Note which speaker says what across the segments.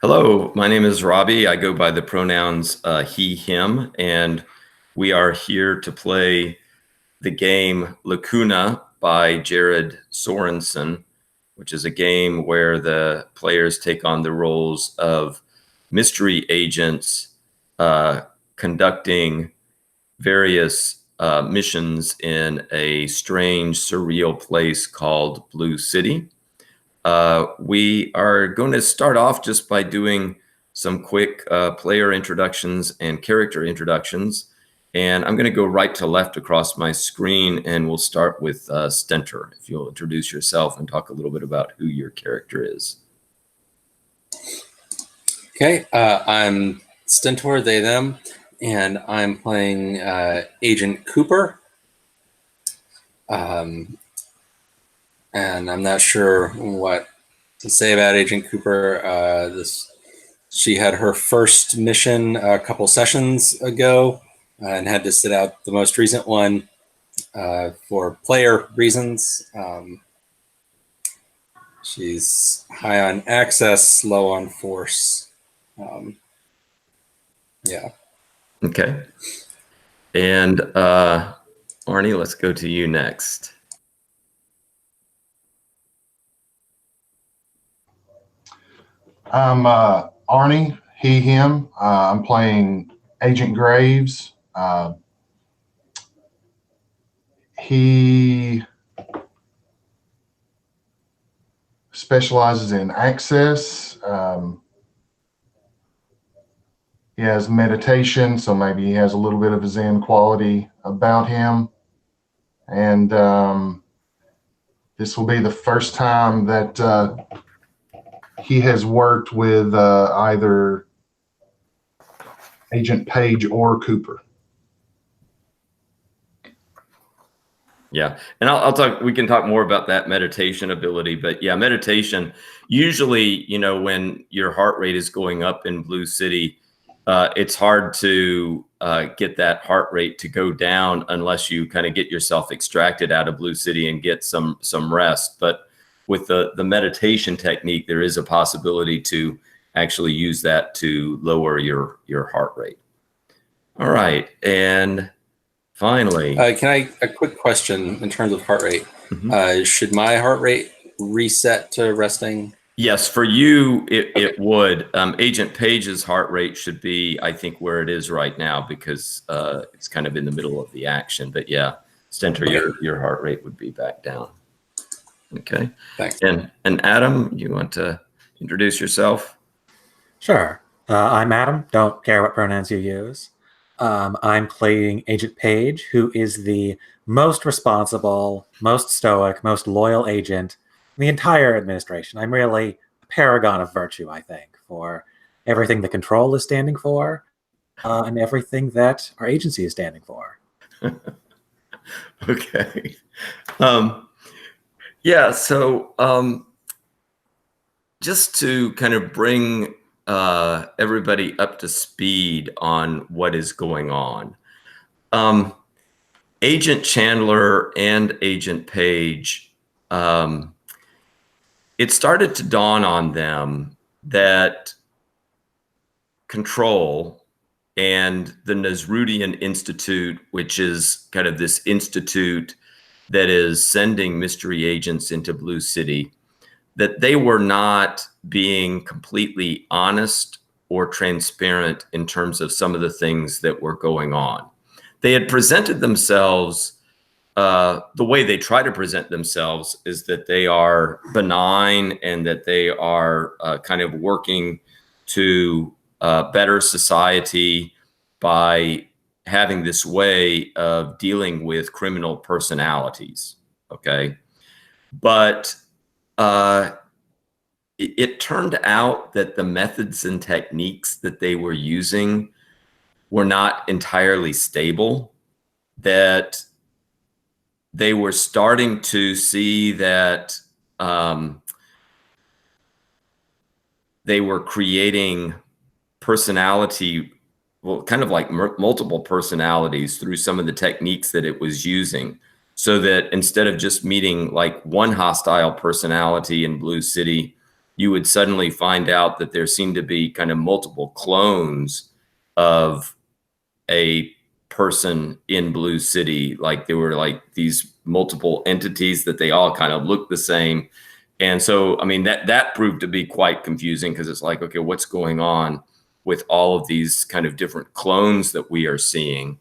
Speaker 1: Hello, my name is Robbie. I go by the pronouns he, him, and we are here to play the game Lacuna by Jared Sorenson, which is a game where the players take on the roles of mystery agents conducting various missions in a strange, surreal place called Blue City. We are going to start off just by doing some quick player introductions and character introductions. And I'm going to go right to left across my screen, and we'll start with Stentor. If you'll introduce yourself and talk a little bit about who your character is.
Speaker 2: Okay, I'm Stentor, they, them, and I'm playing Agent Cooper. And I'm not sure what to say about Agent Cooper. She had her first mission a couple sessions ago and had to sit out the most recent one for player reasons. She's high on access, low on force. Yeah.
Speaker 1: Okay. And Arnie, let's go to you next.
Speaker 3: I'm Arnie, he, him. I'm playing Agent Graves. He specializes in access. He has meditation, so maybe he has a little bit of a Zen quality about him. And this will be the first time that he has worked with either Agent Page or Cooper.
Speaker 1: Yeah, and I'll talk. We can talk more about that meditation ability, but yeah, meditation. Usually, when your heart rate is going up in Blue City, it's hard to get that heart rate to go down unless you kind of get yourself extracted out of Blue City and get some rest. But with the meditation technique, there is a possibility to actually use that to lower your heart rate. All right, and finally,
Speaker 2: a quick question in terms of heart rate? Mm-hmm. Should my heart rate reset to resting?
Speaker 1: Yes, for you, it would. Agent Page's heart rate should be, I think, where it is right now because it's kind of in the middle of the action. But yeah, Stentor, your heart rate would be back down. Okay.
Speaker 2: Thanks.
Speaker 1: And Adam, you want to introduce yourself?
Speaker 4: Sure. I'm Adam. Don't care what pronouns you use. I'm playing Agent Page, who is the most responsible, most stoic, most loyal agent in the entire administration. I'm really a paragon of virtue, I think, for everything the Control is standing for and everything that our agency is standing for.
Speaker 1: Okay. Yeah, so just to kind of bring everybody up to speed on what is going on. Agent Chandler and Agent Page, it started to dawn on them that Control and the Nasrudian Institute, which is kind of this institute that is sending mystery agents into Blue City, that they were not being completely honest or transparent in terms of some of the things that were going on. They had presented themselves, the way they try to present themselves is that they are benign and that they are kind of working to better society by having this way of dealing with criminal personalities, okay? But it turned out that the methods and techniques that they were using were not entirely stable, that they were starting to see that they were creating personality, well, kind of like multiple personalities through some of the techniques that it was using. So that instead of just meeting like one hostile personality in Blue City, you would suddenly find out that there seemed to be kind of multiple clones of a person in Blue City. Like there were like these multiple entities that they all kind of looked the same. And so, I mean, that proved to be quite confusing, because it's like, okay, what's going on with all of these kind of different clones that we are seeing?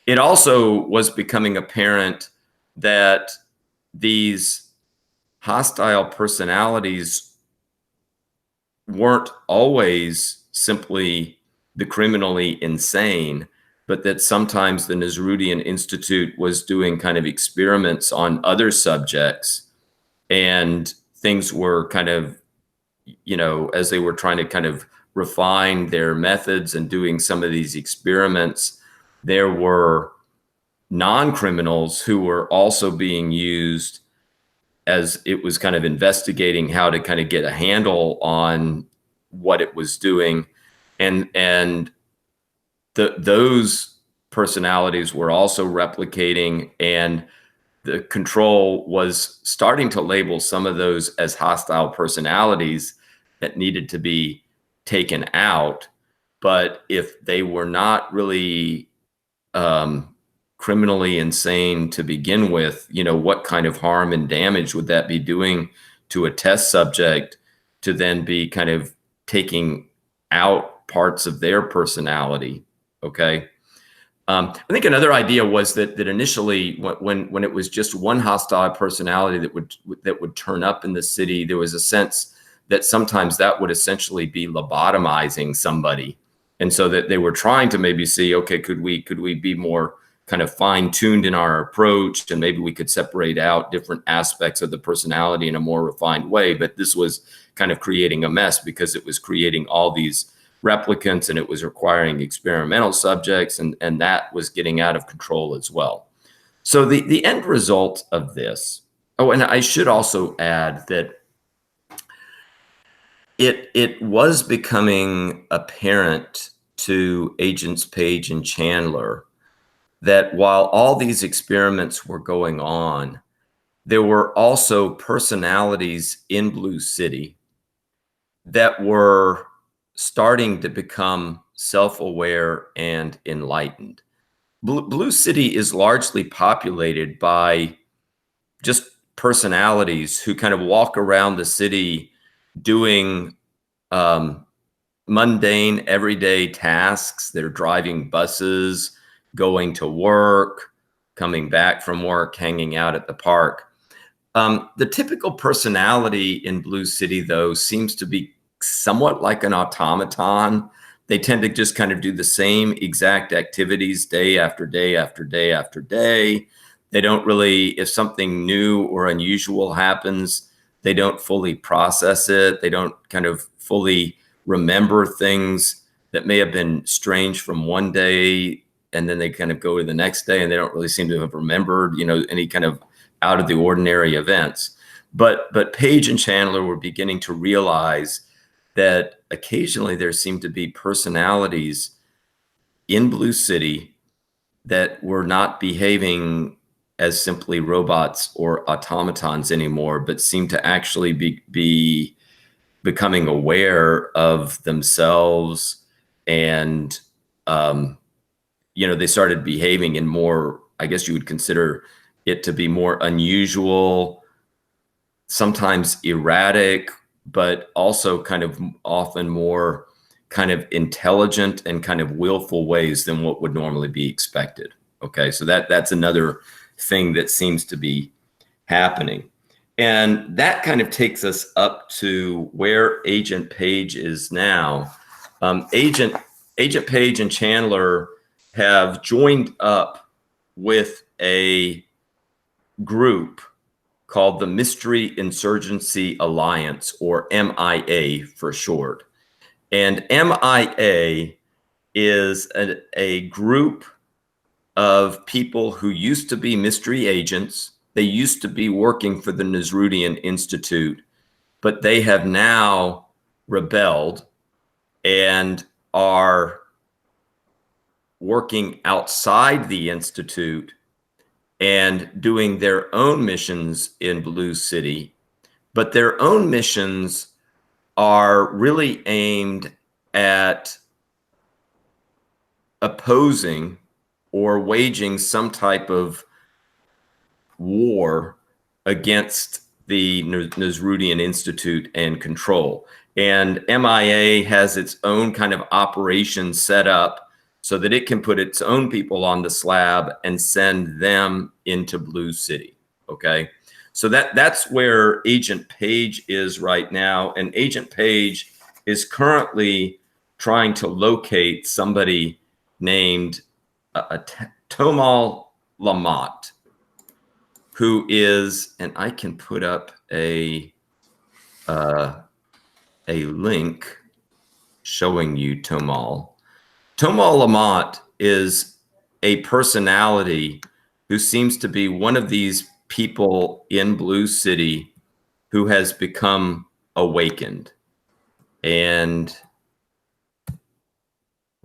Speaker 1: It also was becoming apparent that these hostile personalities weren't always simply the criminally insane, but that sometimes the Nasrudian Institute was doing kind of experiments on other subjects, and things were kind of, you know, as they were trying to kind of refine their methods and doing some of these experiments, there were non-criminals who were also being used as it was kind of investigating how to kind of get a handle on what it was doing. And those personalities were also replicating, and the control was starting to label some of those as hostile personalities that needed to be taken out. But if they were not really criminally insane to begin with, you know, what kind of harm and damage would that be doing to a test subject to then be kind of taking out parts of their personality? Okay. I think another idea was that initially, when it was just one hostile personality that would turn up in the city, there was a sense that sometimes that would essentially be lobotomizing somebody, and so that they were trying to maybe see, okay, could we be more kind of fine-tuned in our approach, and maybe we could separate out different aspects of the personality in a more refined way. But this was kind of creating a mess, because it was creating all these replicants, and it was requiring experimental subjects, and that was getting out of control as well. So the end result of this, oh, and I should also add that it was becoming apparent to Agents Page and Chandler that while all these experiments were going on, there were also personalities in Blue City that were starting to become self-aware and enlightened. Blue City is largely populated by just personalities who kind of walk around the city doing mundane, everyday tasks. They're driving buses, going to work, coming back from work, hanging out at the park. The typical personality in Blue City, though, seems to be somewhat like an automaton. They tend to just kind of do the same exact activities day after day after day after day. They don't really, if something new or unusual happens, they don't fully process it. They don't kind of fully remember things that may have been strange from one day, and then they kind of go to the next day and they don't really seem to have remembered, you know, any kind of out of the ordinary events. But Page and Chandler were beginning to realize that occasionally there seemed to be personalities in Blue City that were not behaving as simply robots or automatons anymore, but seemed to actually be becoming aware of themselves, and you know, they started behaving in more, I guess you would consider it to be more unusual, sometimes erratic, but also kind of often more kind of intelligent and kind of willful ways than what would normally be expected. Okay, so that's another thing that seems to be happening. And that kind of takes us up to where Agent Page is now. Agent Page and Chandler have joined up with a group called the Mystery Insurgency Alliance, or MIA for short. And MIA is a group of people who used to be mystery agents. They used to be working for the Nasrudian Institute, but they have now rebelled and are working outside the Institute and doing their own missions in Blue City. But their own missions are really aimed at opposing or waging some type of war against the Nasrudian Institute and control. And MIA has its own kind of operation set up so that it can put its own people on the slab and send them into Blue City. Okay. So that's where Agent Page is right now. And Agent Page is currently trying to locate somebody named Tomal Lamont, who is, and I can put up a link showing you Tomal. Tomal Lamont is a personality who seems to be one of these people in Blue City who has become awakened. And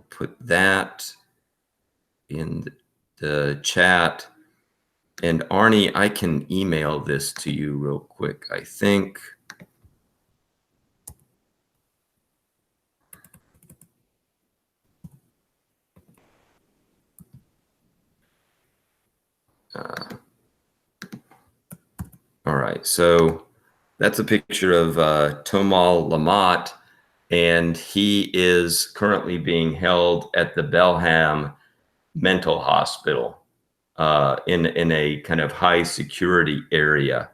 Speaker 1: put that in the chat. And Arnie, I can email this to you real quick, I think. All right, so that's a picture of Tomal Lamont, and he is currently being held at the Belham Mental Hospital in a kind of high security area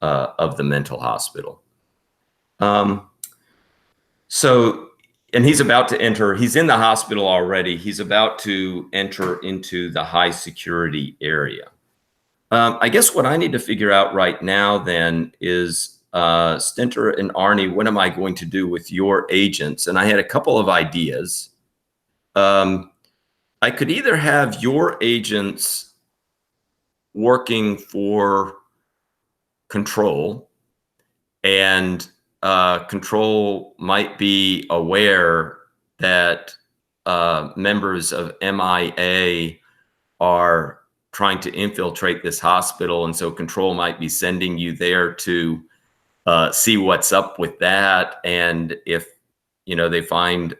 Speaker 1: of the mental hospital. So, and he's about to enter, he's in the hospital already. He's about to enter into the high security area. I guess what I need to figure out right now then is, Stentor and Arnie, what am I going to do with your agents? And I had a couple of ideas. I could either have your agents working for Control, and Control might be aware that members of MIA are trying to infiltrate this hospital, and so Control might be sending you there to see what's up with that. And if they find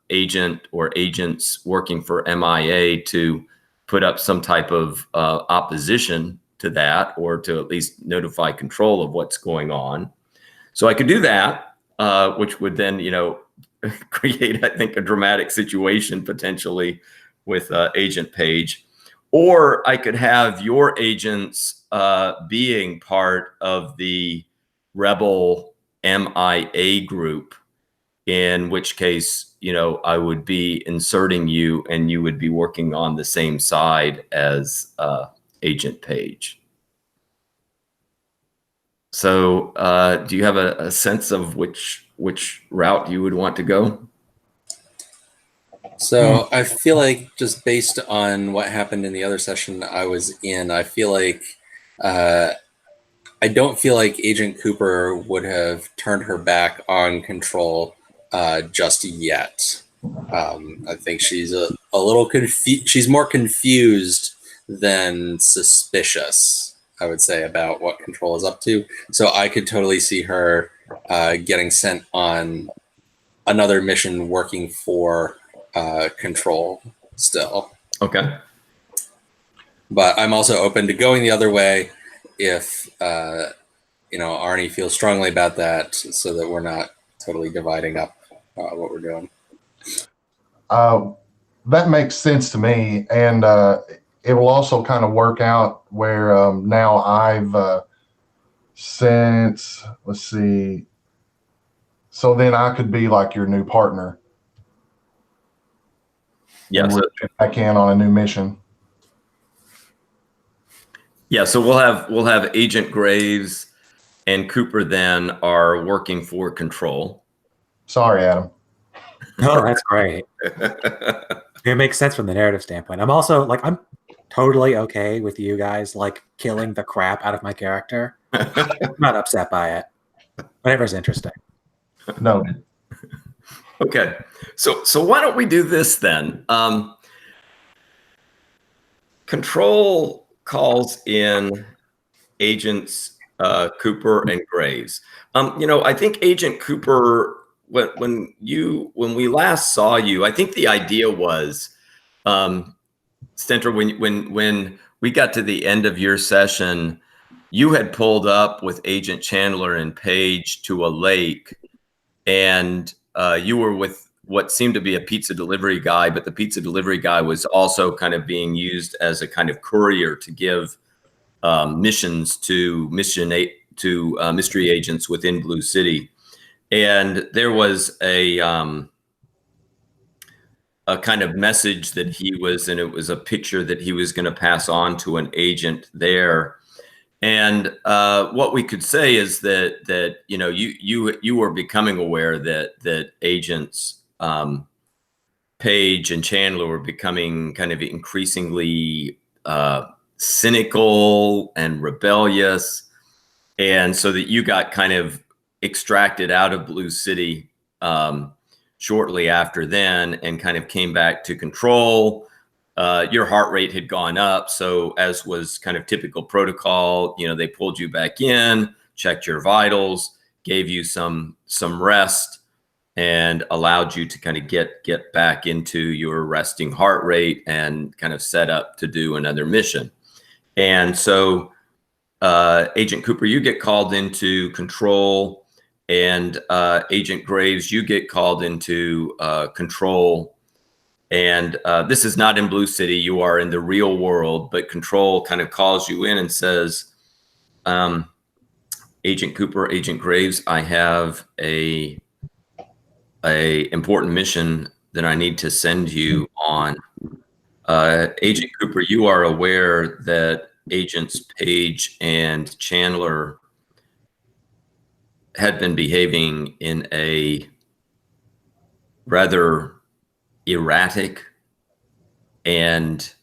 Speaker 1: agent or agents working for MIA, to put up some type of opposition to that, or to at least notify Control of what's going on. So I could do that, which would then create, I think, a dramatic situation potentially with Agent Page. Or I could have your agents being part of the rebel MIA group, in which case, I would be inserting you and you would be working on the same side as Agent Page. So do you have a sense of which route you would want to go?
Speaker 2: So I feel like, just based on what happened in the other session I was in, I feel like I don't feel like Agent Cooper would have turned her back on Control just yet. I think she's a little confused. She's more confused than suspicious, I would say, about what Control is up to. So I could totally see her getting sent on another mission working for Control still.
Speaker 1: Okay.
Speaker 2: But I'm also open to going the other way if Arnie feels strongly about that, so that we're not totally dividing up what we're doing.
Speaker 3: That makes sense to me, and it will also kind of work out where now I've since, let's see, so then I could be like your new partner.
Speaker 1: Yeah, so
Speaker 3: back in on a new mission.
Speaker 1: Yeah, so we'll have Agent Graves and Cooper then are working for Control.
Speaker 3: Sorry, Adam.
Speaker 4: Oh, that's great. It makes sense from the narrative standpoint. I'm also I'm totally okay with you guys killing the crap out of my character. I'm not upset by it. Whatever's interesting.
Speaker 3: No.
Speaker 1: Okay, so why don't we do this then? Control calls in agents Cooper and Graves. I think Agent Cooper, when we last saw you, I think the idea was, Stentor, when we got to the end of your session, you had pulled up with Agent Chandler and Paige to a lake, and you were with what seemed to be a pizza delivery guy, but the pizza delivery guy was also kind of being used as a kind of courier to give missions to mystery agents within Blue City. And there was a kind of message that he was, and it was a picture that he was going to pass on to an agent there. And what we could say is that you were becoming aware that agents Paige and Chandler were becoming kind of increasingly cynical and rebellious, and so that you got kind of extracted out of Blue City shortly after then, and kind of came back to Control. Your heart rate had gone up, so as was kind of typical protocol, they pulled you back in, checked your vitals, gave you some rest, and allowed you to kind of get back into your resting heart rate and kind of set up to do another mission. And so Agent Cooper, you get called into Control, and Agent Graves, you get called into Control. And this is not in Blue City. You are in the real world, but Control kind of calls you in and says, Agent Cooper, Agent Graves, I have a important mission that I need to send you on. Agent Cooper, you are aware that Agents Paige and Chandler had been behaving in a rather erratic and,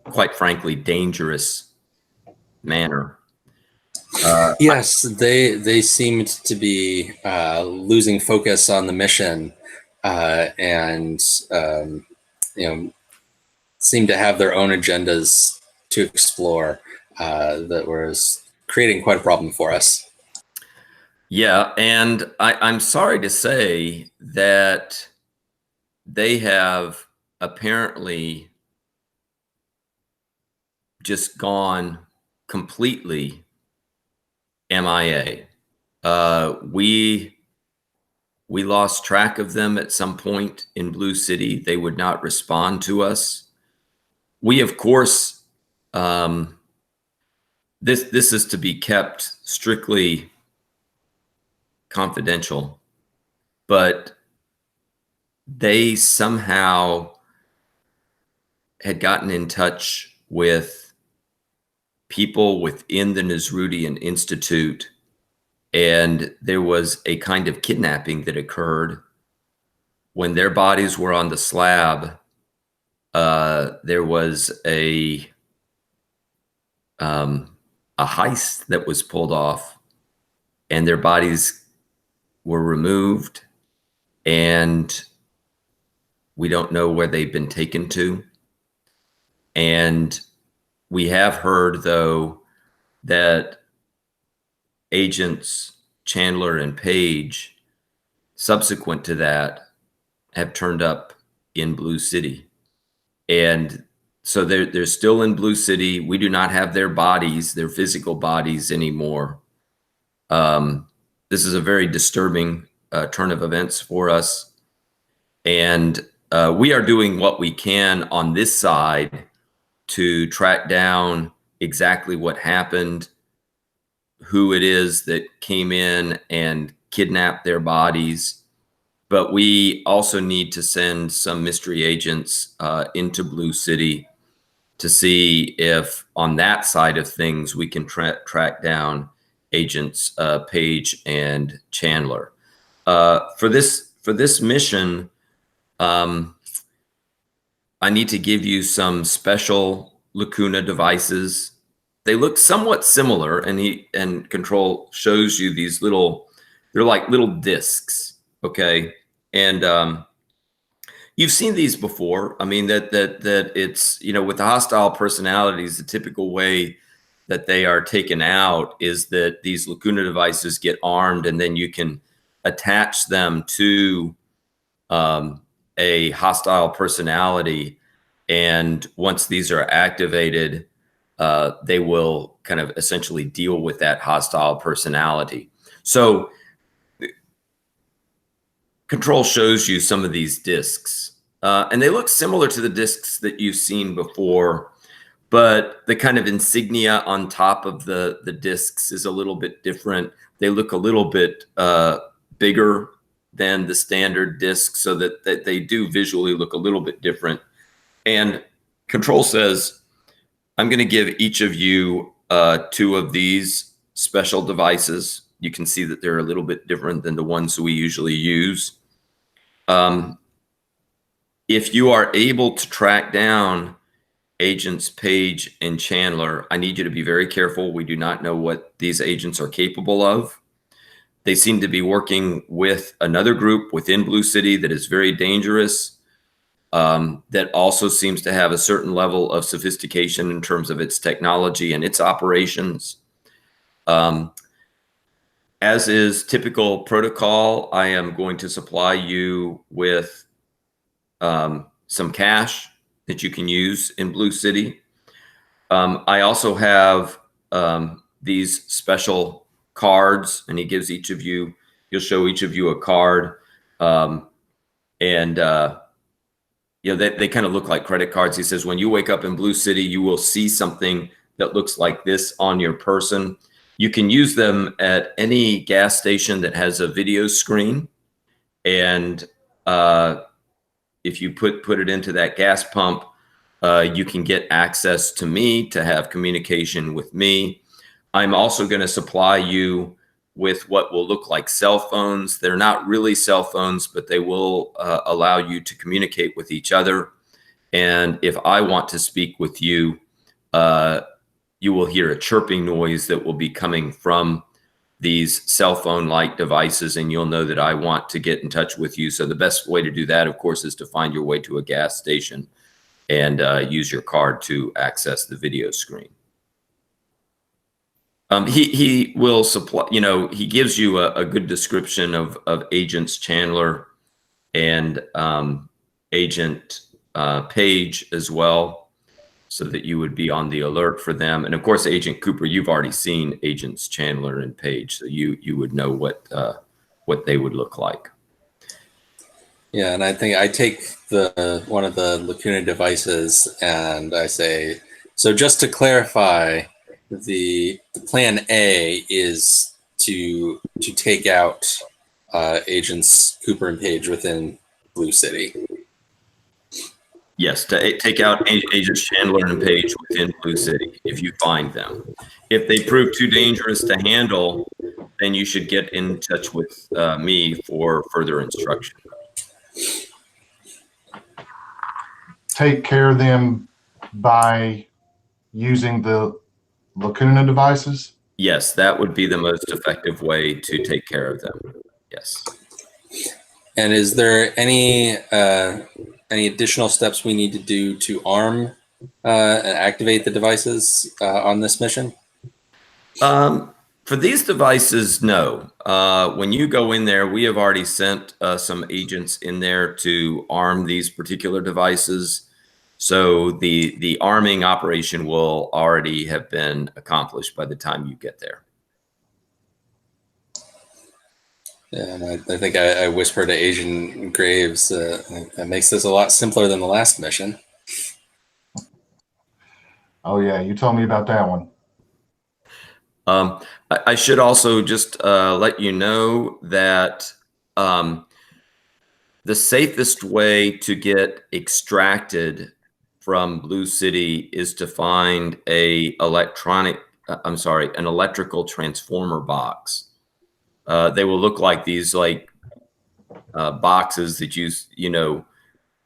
Speaker 1: quite frankly, dangerous manner.
Speaker 2: Yes, they seemed to be losing focus on the mission, and seemed to have their own agendas to explore that was creating quite a problem for us.
Speaker 1: Yeah, and I'm sorry to say that they have apparently just gone completely MIA. We lost track of them at some point in Blue City. They would not respond to us. We, of course, this is to be kept strictly confidential, but they somehow had gotten in touch with people within the Nasrudian Institute, and there was a kind of kidnapping that occurred when their bodies were on the slab. There was a heist that was pulled off, and their bodies were removed, and we don't know where they've been taken to. And we have heard, though, that Agents Chandler and Paige, subsequent to that, have turned up in Blue City. And so they're still in Blue City. We do not have their bodies, their physical bodies anymore. This is a very disturbing turn of events for us. And we are doing what we can on this side to track down exactly what happened, who it is that came in and kidnapped their bodies. But we also need to send some mystery agents into Blue City to see if on that side of things we can track down Agents Paige and Chandler. For this mission, I need to give you some special Lacuna devices. They look somewhat similar, and Control shows you these they're like little discs, okay? And you've seen these before. I mean, that it's, with the hostile personalities, the typical way that they are taken out is that these Lacuna devices get armed, and then you can attach them to a hostile personality. And once these are activated, they will kind of essentially deal with that hostile personality. So Control shows you some of these discs, and they look similar to the discs that you've seen before, but the kind of insignia on top of the discs is a little bit different. They look a little bit bigger than the standard discs, so that they do visually look a little bit different. And Control says, I'm going to give each of you 2 of these special devices. You can see that they're a little bit different than the ones we usually use. If you are able to track down Agents Page and Chandler, I need you to be very careful. We do not know what these agents are capable of. They seem to be working with another group within Blue City that is very dangerous, that also seems to have a certain level of sophistication in terms of its technology and its operations. As is typical protocol, I am going to supply you with some cash that you can use in Blue City. I also have these special cards, and he gives each of you, he'll show each of you a card. You know, they kind of look like credit cards. He says, when you wake up in Blue City, you will see something that looks like this on your person. You can use them at any gas station that has a video screen. And if you put it into that gas pump, you can get access to me to have communication with me. I'm also going to supply you with what will look like cell phones. They're not really cell phones, but they will allow you to communicate with each other. And if I want to speak with you, you will hear a chirping noise that will be coming from these cell phone-like devices, and you'll know that I want to get in touch with you. So the best way to do that, of course, is to find your way to a gas station and use your card to access the video screen. He will supply, you know, he gives you a good description of Agents Chandler and Agent Page as well, so that you would be on the alert for them. And of course, Agent Cooper, you've already seen Agents Chandler and Page, so you would know what they would look like.
Speaker 2: Yeah, and I think I take one of the Lacuna devices and I say, so just to clarify, the plan A is to take out Agents Cooper and Page within Blue City.
Speaker 1: Yes, to take out Agents Chandler and Page within Blue City, if you find them. If they prove too dangerous to handle, then you should get in touch with me for further instruction.
Speaker 3: Take care of them by using the Lacuna devices?
Speaker 1: Yes, that would be the most effective way to take care of them. Yes.
Speaker 2: And is there any additional steps we need to do to arm and activate the devices on this mission?
Speaker 1: For these devices, no. When you go in there, we have already sent some agents in there to arm these particular devices. So the arming operation will already have been accomplished by the time you get there.
Speaker 2: Yeah, and I think I whispered to Agent Graves that makes this a lot simpler than the last mission.
Speaker 3: Oh yeah, you told me about that one.
Speaker 1: I should also just let you know that the safest way to get extracted from Blue City is to find an electrical transformer box. They will look like these boxes that you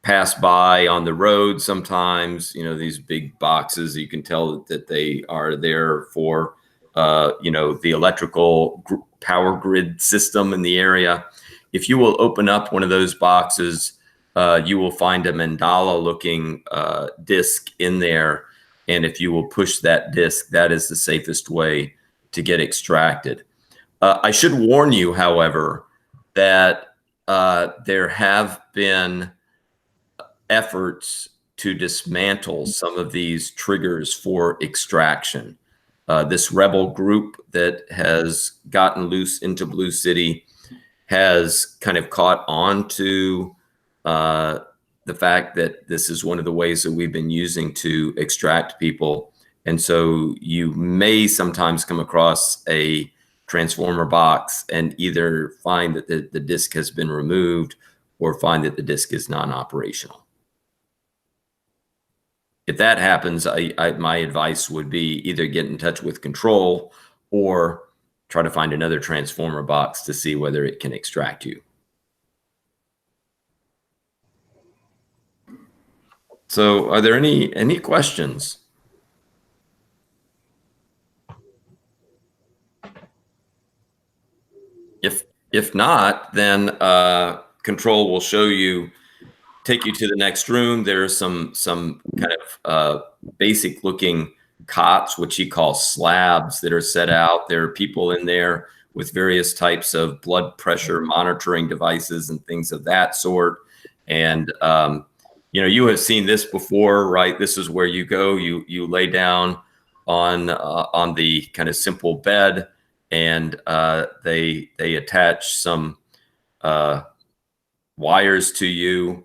Speaker 1: pass by on the road sometimes, these big boxes. You can tell that they are there for the electrical power grid system in the area. If you will open up one of those boxes, you will find a mandala looking disc in there. And if you will push that disk, that is the safest way to get extracted. I should warn you, however, that there have been efforts to dismantle some of these triggers for extraction. This rebel group that has gotten loose into Blue City has kind of caught on to the fact that this is one of the ways that we've been using to extract people. And so you may sometimes come across a transformer box and either find that the disk has been removed or find that the disk is non-operational. If that happens, my advice would be either get in touch with control or try to find another transformer box to see whether it can extract you. So are there any questions? If not, then control will show you, take you to the next room. There's some kind of basic looking cots, which he calls slabs, that are set out. There are people in there with various types of blood pressure monitoring devices and things of that sort. And you know, you have seen this before, right? This is where you go. You lay down on the kind of simple bed, and they attach some wires to you.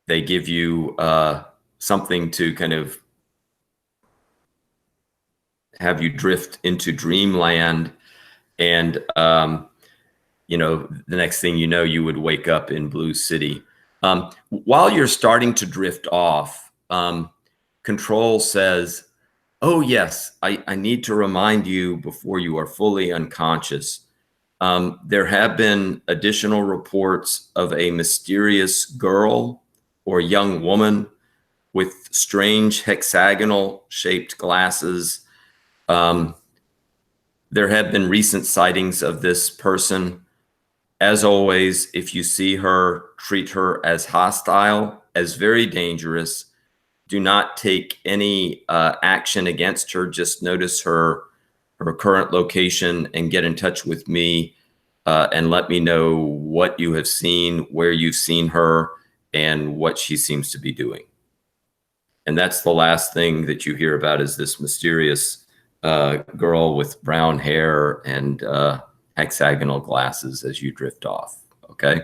Speaker 1: They give you something to kind of have you drift into dreamland. And, you know, the next thing you know, you would wake up in Blue City. While you're starting to drift off, control says, oh, yes, I need to remind you before you are fully unconscious. There have been additional reports of a mysterious girl or young woman with strange hexagonal shaped glasses. There have been recent sightings of this person. As always, if you see her, treat her as hostile, as very dangerous. Do not take any action against her. Just notice her current location and get in touch with me and let me know what you have seen, where you've seen her, and what she seems to be doing. And that's the last thing that you hear about, is this mysterious girl with brown hair and hexagonal glasses as you drift off. Okay.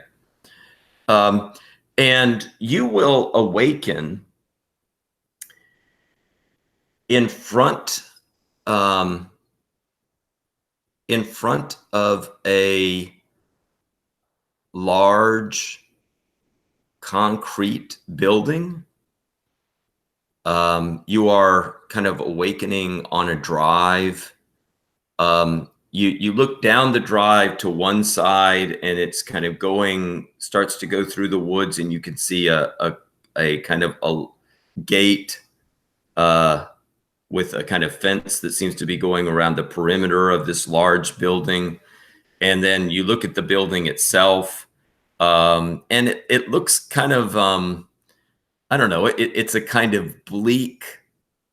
Speaker 1: And you will awaken in front of a large concrete building. You are kind of awakening on a drive. You look down the drive to one side, and it's kind of starts to go through the woods, and you can see a kind of a gate with a kind of fence that seems to be going around the perimeter of this large building. And then you look at the building itself, and it looks kind of, I don't know, it's a kind of bleak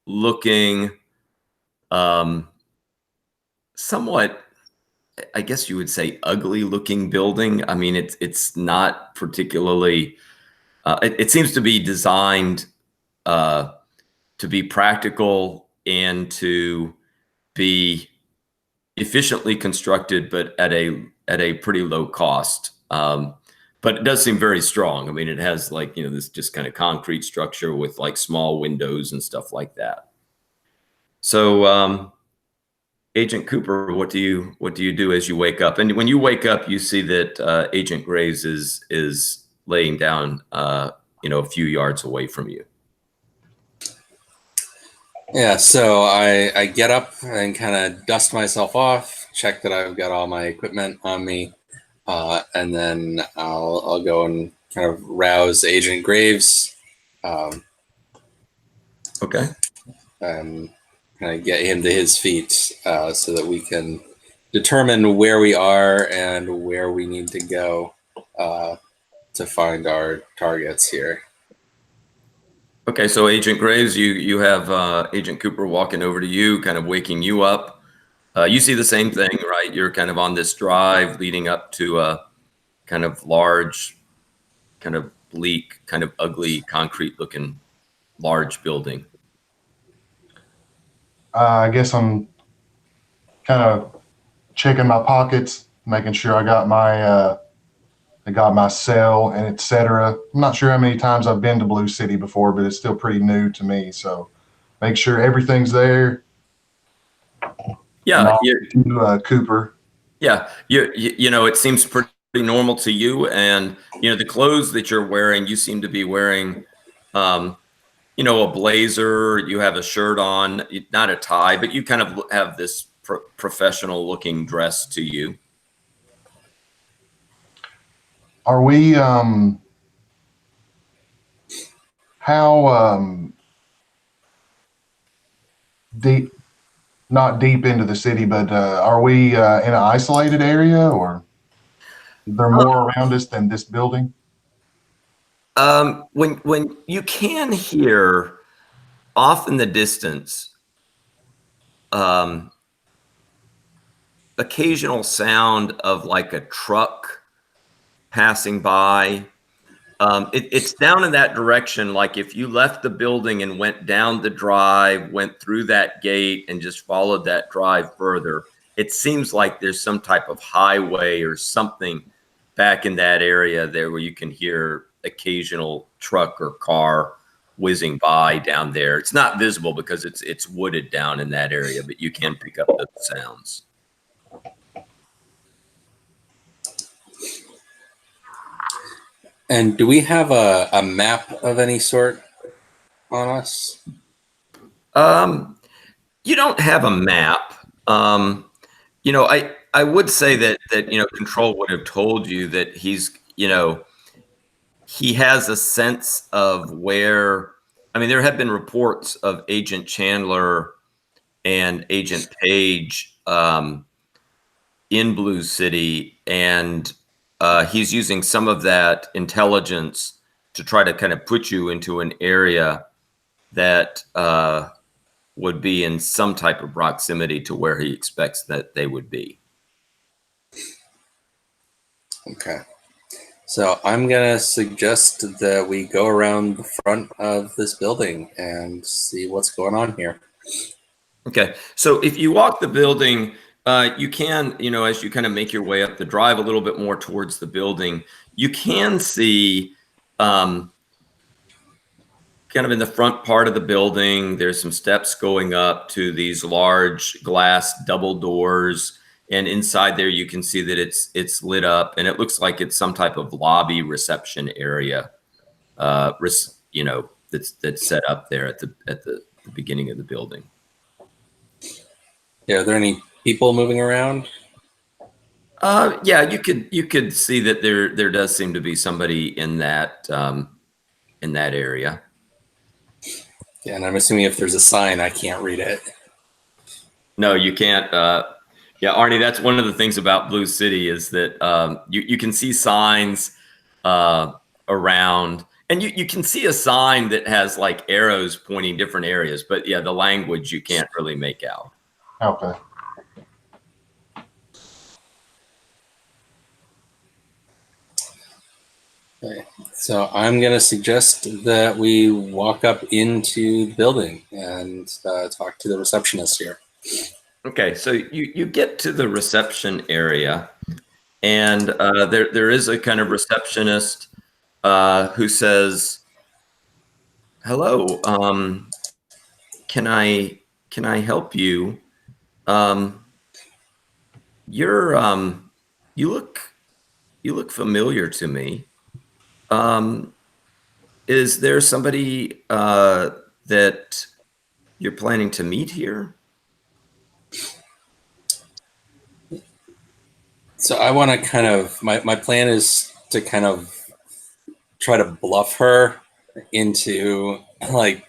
Speaker 1: looking, somewhat, I guess you would say, ugly looking building. I mean, it's not particularly, it seems to be designed to be practical and to be efficiently constructed, but at a pretty low cost. But it does seem very strong. I mean, it has, like, you know, this just kind of concrete structure with like small windows and stuff like that. So, Agent Cooper, what do you do as you wake up? And when you wake up, you see that Agent Graves is laying down, you know, a few yards away from you.
Speaker 2: Yeah, so I get up and kind of dust myself off, check that I've got all my equipment on me, and then I'll go and kind of rouse Agent Graves.
Speaker 1: Okay.
Speaker 2: And kind of get him to his feet so that we can determine where we are and where we need to go to find our targets here.
Speaker 1: Okay, so Agent Graves, you have Agent Cooper walking over to you, kind of waking you up. You see the same thing, right? You're kind of on this drive leading up to a kind of large, kind of bleak, kind of ugly, concrete-looking large building.
Speaker 3: I guess I'm kind of checking my pockets, making sure I got my cell and etc. I'm not sure how many times I've been to Blue City before, but it's still pretty new to me. So make sure everything's there. And
Speaker 1: Yeah,
Speaker 3: I'll to Cooper.
Speaker 1: yeah. You know, it seems pretty normal to you, and you know the clothes that you're wearing. You seem to be wearing, you know, a blazer. You have a shirt on, not a tie, but you kind of have this professional-looking dress to you.
Speaker 3: Are we how deep? Not deep into the city, but are we in an isolated area, or is there more around us than this building?
Speaker 1: When you can hear off in the distance, um, occasional sound of like a truck passing by. It's down in that direction. Like if you left the building and went down the drive, went through that gate and just followed that drive further, it seems like there's some type of highway or something back in that area there where you can hear occasional truck or car whizzing by down there. It's not visible because it's wooded down in that area, but you can pick up the sounds.
Speaker 2: And do we have a map of any sort on us?
Speaker 1: You don't have a map. You know, I would say that you know, Control would have told you that he's, you know, he has a sense of where. I mean, there have been reports of Agent Chandler and Agent Page in Blue City, and he's using some of that intelligence to try to kind of put you into an area that would be in some type of proximity to where he expects that they would be.
Speaker 2: Okay. So I'm going to suggest that we go around the front of this building and see what's going on here.
Speaker 1: Okay. So if you walk the building, you can, you know, as you kind of make your way up the drive a little bit more towards the building, you can see kind of in the front part of the building, there's some steps going up to these large glass double doors. And inside there, you can see that it's lit up, and it looks like it's some type of lobby reception area, you know, that's set up there at the beginning of the building.
Speaker 2: Yeah, are there any people moving around?
Speaker 1: Yeah, you could see that there does seem to be somebody in that area.
Speaker 2: Yeah, and I'm assuming if there's a sign, I can't read it.
Speaker 1: No, you can't. Yeah, Arnie, that's one of the things about Blue City is that you can see signs around, and you can see a sign that has like arrows pointing different areas, but yeah, the language you can't really make out.
Speaker 3: Okay.
Speaker 2: Okay. So I'm going to suggest that we walk up into the building and talk to the receptionist here.
Speaker 1: Okay, so you get to the reception area, and there is a kind of receptionist who says, "Hello, can I help you? You're you look familiar to me. Is there somebody that you're planning to meet here?"
Speaker 2: So I want to kind of, my plan is to kind of try to bluff her into like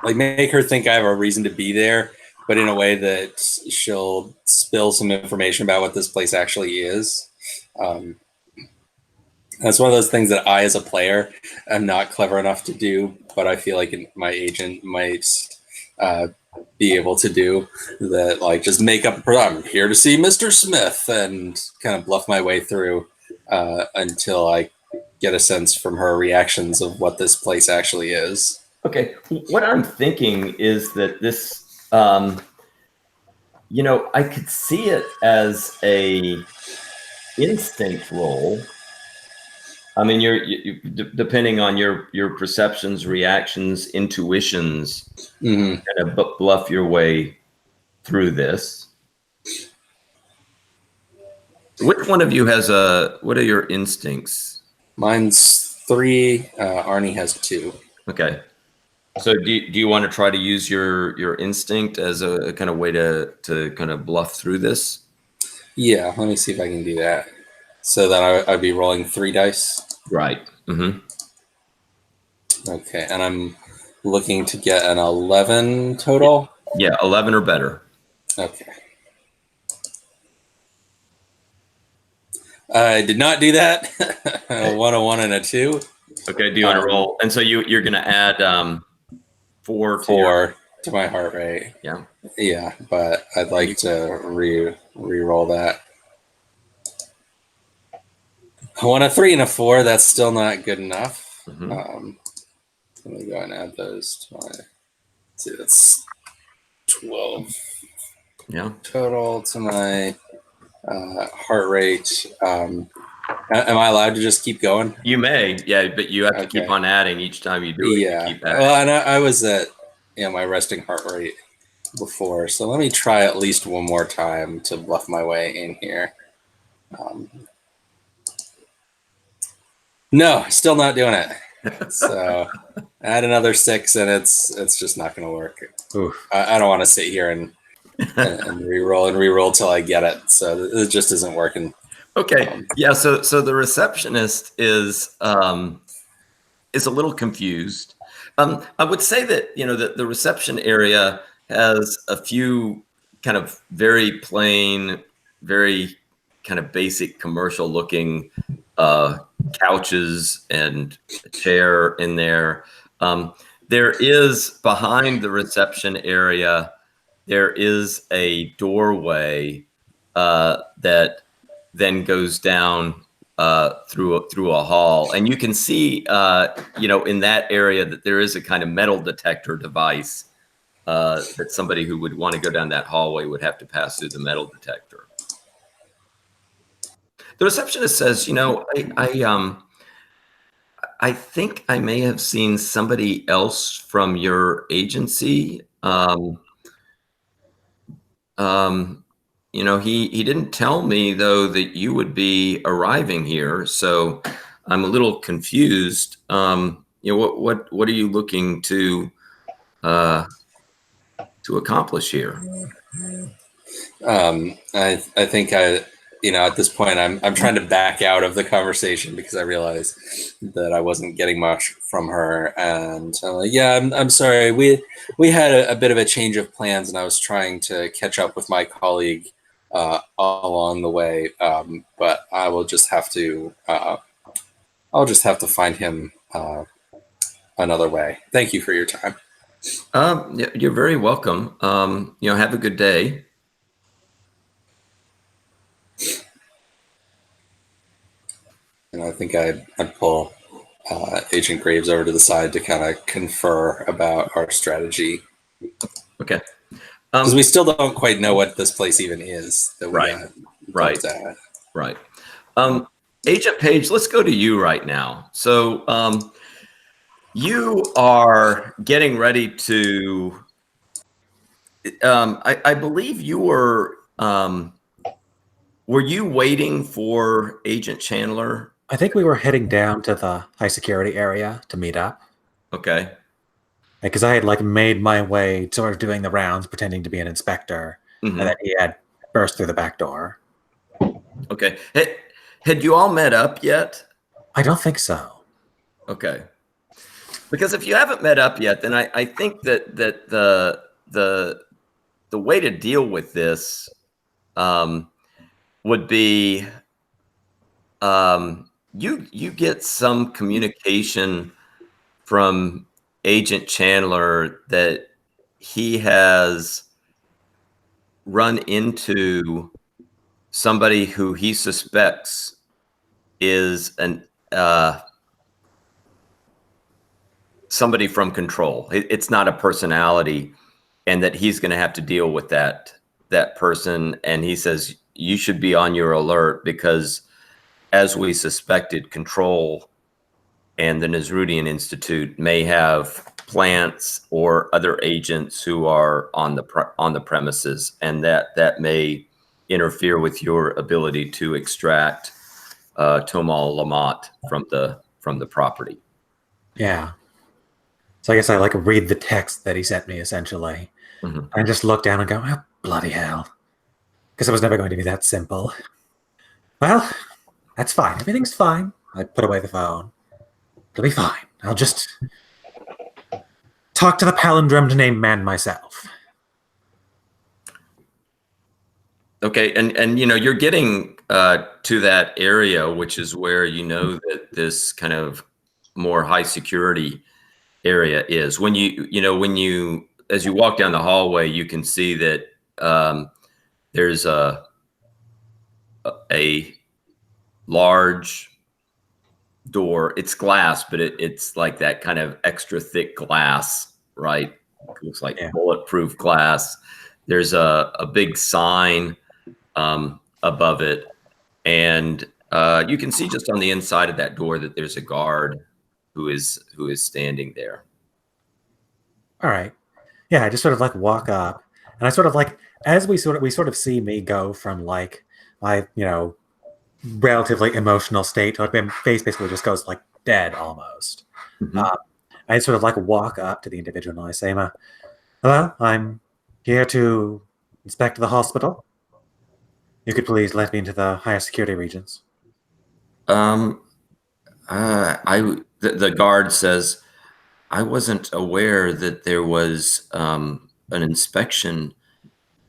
Speaker 2: make her think I have a reason to be there, but in a way that she'll spill some information about what this place actually is. That's one of those things that I, as a player, am not clever enough to do, but I feel like my agent might be able to do that. Like, just make up, I'm here to see Mr. Smith, and kind of bluff my way through until I get a sense from her reactions of what this place actually is.
Speaker 1: Okay, what I'm thinking is that this, I could see it as a instinct roll. I mean, you depending on your perceptions, reactions, intuitions, kind of bluff your way through this. Which one of you has what are your instincts?
Speaker 2: Mine's 3. Arnie has 2.
Speaker 1: Okay. So do you want to try to use your instinct as a kind of way to kind of bluff through this?
Speaker 2: Yeah, let me see if I can do that. So then I'd be rolling 3 dice.
Speaker 1: Right. Mm-hmm.
Speaker 2: Okay, and I'm looking to get an 11 total.
Speaker 1: Yeah, 11 or better.
Speaker 2: Okay. I did not do that. A 1, a 1, and a 2.
Speaker 1: Okay. Do you want to roll? And so you're going to add 4
Speaker 2: to my heart rate.
Speaker 1: Yeah.
Speaker 2: Yeah, but I'd like to re-roll that. I want a 3 and a 4. That's still not good enough.
Speaker 1: Mm-hmm.
Speaker 2: Let me go and add those to my. Let's see, that's 12.
Speaker 1: Yeah.
Speaker 2: Total to my heart rate. Am I allowed to just keep going?
Speaker 1: You may, yeah, but you have to keep on adding each time you do it.
Speaker 2: Yeah.
Speaker 1: You keep adding.
Speaker 2: Well, and I was at my resting heart rate before, so let me try at least one more time to bluff my way in here. No, still not doing it. So add another 6, and it's just not going to work. I don't want to sit here and re-roll till I get it. So it just isn't working.
Speaker 1: Okay. Yeah. So the receptionist is a little confused. I would say that the reception area has a few kind of very plain, very kind of basic commercial looking couches and a chair in there. There is behind the reception area, there is a doorway that then goes down through a hall, and you can see in that area that there is a kind of metal detector device that somebody who would want to go down that hallway would have to pass through the metal detector. The receptionist says, I think I may have seen somebody else from your agency. He didn't tell me though that you would be arriving here, so I'm a little confused. What are you looking to accomplish here?
Speaker 2: I think at this point I'm trying to back out of the conversation because I realized that I wasn't getting much from her, and I'm sorry, we had a bit of a change of plans, and I was trying to catch up with my colleague along the way, but I will just have to find him another way. Thank you for your time.
Speaker 1: You're very welcome. Have a good day.
Speaker 2: And I think I'd pull Agent Graves over to the side to kind of confer about our strategy.
Speaker 1: Okay.
Speaker 2: Because we still don't quite know what this place even is. That we
Speaker 1: Right. Agent Page, let's go to you right now. So you are getting ready to, I believe you were you waiting for Agent Chandler?
Speaker 4: I think we were heading down to the high security area to meet up.
Speaker 1: Okay.
Speaker 4: Because I had made my way sort of doing the rounds, pretending to be an inspector, and then he had burst through the back door.
Speaker 1: Okay. Had you all met up yet?
Speaker 4: I don't think so.
Speaker 1: Okay. Because if you haven't met up yet, then I think that the way to deal with this would be you get some communication from Agent Chandler that he has run into somebody who he suspects is somebody from control. It's not a personality, and that he's going to have to deal with that person. And he says you should be on your alert because, as we suspected, control and the Nasrudian Institute may have plants or other agents who are on the premises, and that may interfere with your ability to extract Tomal Lamont from the property.
Speaker 4: Yeah. So I guess I like read the text that he sent me essentially, and just look down and go, oh, bloody hell, because it was never going to be that simple. Well, that's fine. Everything's fine. I put away the phone. It'll be fine. I'll just talk to the palindromed name man myself.
Speaker 1: Okay, and you're getting to that area, which is where that this kind of more high security area is. When as you walk down the hallway, you can see that there's a large door. It's glass, but it's like that kind of extra thick glass, right? It looks like bulletproof glass. There's a big sign above it, and you can see just on the inside of that door that there's a guard who is standing there.
Speaker 4: All right. Yeah, I just sort of like walk up, and I sort of like, as we sort of see me go from like my relatively emotional state to my face basically just goes like dead almost. I sort of like walk up to the individual and I say, hello, I'm here to inspect the hospital. You could please let me into the higher security regions.
Speaker 1: The guard says, I wasn't aware that there was an inspection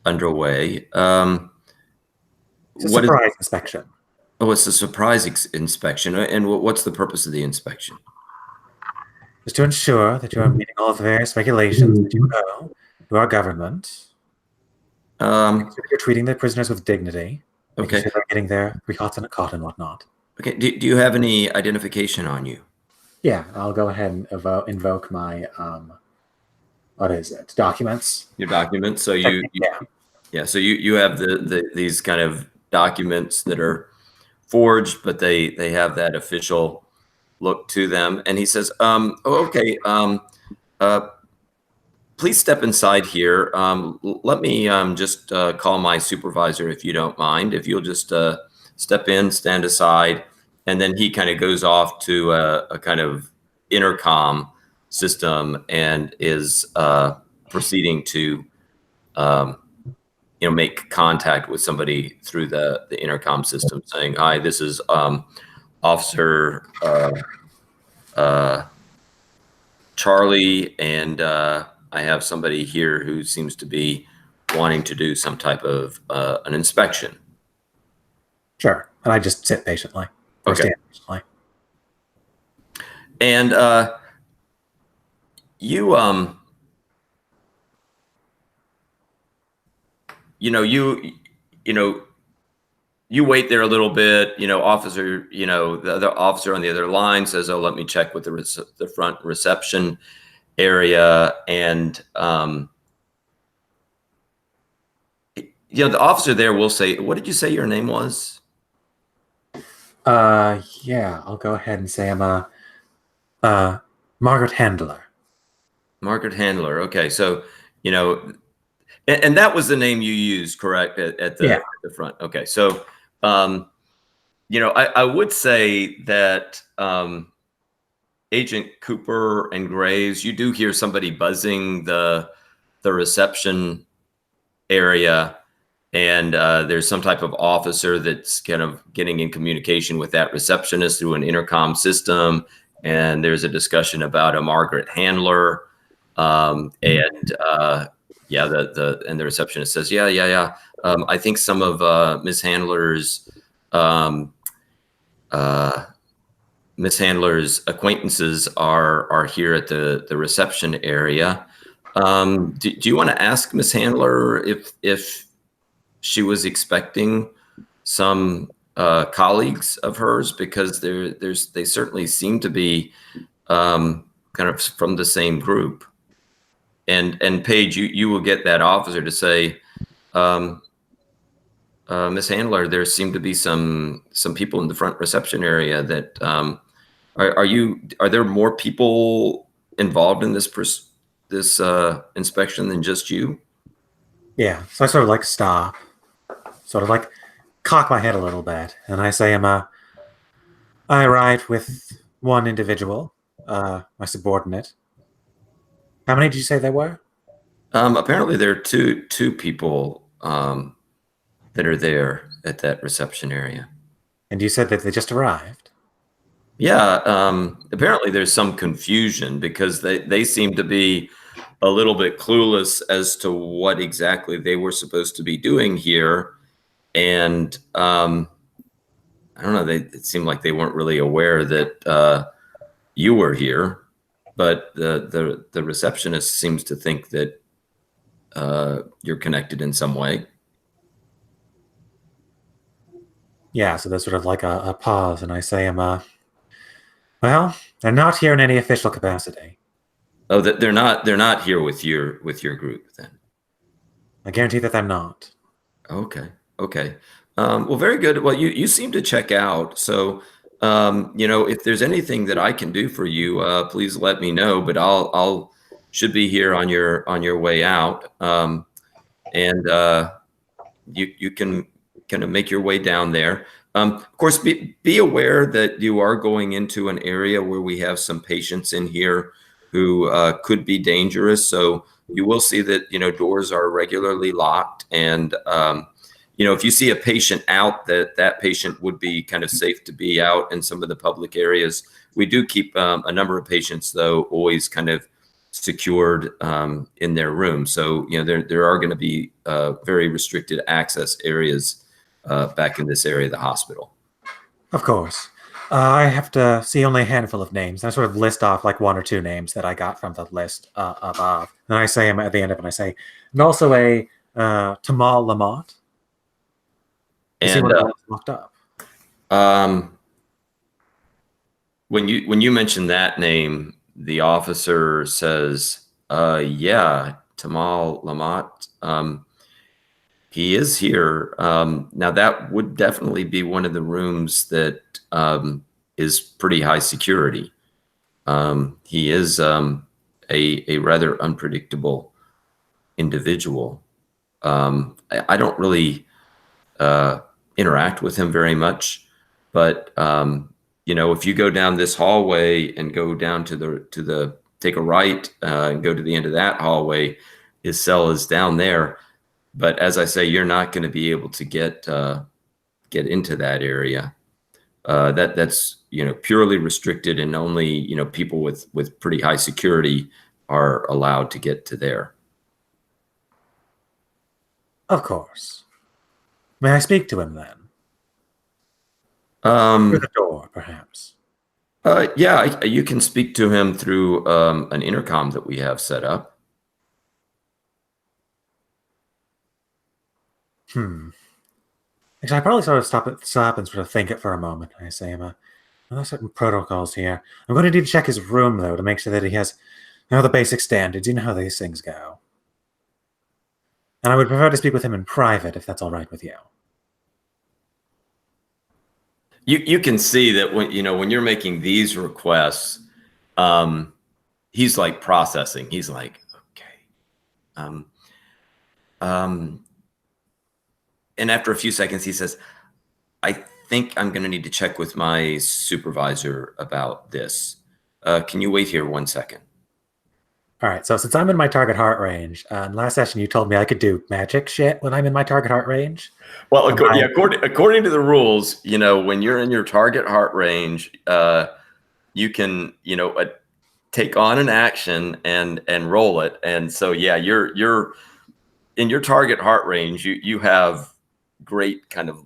Speaker 1: underway.
Speaker 4: It's a surprise inspection.
Speaker 1: Oh, it's a surprise inspection. And what's the purpose of the inspection?
Speaker 4: Just to ensure that you are meeting all the various regulations that you owe to our government. You're treating the prisoners with dignity.
Speaker 1: Okay.
Speaker 4: Sure they're getting their 3 hots and a cot and whatnot.
Speaker 1: Okay. Do you have any identification on you?
Speaker 4: Yeah, I'll go ahead and invoke my what is it? Documents.
Speaker 1: Your documents. So so you have these kind of documents that are forged, but they have that official look to them. And he says, please step inside here. Let me just call my supervisor, if you don't mind. If you'll just step in, stand aside. And then he kind of goes off to a kind of intercom system and is proceeding to make contact with somebody through the intercom system, saying, hi, this is Officer Charlie, and I have somebody here who seems to be wanting to do some type of an inspection.
Speaker 4: Sure. And I just sit patiently.
Speaker 1: Okay.
Speaker 4: Stand patiently.
Speaker 1: And you wait there a little bit. Officer, the other officer on the other line says, "Oh, let me check with the front reception area." And the officer there will say, "What did you say your name was?"
Speaker 4: Yeah, I'll go ahead and say I'm Margaret Handler.
Speaker 1: Margaret Handler. Okay, so and that was the name you used, correct? At the front. Okay, so I would say that Agent Cooper and Graves, you do hear somebody buzzing the reception area, and there's some type of officer that's kind of getting in communication with that receptionist through an intercom system, and there's a discussion about a Margaret Handler, and the receptionist says, yeah. I think some of Ms. Handler's Miss Handler's acquaintances are here at the reception area. Do you want to ask Miss Handler if she was expecting some colleagues of hers, because they certainly seem to be kind of from the same group. And Paige, you will get that officer to say, Miss Handler, there seem to be some people in the front reception area that are there more people involved in this inspection than just you?
Speaker 4: Yeah, so I sort of like stop, sort of like cock my head a little bit, and I say, I arrived with one individual, my subordinate. How many did you say there were?
Speaker 1: Apparently there are two people that are there at that reception area.
Speaker 4: And you said that they just arrived?
Speaker 1: Yeah, apparently there's some confusion because they seem to be a little bit clueless as to what exactly they were supposed to be doing here. And I don't know, it seemed like they weren't really aware that you were here, but the receptionist seems to think that you're connected in some way.
Speaker 4: Yeah, so there's sort of like a pause, and I say, well, they're not here in any official capacity.
Speaker 1: Oh, they're not here with your group then.
Speaker 4: I guarantee that they're not.
Speaker 1: Okay. Well, very good. Well, you seem to check out. So, if there's anything that I can do for you, please let me know. But I'll should be here on your way out, and you can kind of make your way down there. Of course, be aware that you are going into an area where we have some patients in here who could be dangerous. So you will see that, doors are regularly locked. And, if you see a patient out, that patient would be kind of safe to be out in some of the public areas. We do keep a number of patients, though, always kind of secured in their room. So, there are going to be very restricted access areas back in this area of the hospital.
Speaker 4: Of course. I have to see only a handful of names. I sort of list off like one or two names that I got from the list above. And I say at the end of it, I say, and also a Tamal Lamont.
Speaker 1: And
Speaker 4: locked up.
Speaker 1: When you mention that name, the officer says, yeah, Tamal Lamont. He is here. Now that would definitely be one of the rooms that is pretty high security. He is a rather unpredictable individual. I don't really interact with him very much, but if you go down this hallway and go down to the take a right and go to the end of that hallway, his cell is down there. But as I say, you're not going to be able to get into that area. That's purely restricted, and only people with pretty high security are allowed to get to there.
Speaker 4: Of course. May I speak to him then? Through the door, perhaps.
Speaker 1: Yeah, you can speak to him through an intercom that we have set up.
Speaker 4: Actually, I probably sort of stop and sort of think it for a moment. I say, there are certain protocols here. I'm going to need to check his room, though, to make sure that he has the basic standards. You know how these things go. And I would prefer to speak with him in private, if that's all right with you.
Speaker 1: You can see that when you're making these requests, he's like processing. He's like, okay. And after a few seconds, he says, I think I'm going to need to check with my supervisor about this. Can you wait here 1 second?
Speaker 4: All right. So since I'm in my target heart range, last session you told me I could do magic shit when I'm in my target heart range.
Speaker 1: Well, according to the rules, when you're in your target heart range, you can, take on an action and roll it. And so, yeah, you're in your target heart range. You have great kind of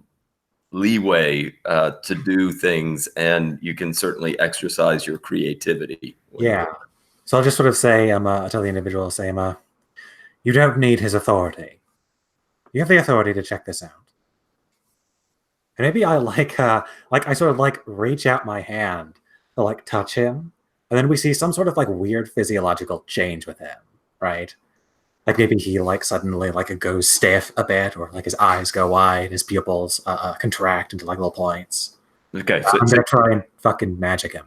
Speaker 1: leeway to do things, and you can certainly exercise your creativity.
Speaker 4: Yeah. So I'll just sort of say, I'll tell the individual, say, you don't need his authority. You have the authority to check this out. And maybe I I sort of like reach out my hand to like touch him, and then we see some sort of like weird physiological change with him, right? Like maybe he like suddenly like goes stiff a bit, or like his eyes go wide, his pupils contract into like little points.
Speaker 1: Okay,
Speaker 4: I'm gonna try and fucking magic him.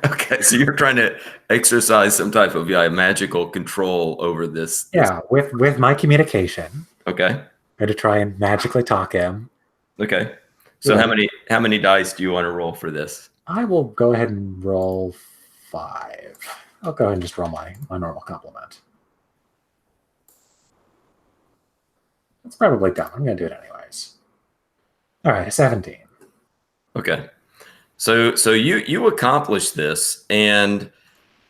Speaker 1: okay, so you're trying to exercise some type of magical control over this.
Speaker 4: Yeah, with my communication.
Speaker 1: Okay.
Speaker 4: I'm gonna try and magically talk him.
Speaker 1: Okay. So
Speaker 4: Yeah.
Speaker 1: how many dice do you want to roll for this?
Speaker 4: I will go ahead and roll 5. I'll go ahead and just roll my normal compliment. That's probably dumb. I'm going to do it anyways. All right, 17.
Speaker 1: Okay. So you accomplish this, and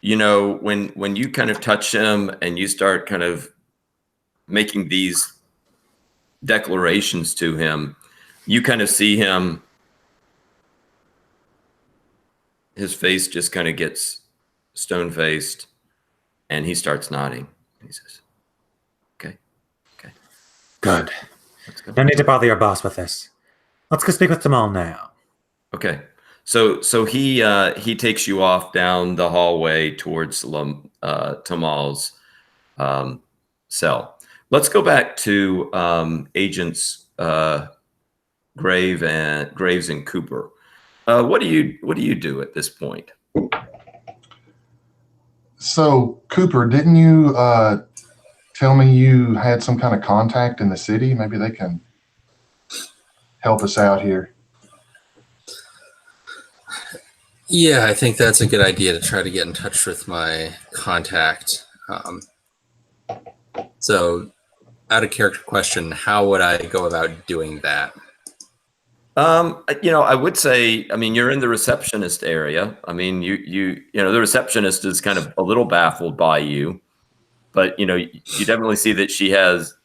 Speaker 1: when you kind of touch him and you start kind of making these declarations to him, you kind of see him, his face just kind of gets stone-faced, and he starts nodding. He says, okay.
Speaker 4: Good.
Speaker 1: Let's go.
Speaker 4: No need to bother your boss with this. Let's go speak with Tamal now.
Speaker 1: Okay. So he takes you off down the hallway towards Tamal's cell. Let's go back to Agents Graves and Cooper. What do you do at this point?
Speaker 3: So, Cooper, didn't you tell me you had some kind of contact in the city? Maybe they can help us out here.
Speaker 2: Yeah, I think that's a good idea to try to get in touch with my contact. So, out of character question, how would I go about doing that?
Speaker 1: I would say, you're in the receptionist area. The receptionist is kind of a little baffled by you, but you definitely see that she has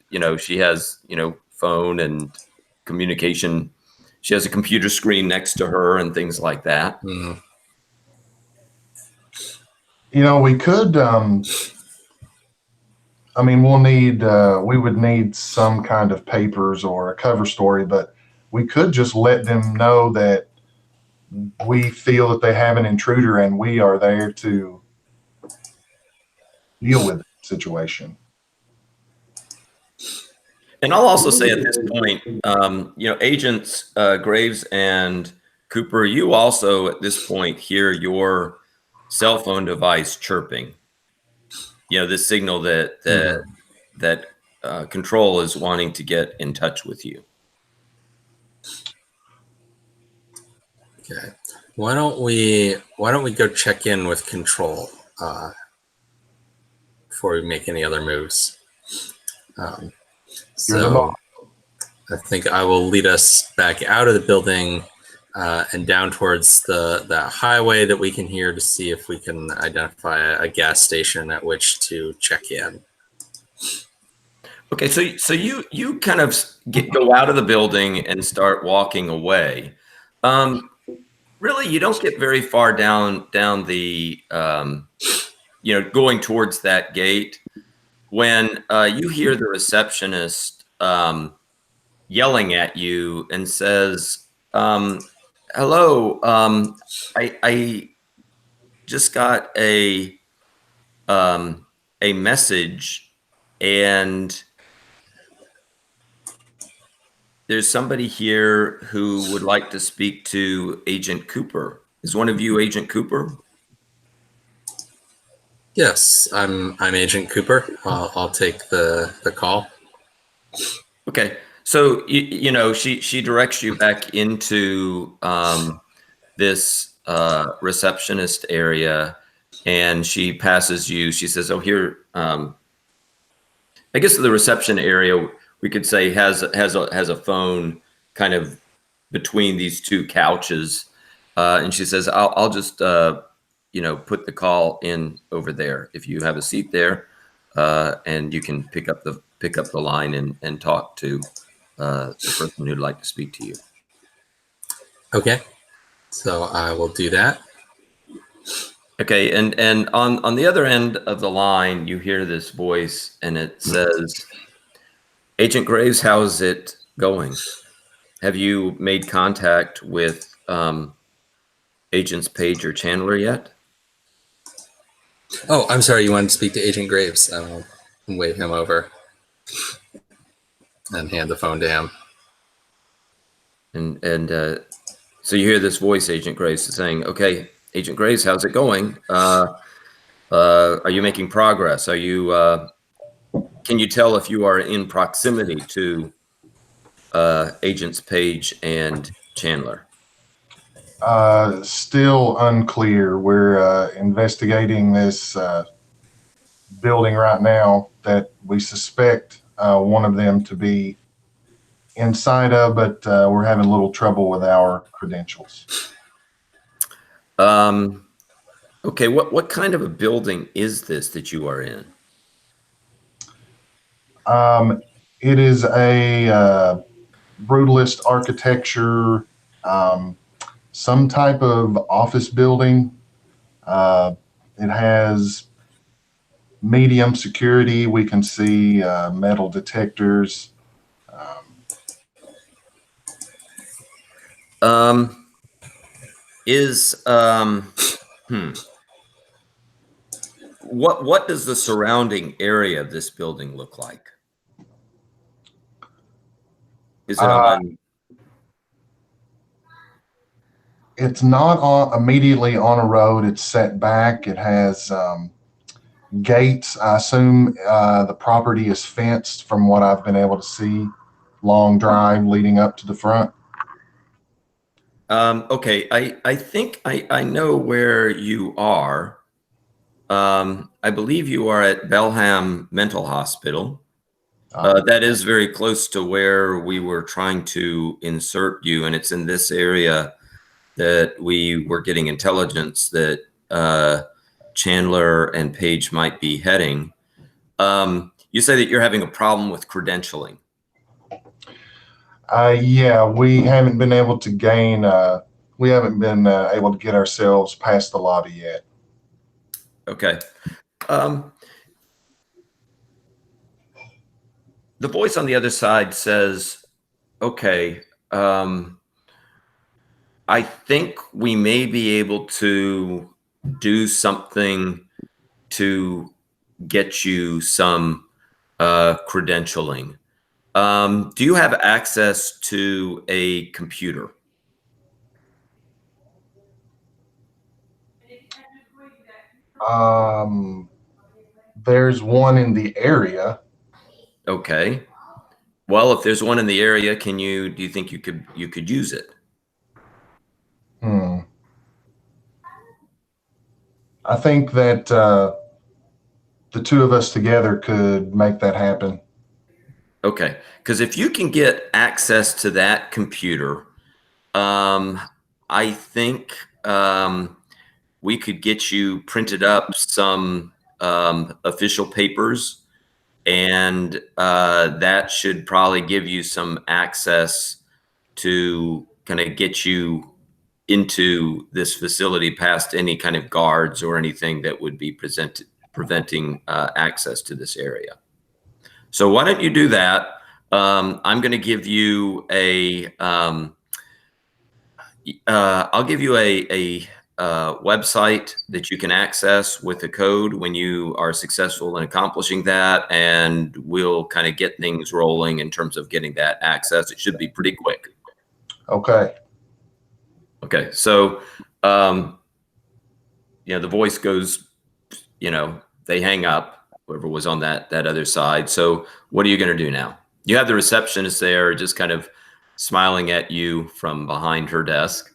Speaker 1: phone and communication. She has a computer screen next to her and things like that.
Speaker 2: Mm.
Speaker 3: We could, we would need some kind of papers or a cover story, but we could just let them know that we feel that they have an intruder and we are there to deal with the situation.
Speaker 1: And I'll also say at this point, Agents Graves and Cooper, you also at this point hear your cell phone device chirping. This signal that Control is wanting to get in touch with you.
Speaker 2: Okay. Why don't we go check in with Control before we make any other moves? So I think I will lead us back out of the building and down towards the highway that we can hear to see if we can identify a gas station at which to check in.
Speaker 1: Okay, so you kind of go out of the building and start walking away. Really, you don't get very far down the going towards that gate when you hear the receptionist yelling at you and says, hello, I just got a message, and there's somebody here who would like to speak to Agent Cooper. Is one of you Agent Cooper?
Speaker 2: Yes, I'm Agent Cooper. I'll take the call.
Speaker 1: Okay. So, she directs you back into this receptionist area, and she passes you. She says, oh, here, I guess the reception area, we could say, has a phone kind of between these two couches. And she says, I'll just, put the call in over there. If you have a seat there, and you can pick up the line and talk to the person who'd like to speak to you.
Speaker 2: Okay, so I will do that.
Speaker 1: Okay, and on the other end of the line, you hear this voice, and it says, "Agent Graves, how's it going? Have you made contact with Agents Page or Chandler yet?"
Speaker 2: Oh, I'm sorry. You wanted to speak to Agent Graves. I'll wave him over and hand the phone to him.
Speaker 1: And so you hear this voice, Agent Graves, saying, "Okay, Agent Graves, how's it going? Are you making progress? Are you? Can you tell if you are in proximity to Agents Page and Chandler?"
Speaker 3: Still unclear. We're investigating this building right now that we suspect one of them to be inside of, but we're having a little trouble with our credentials.
Speaker 1: Okay, what kind of a building is this that you are in?
Speaker 3: It is a brutalist architecture, some type of office building. It has medium security. We can see metal detectors.
Speaker 1: Is what does the surrounding area of this building look like? Is it on?
Speaker 3: It's not immediately on a road. It's set back. It has gates. I assume the property is fenced from what I've been able to see. Long drive leading up to the front.
Speaker 1: Okay, I think I know where you are. I believe you are at Belham Mental Hospital. That is very close to where we were trying to insert you, and it's in this area that we were getting intelligence that Chandler and Page might be heading. You say that you're having a problem with credentialing.
Speaker 3: Yeah, we haven't been able to gain. We haven't been able to get ourselves past the lobby yet.
Speaker 1: Okay. The voice on the other side says, "Okay, I think we may be able to do something to get you some credentialing. Do you have access to a computer?"
Speaker 3: There's one in the area.
Speaker 1: Okay. Well, if there's one in the area, do you think you could use it?
Speaker 3: I think that the two of us together could make that happen.
Speaker 1: Okay. Because if you can get access to that computer, I think we could get you printed up some official papers, and that should probably give you some access to kind of get you into this facility past any kind of guards or anything that would be preventing access to this area. So why don't you do that? I'm going to give you I'll give you a website that you can access with a code when you are successful in accomplishing that, and we'll kind of get things rolling in terms of getting that access. It should be pretty quick.
Speaker 3: Okay.
Speaker 1: Okay, so the voice goes, they hang up, whoever was on that other side. So what are you going to do now? You have the receptionist there just kind of smiling at you from behind her desk.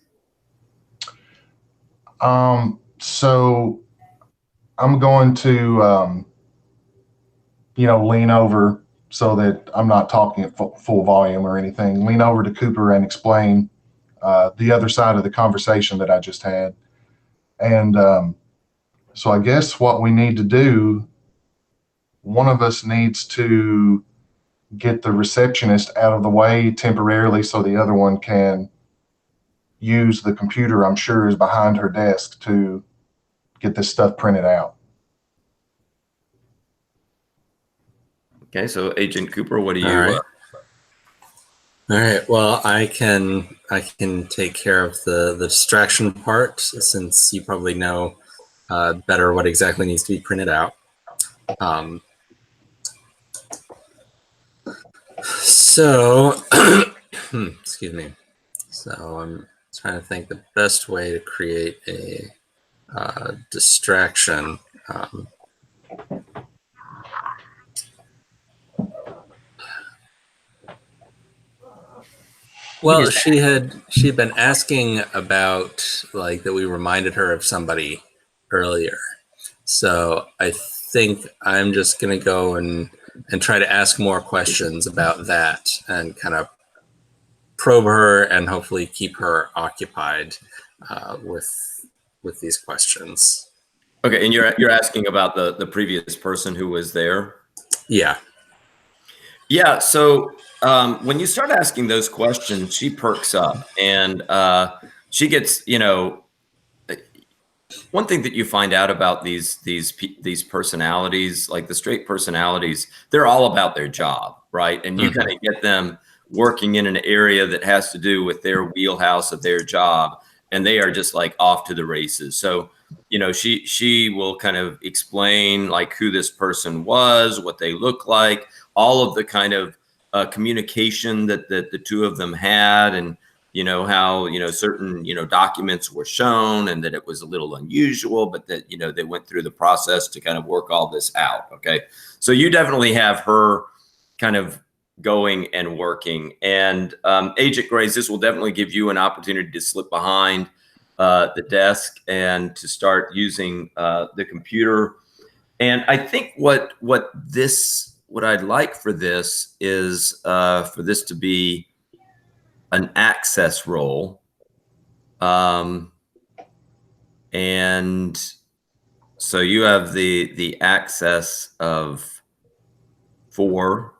Speaker 3: So I'm going to lean over so that I'm not talking at full volume or anything. Lean over to Cooper and explain the other side of the conversation that I just had. And so I guess what we need to do, one of us needs to get the receptionist out of the way temporarily so the other one can use the computer I'm sure is behind her desk to get this stuff printed out.
Speaker 1: Okay, so Agent Cooper, what do you?
Speaker 2: All right. All right. Well, I can take care of the distraction part, since you probably know better what exactly needs to be printed out. So, excuse me. So I'm trying to think the best way to create a distraction. Well, she had been asking about, like, that we reminded her of somebody earlier. So I think I'm just gonna go and try to ask more questions about that and kind of probe her and hopefully keep her occupied with these questions.
Speaker 1: Okay, and you're asking about the previous person who was there?
Speaker 2: Yeah.
Speaker 1: Yeah, so when you start asking those questions, she perks up, and she gets, one thing that you find out about these personalities, like the straight personalities, they're all about their job, right? And you kind of get them working in an area that has to do with their wheelhouse of their job, and they are just like off to the races. So, she will kind of explain like who this person was, what they look like, all of the kind of communication that the two of them had, and how certain documents were shown, and that it was a little unusual, but that they went through the process to kind of work all this out. Okay, so you definitely have her kind of going and working, and Agent Grace, this will definitely give you an opportunity to slip behind the desk and to start using the computer. And I think what I'd like for this is for this to be an access role. And so you have the access of 4,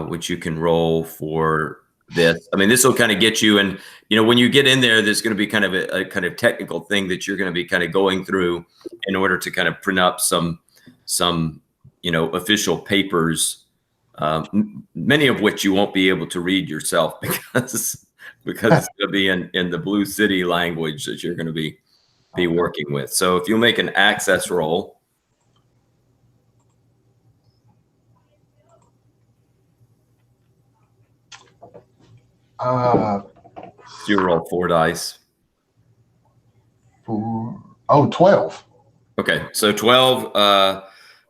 Speaker 1: which you can roll for this. I mean, this will kind of get you, and when you get in there, there's going to be kind of a kind of technical thing that you're going to be kind of going through in order to kind of print up some official papers, many of which you won't be able to read yourself because it's going to be in the Blue City language that you're going to be working with. So if you'll make an access roll. You roll 4 dice.
Speaker 3: 12.
Speaker 1: Okay, so 12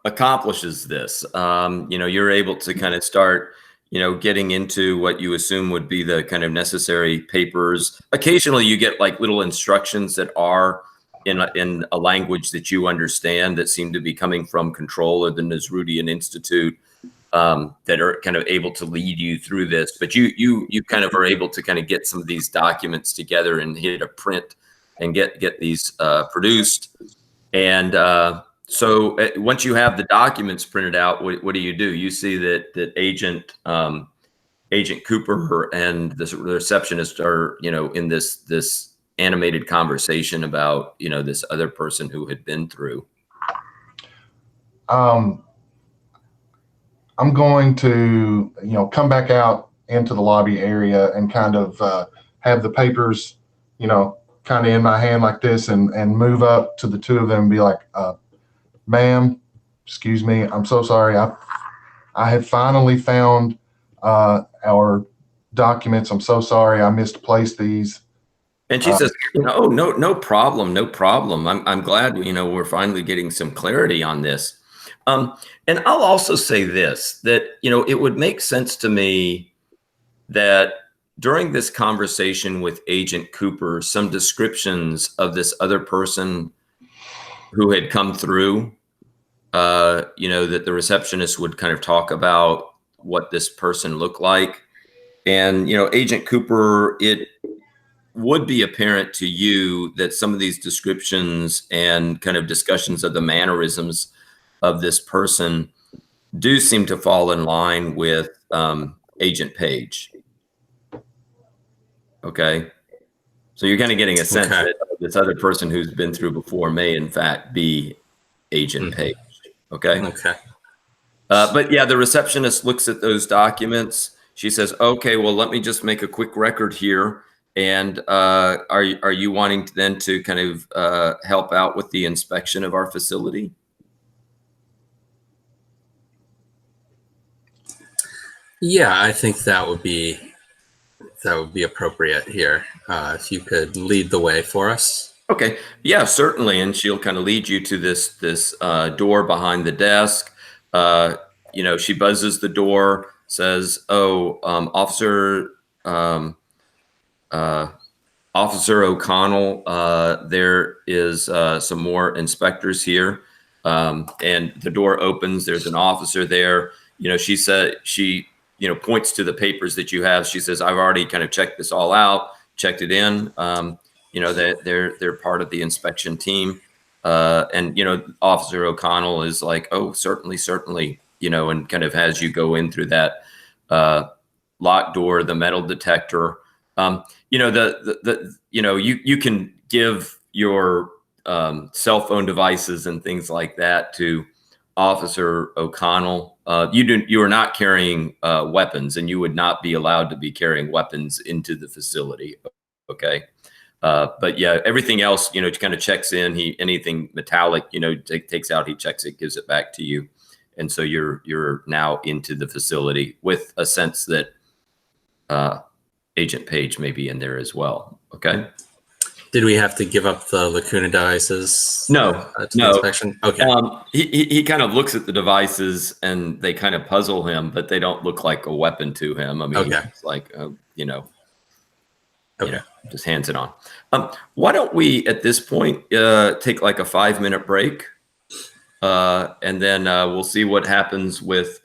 Speaker 1: accomplishes this. You're able to kind of start, getting into what you assume would be the kind of necessary papers. Occasionally, you get like little instructions that are in a language that you understand, that seem to be coming from Control or the Nasrudian Institute, that are kind of able to lead you through this. But you kind of are able to kind of get some of these documents together and hit a print and get these produced. And so once you have the documents printed out, what do? You see that Agent Cooper and the receptionist are, in this animated conversation about, this other person who had been through.
Speaker 3: I'm going to, come back out into the lobby area and kind of have the papers, kind of in my hand like this, and move up to the two of them and be like, ma'am, excuse me, I'm so sorry. I have finally found our documents. I'm so sorry. I misplaced these.
Speaker 1: And she says, oh, no problem. No problem. I'm glad, we're finally getting some clarity on this. And I'll also say this, that, it would make sense to me that during this conversation with Agent Cooper, some descriptions of this other person who had come through, that the receptionist would kind of talk about what this person looked like. And, Agent Cooper, it would be apparent to you that some of these descriptions and kind of discussions of the mannerisms of this person do seem to fall in line with Agent Page. Okay. So you're kind of getting a sense
Speaker 2: Okay.
Speaker 1: that this other person who's been through before may in fact be Agent Page. Okay.
Speaker 2: Okay.
Speaker 1: But yeah, the receptionist looks at those documents. She says, "Okay, well, let me just make a quick record here. And are you wanting then to kind of help out with the inspection of our facility?"
Speaker 2: Yeah, I think that would be appropriate here. If you could lead the way for us.
Speaker 1: Okay. Yeah, certainly. And she'll kind of lead you to this door behind the desk. She buzzes the door, says, "Oh, Officer O'Connell, there is some more inspectors here." And the door opens. There's an officer there. She points to the papers that you have. She says, "I've already kind of checked this all out, checked it in. That they're part of the inspection team." And Officer O'Connell is like, "Oh, certainly, certainly," and kind of has you go in through that locked door, the metal detector. You can give your cell phone devices and things like that to Officer O'Connell. You are not carrying weapons, and you would not be allowed to be carrying weapons into the facility. Okay. But yeah, everything else, kind of checks in. Anything metallic, takes out, he checks it, gives it back to you. And so you're now into the facility with a sense that Agent Page may be in there as well. Okay.
Speaker 2: Did we have to give up the Lacuna devices?
Speaker 1: No,
Speaker 2: to the inspection? Okay.
Speaker 1: He kind of looks at the devices and they kind of puzzle him, but they don't look like a weapon to him. I mean,
Speaker 2: Okay.
Speaker 1: it's like,
Speaker 2: Okay.
Speaker 1: just hands it on. Why don't we, at this point, take like a 5-minute break, and then we'll see what happens with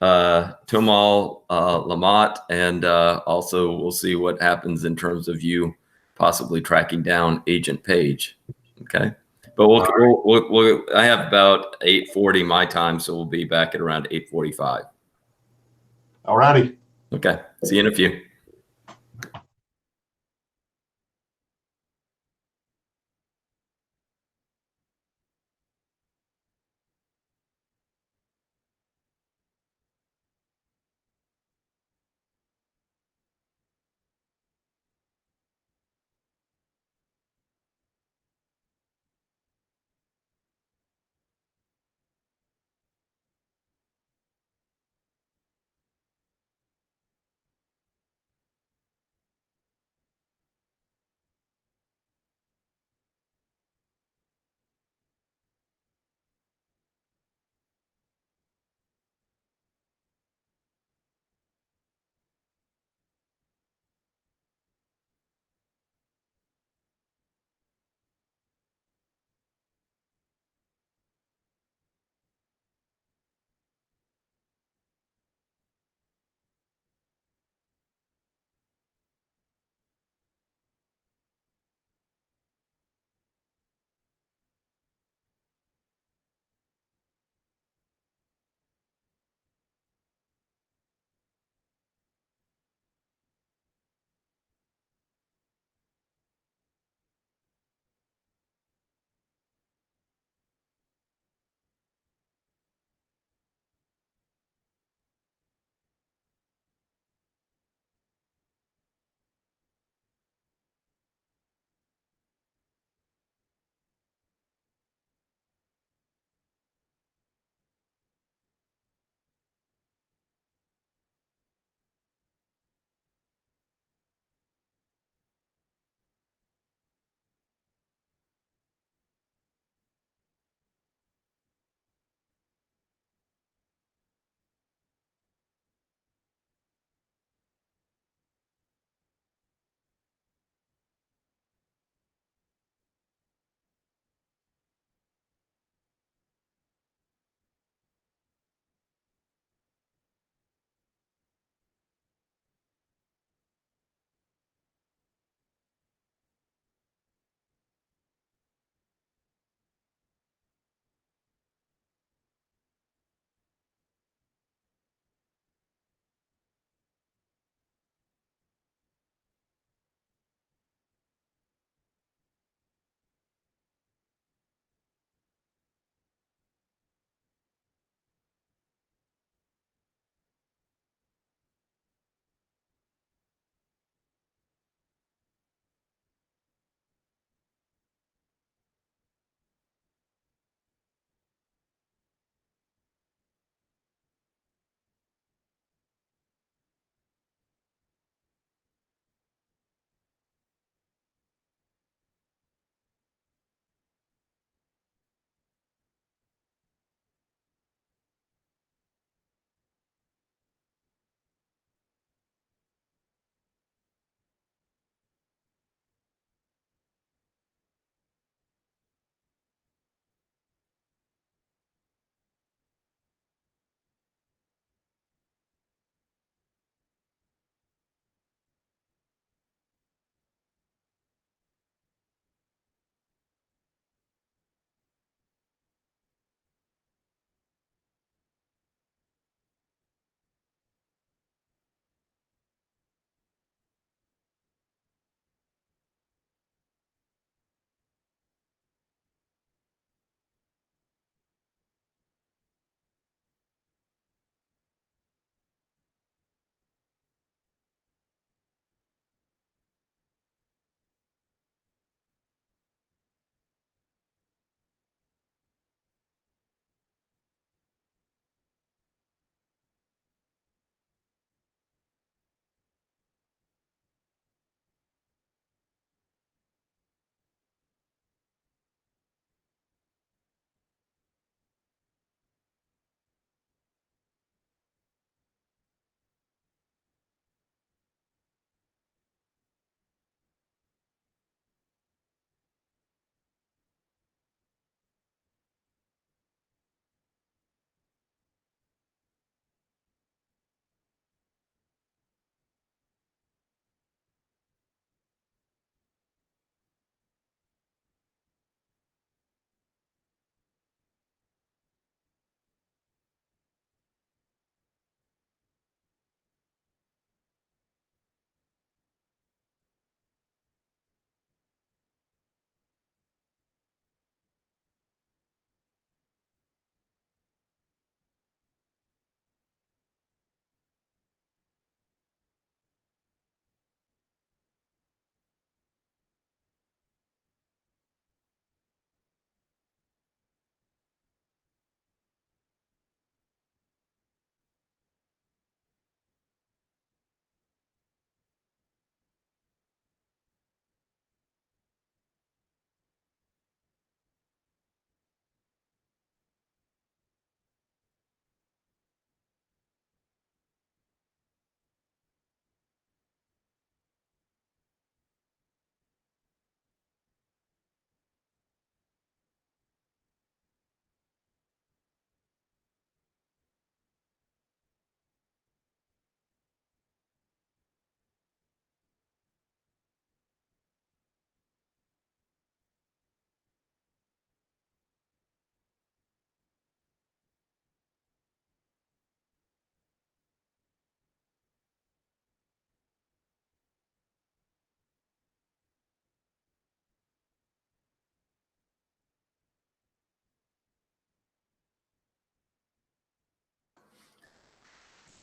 Speaker 1: Tomal Lamont, and also we'll see what happens in terms of you possibly tracking down Agent Page. Okay, but I have about 8:40 my time, so we'll be back at around 8:45.
Speaker 3: All righty.
Speaker 1: Okay, see you in a few.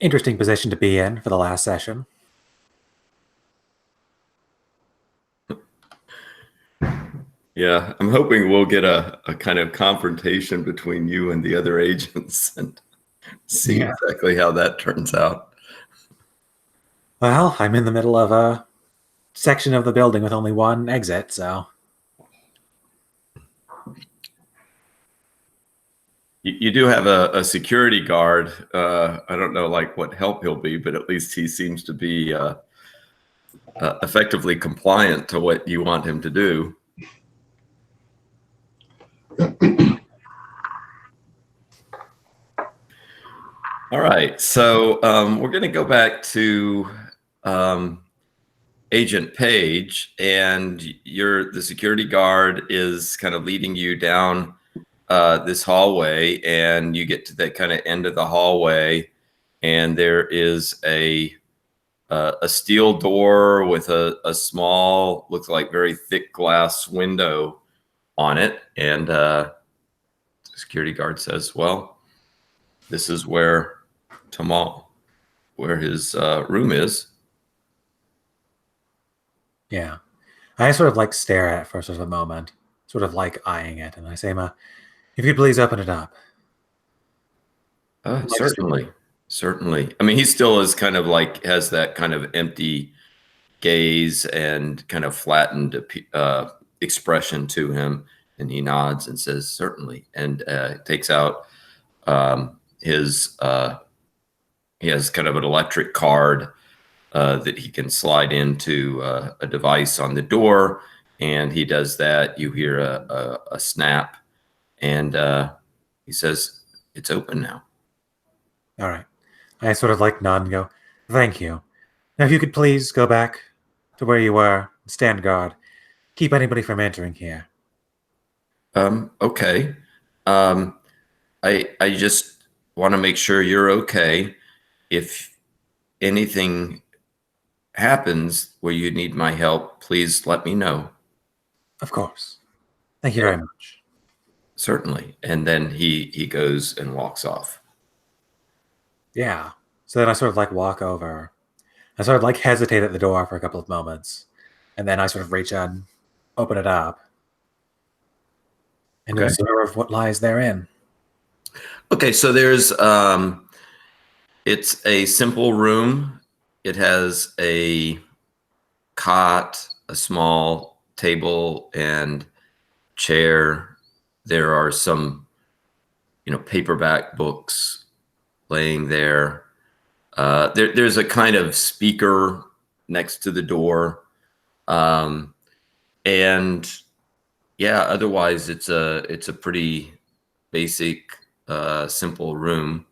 Speaker 4: interesting position to be in for the last session.
Speaker 1: Yeah, I'm hoping we'll get a kind of confrontation between you and the other agents and see exactly how that turns out.
Speaker 4: Well, I'm in the middle of a section of the building with only one exit, so.
Speaker 1: You do have a security guard. I don't know like what help he'll be, but at least he seems to be effectively compliant to what you want him to do. All right, so we're going to go back to Agent Page, and the security guard is kind of leading you down this hallway, and you get to the kind of end of the hallway, and there is a steel door with a small, looks like very thick glass window on it, and the security guard says, "Well, this is where his room is."
Speaker 4: Yeah. I sort of like stare at it for sort of a moment, sort of like eyeing it, and I say, if you'd please open it up.
Speaker 1: Certainly. I mean, he still is kind of like, has that kind of empty gaze and kind of flattened expression to him. And he nods and says, "Certainly." And takes out he has kind of an electric card that he can slide into a device on the door. And he does that. You hear a snap, and he says, "It's open now."
Speaker 4: All right. I sort of like nod and go, "Thank you. Now, if you could please go back to where you were, stand guard, keep anybody from entering here."
Speaker 1: Okay. I just want to make sure you're okay. If anything happens where you need my help, please let me know.
Speaker 4: Of course. Thank you very much.
Speaker 1: Certainly. And then he goes and walks off.
Speaker 4: Yeah. So then I sort of like walk over. I sort of like hesitate at the door for a couple of moments. And then I sort of reach out and open it up. And observe what lies therein.
Speaker 1: Okay, so there's it's a simple room. It has a cot, a small table and chair. There are some, paperback books laying there. There's a kind of speaker next to the door. And yeah, otherwise it's a pretty basic, simple room.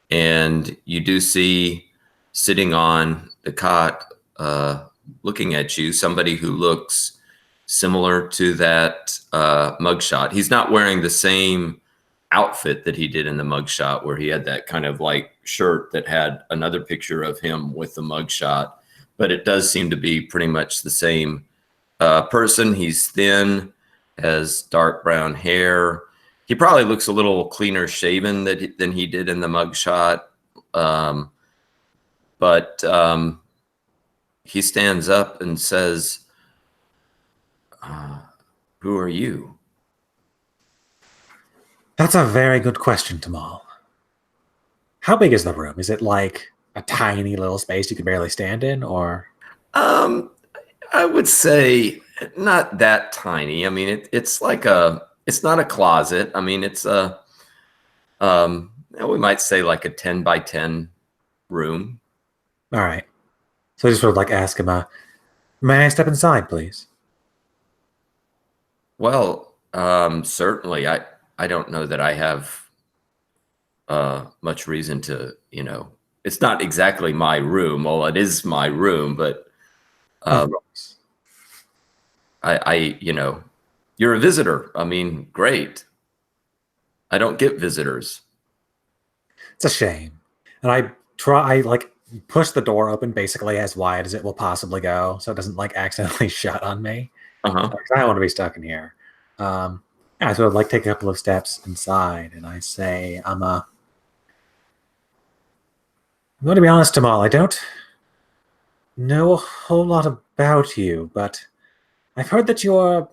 Speaker 1: And you do see sitting on the cot, looking at you, somebody who looks similar to that mugshot. He's not wearing the same outfit that he did in the mugshot, where he had that kind of like shirt that had another picture of him with the mugshot, but it does seem to be pretty much the same person. He's thin, has dark brown hair. He probably looks a little cleaner shaven than he did in the mugshot. But he stands up and says, "Who are you?"
Speaker 4: That's a very good question, Tamal. How big is the room? Is it like a tiny little space you can barely stand in, or?
Speaker 1: I would say not that tiny. I mean, it's not a closet. I mean, it's we might say like a 10 by 10 room.
Speaker 4: All right. So I just sort of like ask him, may I step inside, please?
Speaker 1: Well, certainly. I don't know that I have much reason to, it's not exactly my room. Well, it is my room, but you're a visitor. I mean, great. I don't get visitors.
Speaker 4: It's a shame. And I like push the door open basically as wide as it will possibly go, so it doesn't like accidentally shut on me. I don't want to be stuck in here. I sort of like take a couple of steps inside, and I say, I'm going to be honest, Tamal, I don't know a whole lot about you, but I've heard that you're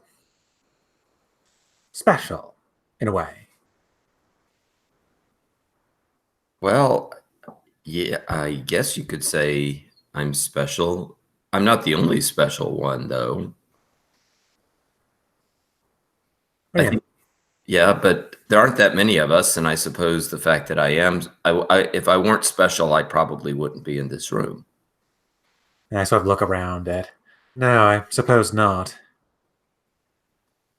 Speaker 4: special, in a way.
Speaker 1: Well, yeah, I guess you could say I'm special. I'm not the only special one, though.
Speaker 4: What
Speaker 1: I
Speaker 4: do you
Speaker 1: think, yeah, but there aren't that many of us, and I suppose the fact that I am, if I weren't special, I probably wouldn't be in this room.
Speaker 4: And I sort of look around at. No, I suppose not.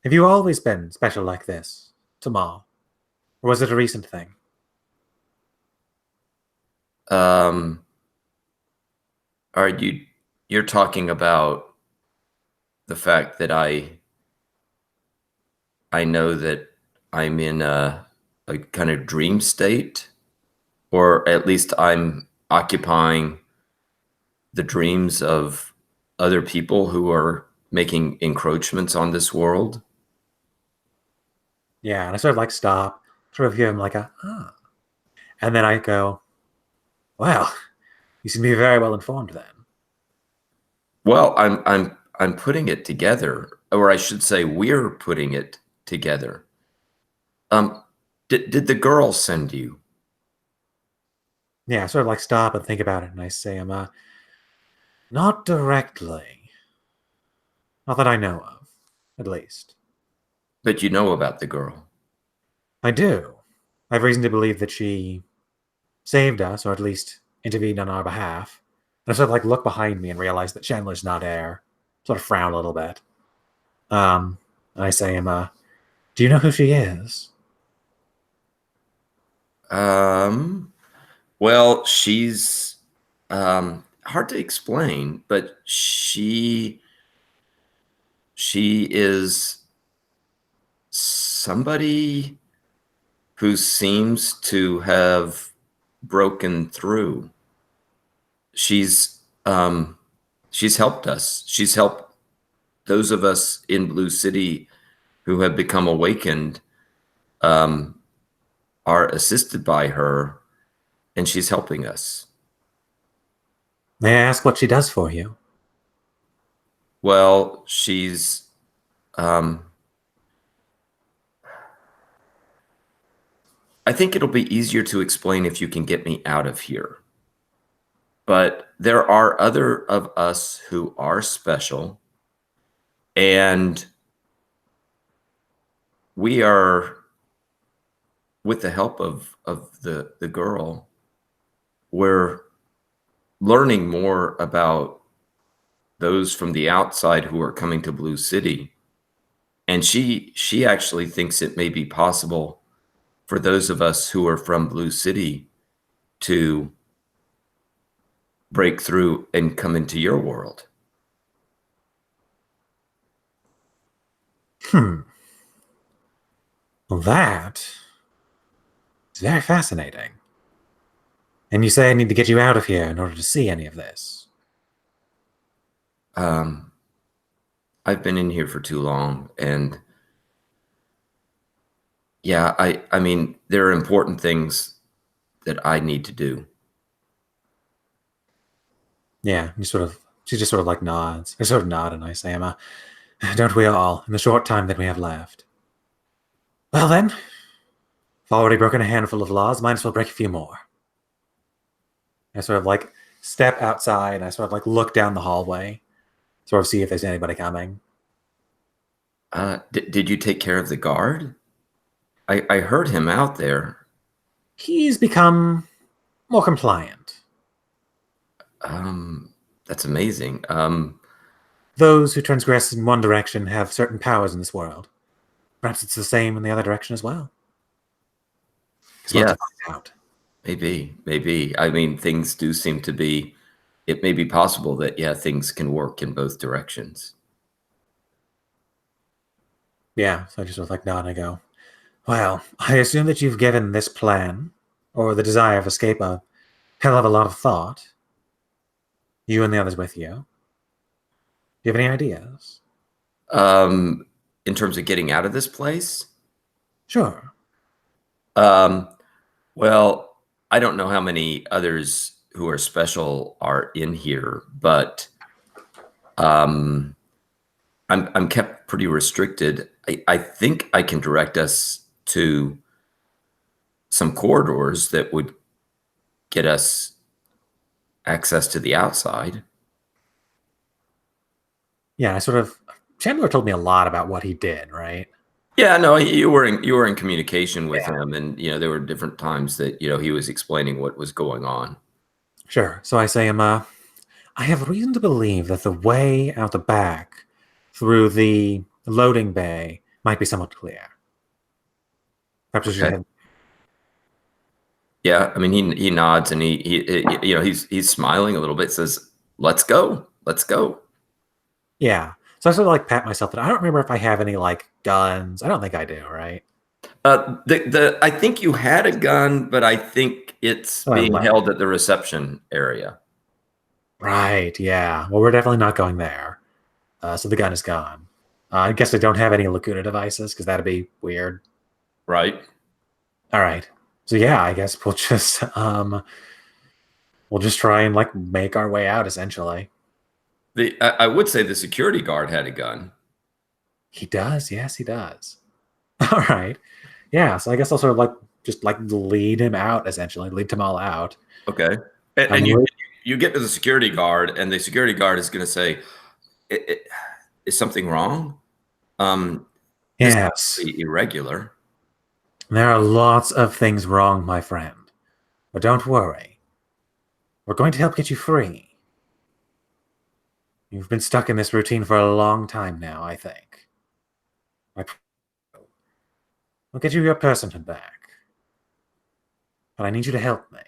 Speaker 4: Have you always been special like this, Tamal? Or was it a recent thing?
Speaker 1: Um, are you're talking about the fact that I know that I'm in a kind of dream state, or at least I'm occupying the dreams of other people who are making encroachments on this world.
Speaker 4: Yeah, and I sort of like stop, sort of give him like a, ah. And then I go, well, you seem to be very well informed then.
Speaker 1: Well, I'm putting it together, or I should say, we're putting it together. Did the girl send you?
Speaker 4: Yeah, I sort of like stop and think about it, and I say, not directly. Not that I know of, at least.
Speaker 1: But you know about the girl.
Speaker 4: I do. I have reason to believe that she saved us, or at least intervened on our behalf. And I sort of like look behind me and realize that Chandler's not there. Sort of frown a little bit. And I say, do you know who she is?
Speaker 1: Well, she's hard to explain, but she is somebody who seems to have broken through. She's helped us. She's helped those of us in Blue City who have become awakened, are assisted by her, and she's helping us.
Speaker 4: May I ask what she does for you?
Speaker 1: Well, she's I think it'll be easier to explain if you can get me out of here. But there are other of us who are special, and we are, with the help of the girl, we're learning more about those from the outside who are coming to Blue City. And she actually thinks it may be possible for those of us who are from Blue City to break through and come into your world.
Speaker 4: Well, that is very fascinating. And you say I need to get you out of here in order to see any of this.
Speaker 1: I've been in here for too long, and yeah, I mean, there are important things that I need to do.
Speaker 4: Yeah, she just sort of like nods. I sort of nod and I say, don't we all, in the short time that we have left? Well then, I've already broken a handful of laws, might as well break a few more. I sort of like step outside, and I sort of like look down the hallway, sort of see if there's anybody coming.
Speaker 1: Did you take care of the guard? I heard him out there.
Speaker 4: He's become more compliant.
Speaker 1: That's amazing.
Speaker 4: Those who transgress in one direction have certain powers in this world. Perhaps it's the same in the other direction as well.
Speaker 1: Yeah,
Speaker 4: out.
Speaker 1: maybe. I mean, things do seem to be, it may be possible that, yeah, things can work in both directions.
Speaker 4: Yeah, so I just sort of like nod and I go, well, I assume that you've given this plan, or the desire of escape, a hell of a lot of thought. You and the others with you. Do you have any ideas?
Speaker 1: In terms of getting out of this place?
Speaker 4: Sure.
Speaker 1: Well, I don't know how many others who are special are in here, but I'm kept pretty restricted. I think I can direct us to some corridors that would get us access to the outside.
Speaker 4: Yeah, Chandler told me a lot about what he did, right?
Speaker 1: Yeah, no, you were in communication with him, and there were different times that he was explaining what was going on.
Speaker 4: Sure. So I say, I have reason to believe that the way out the back through the loading bay might be somewhat clear. Perhaps we should head.
Speaker 1: Yeah, I mean, he nods and he's smiling a little bit. Says, "Let's go, let's go."
Speaker 4: Yeah. So I sort of like pat myself, but I don't remember if I have any like guns. I don't think I do, right?
Speaker 1: I think you had a gun, but I think it's being held at the reception area.
Speaker 4: Right. Yeah. Well, we're definitely not going there. So the gun is gone. I guess I don't have any Lacuna devices because that'd be weird.
Speaker 1: Right.
Speaker 4: All right. So yeah, I guess we'll just try and like make our way out essentially.
Speaker 1: I would say the security guard had a gun.
Speaker 4: He does. Yes, he does. All right. Yeah. So I guess I'll sort of like just like lead him out essentially, lead Tamal out.
Speaker 1: Okay. And you get to the security guard, and the security guard is going to say, "Is something wrong?"
Speaker 4: Yes.
Speaker 1: This is irregular.
Speaker 4: There are lots of things wrong, my friend. But don't worry. We're going to help get you free. You've been stuck in this routine for a long time now, I think. We'll get you your personhood back. But I need you to help me.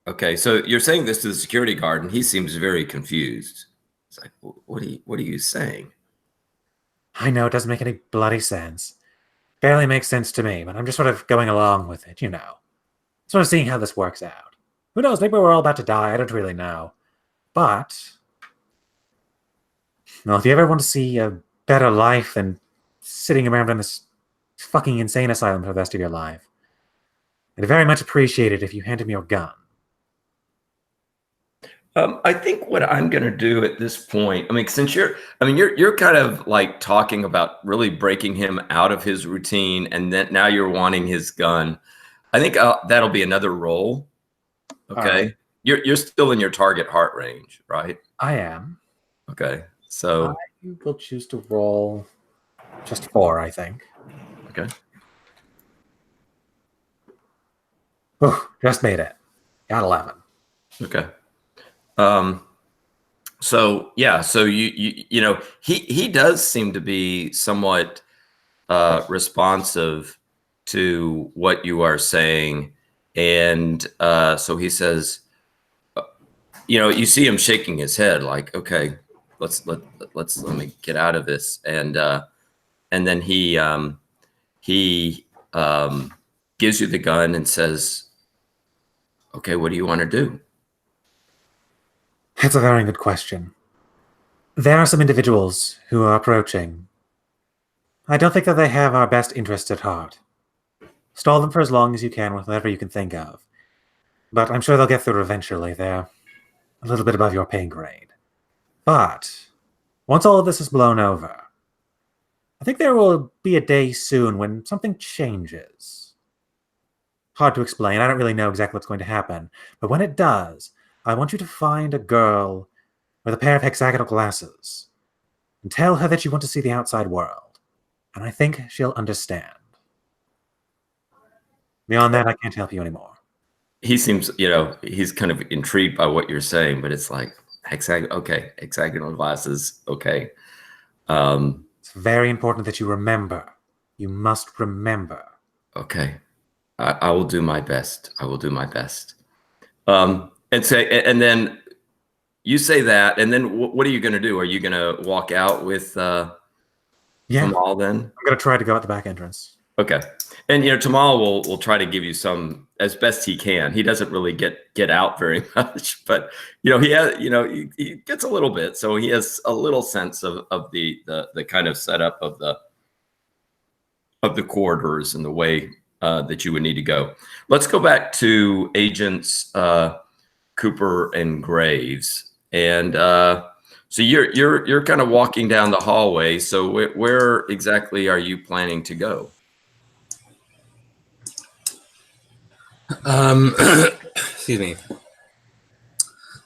Speaker 1: Okay, so you're saying this to the security guard, and he seems very confused. It's like, what are you saying?
Speaker 4: I know it doesn't make any bloody sense. Barely makes sense to me, but I'm just sort of going along with it, Sort of seeing how this works out. Who knows, maybe we're all about to die, I don't really know. But, well, if you ever want to see a better life than sitting around in this fucking insane asylum for the rest of your life, I'd very much appreciate it if you handed me your gun.
Speaker 1: I think what I'm going to do at this point, I mean, since you're kind of like talking about really breaking him out of his routine, and then now you're wanting his gun. I think that'll be another roll. Okay. Right. You're still in your target heart range, right?
Speaker 4: I am.
Speaker 1: Okay. So
Speaker 4: I will choose to roll just 4, I think.
Speaker 1: Okay.
Speaker 4: Oh, just made it. Got 11.
Speaker 1: Okay. So yeah, so he does seem to be somewhat responsive to what you are saying, and so he says, you see him shaking his head like, okay, let me get out of this, and then he gives you the gun and says, okay, what do you want to do?
Speaker 4: That's a very good question. There are some individuals who are approaching. I don't think that they have our best interests at heart. Stall them for as long as you can with whatever you can think of. But I'm sure they'll get through eventually. They're a little bit above your pay grade. But once all of this is blown over, I think there will be a day soon when something changes. Hard to explain. I don't really know exactly what's going to happen. But when it does, I want you to find a girl with a pair of hexagonal glasses and tell her that you want to see the outside world. And I think she'll understand. Beyond that, I can't help you anymore.
Speaker 1: He seems, he's kind of intrigued by what you're saying, but it's like, hexagonal glasses, okay.
Speaker 4: It's very important that you remember. You must remember.
Speaker 1: Okay. I will do my best. I will do my best. And then you say that, and then what are you going to do? Are you going to walk out with Tamal then?
Speaker 4: I'm going to try to go out the back entrance.
Speaker 1: Okay. And, Tamal will try to give you some as best he can. He doesn't really get out very much, but, he has, he gets a little bit. So he has a little sense of the kind of setup of the corridors and the way that you would need to go. Let's go back to Agents Cooper and Graves, and so you're kind of walking down the hallway. So where exactly are you planning to go?
Speaker 2: Excuse me.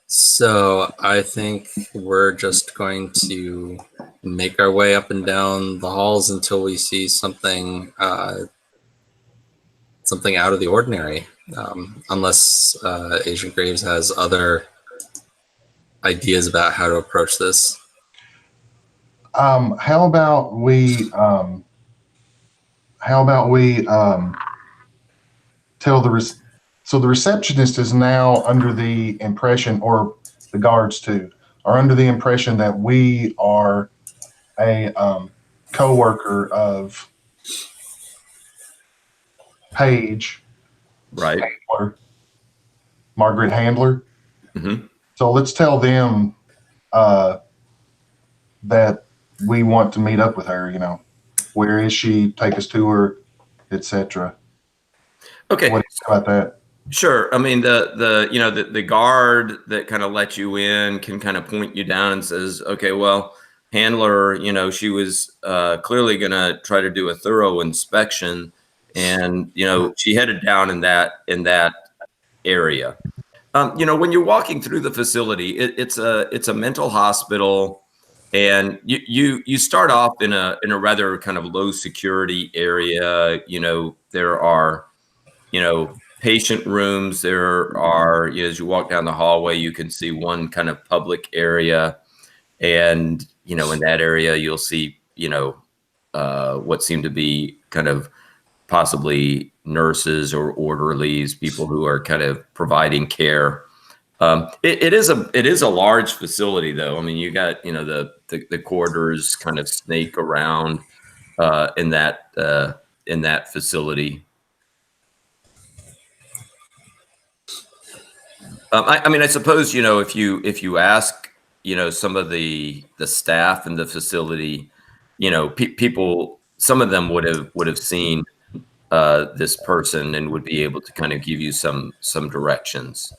Speaker 2: So I think we're just going to make our way up and down the halls until we see something something out of the ordinary, unless Agent Graves has other ideas about how to approach this.
Speaker 3: How about we tell so the receptionist is now under the impression, or the guards too, are under the impression that we are a co-worker of Paige,
Speaker 1: Right.
Speaker 3: Margaret Handler.
Speaker 1: Mm-hmm.
Speaker 3: So let's tell them that we want to meet up with her. Where is she? Take us to her, etc.
Speaker 1: Okay.
Speaker 3: What do you think about that?
Speaker 1: Sure. I mean, the guard that kind of let you in can kind of point you down and says, okay, well, Handler, she was clearly going to try to do a thorough inspection, and she headed down in that area. When you're walking through the facility, it's a mental hospital, and you start off in a rather kind of low security area. There are patient rooms. There are, as you walk down the hallway, you can see one kind of public area. And, in that area, you'll see, what seem to be kind of possibly nurses or orderlies, people who are kind of providing care. It is a large facility, though. I mean, you got, the corridors kind of snake around in that facility. I mean, I suppose, if you ask, some of the staff in the facility, people, some of them would have seen this person and would be able to kind of give you some directions.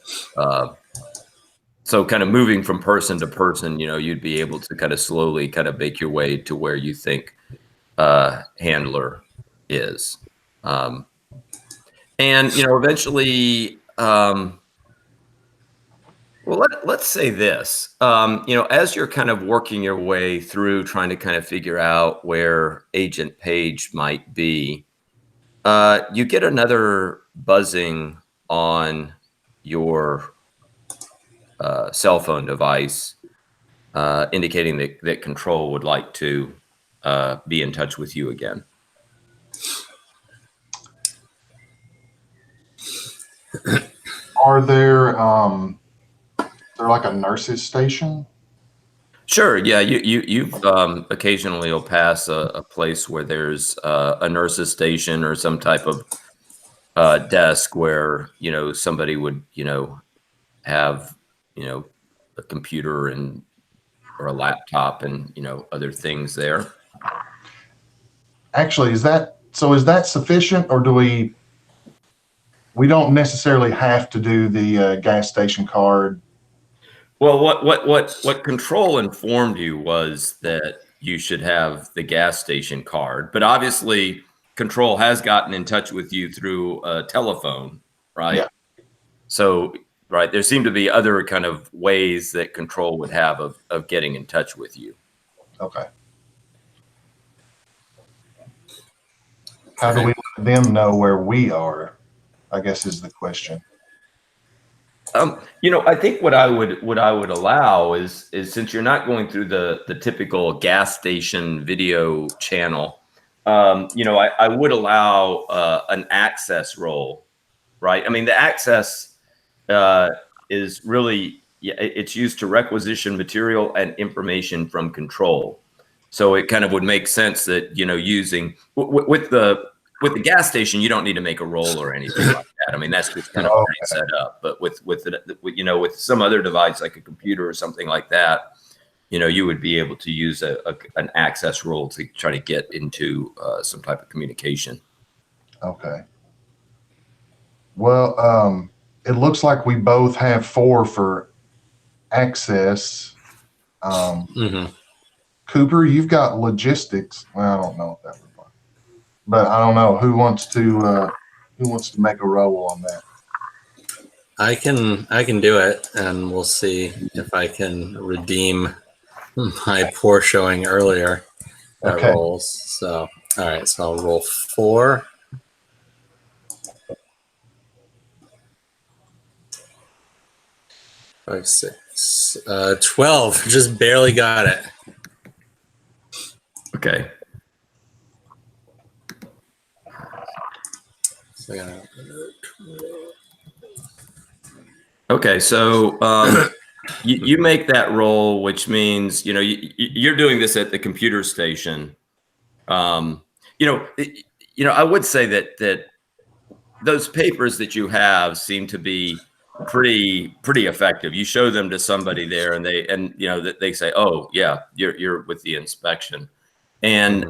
Speaker 1: So kind of moving from person to person, you'd be able to kind of slowly kind of make your way to where you think Handler is. And, eventually, well, let's say this, as you're kind of working your way through trying to kind of figure out where Agent Page might be, you get another buzzing on your cell phone device, indicating that Control would like to be in touch with you again.
Speaker 3: Are there like a nurse's station?
Speaker 1: Sure. Yeah. You've occasionally will pass a place where there's a nurse's station or some type of desk where, somebody would, have, a computer or a laptop and, other things there.
Speaker 3: Actually, is that sufficient, or do we don't necessarily have to do the gas station card?
Speaker 1: Well, what Control informed you was that you should have the gas station card, but obviously Control has gotten in touch with you through a telephone, right?
Speaker 3: Yeah.
Speaker 1: So, right, there seem to be other kind of ways that Control would have of getting in touch with you.
Speaker 3: Okay. How do we let them know where we are, I guess, is the question.
Speaker 1: I think what I would allow is since you're not going through the typical gas station video channel, I would allow an access role, right? I mean, the access is really, it's used to requisition material and information from Control. So it kind of would make sense that, using with the gas station, you don't need to make a roll or anything like that. I mean, that's just kind of set up. But with some other device like a computer or something like that, you would be able to use an access role to try to get into some type of communication.
Speaker 3: Okay. Well, it looks like we both have 4 for access.
Speaker 2: Hmm.
Speaker 3: Cooper, you've got logistics. Well, I don't know if that would work, but I don't know who wants to make a roll on that.
Speaker 2: I can do it, and we'll see if I can redeem my poor showing earlier at
Speaker 3: Okay.
Speaker 2: rolls. So, all right, so I'll roll 4. 5, 6, 12. Just barely got it.
Speaker 1: Okay.
Speaker 2: So I got
Speaker 1: Okay. So you make that roll, which means you're doing this at the computer station. You know, I would say that those papers that you have seem to be pretty effective. You show them to somebody there, and they say, "Oh, yeah, you're with the inspection," and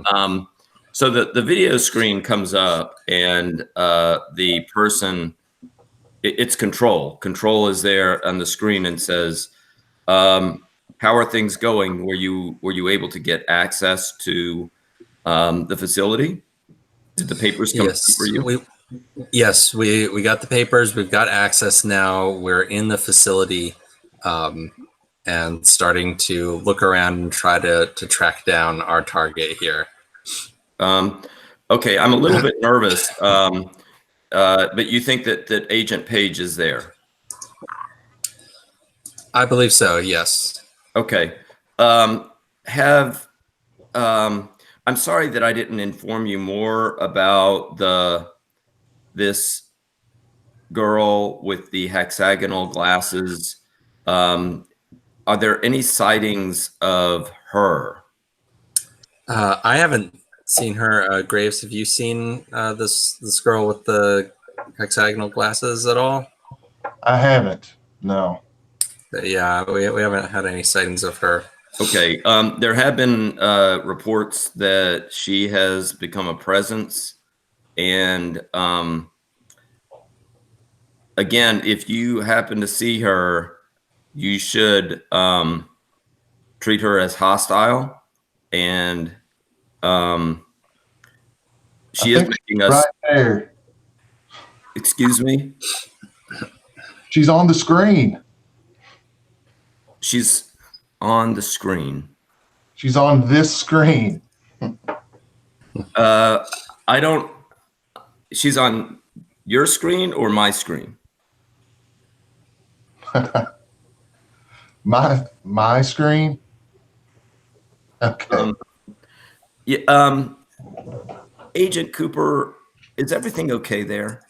Speaker 1: so the video screen comes up, and the person, it's control. Control is there on the screen and says, "How are things going? Were you able to get access to the facility? Did the papers come through for you?"
Speaker 2: Yes, we got the papers. We've got access now. We're in the facility, and starting to look around and try to track down our target here.
Speaker 1: Okay, I'm a little bit nervous, but you think that Agent Page is there?
Speaker 2: I believe so. Yes.
Speaker 1: Okay. I'm sorry that I didn't inform you more about this girl with the hexagonal glasses. Are there any sightings of her?
Speaker 2: I haven't seen her. Graves, have you seen this girl with the hexagonal glasses at all?
Speaker 3: I haven't. No.
Speaker 2: Yeah, we haven't had any sightings of her.
Speaker 1: Okay. There have been reports that she has become a presence, and again, if you happen to see her, you should treat her as hostile, and she
Speaker 3: I
Speaker 1: is
Speaker 3: think
Speaker 1: making us.
Speaker 3: right there.
Speaker 1: Excuse me.
Speaker 3: She's on the screen.
Speaker 1: She's on the screen.
Speaker 3: She's on this screen.
Speaker 1: I don't. She's on your screen or my screen?
Speaker 3: My screen. Okay.
Speaker 1: Yeah. Agent Cooper, is everything okay there?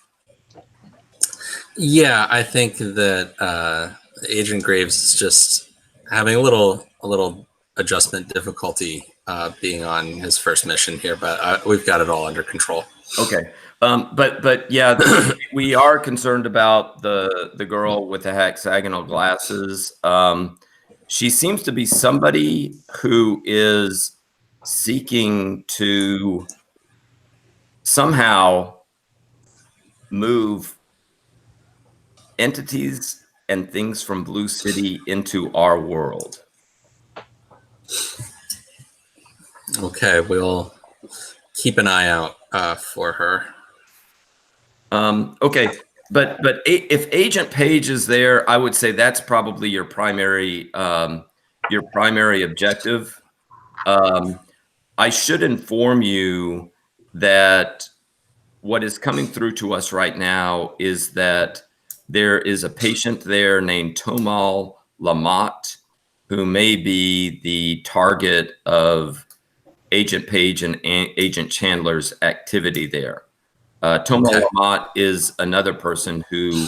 Speaker 2: Yeah, I think that Agent Graves is just having a little adjustment difficulty being on his first mission here, but we've got it all under control.
Speaker 1: Okay. But yeah, we are concerned about the girl with the hexagonal glasses. She seems to be somebody who is seeking to somehow move entities and things from Blue City into our world.
Speaker 2: Okay, we'll keep an eye out for her.
Speaker 1: Okay, but if Agent Page is there, I would say that's probably your primary objective. I should inform you that what is coming through to us right now is that there is a patient there named Tomal Lamont who may be the target of Agent Page and Agent Chandler's activity there. Tomal Lamont is another person who,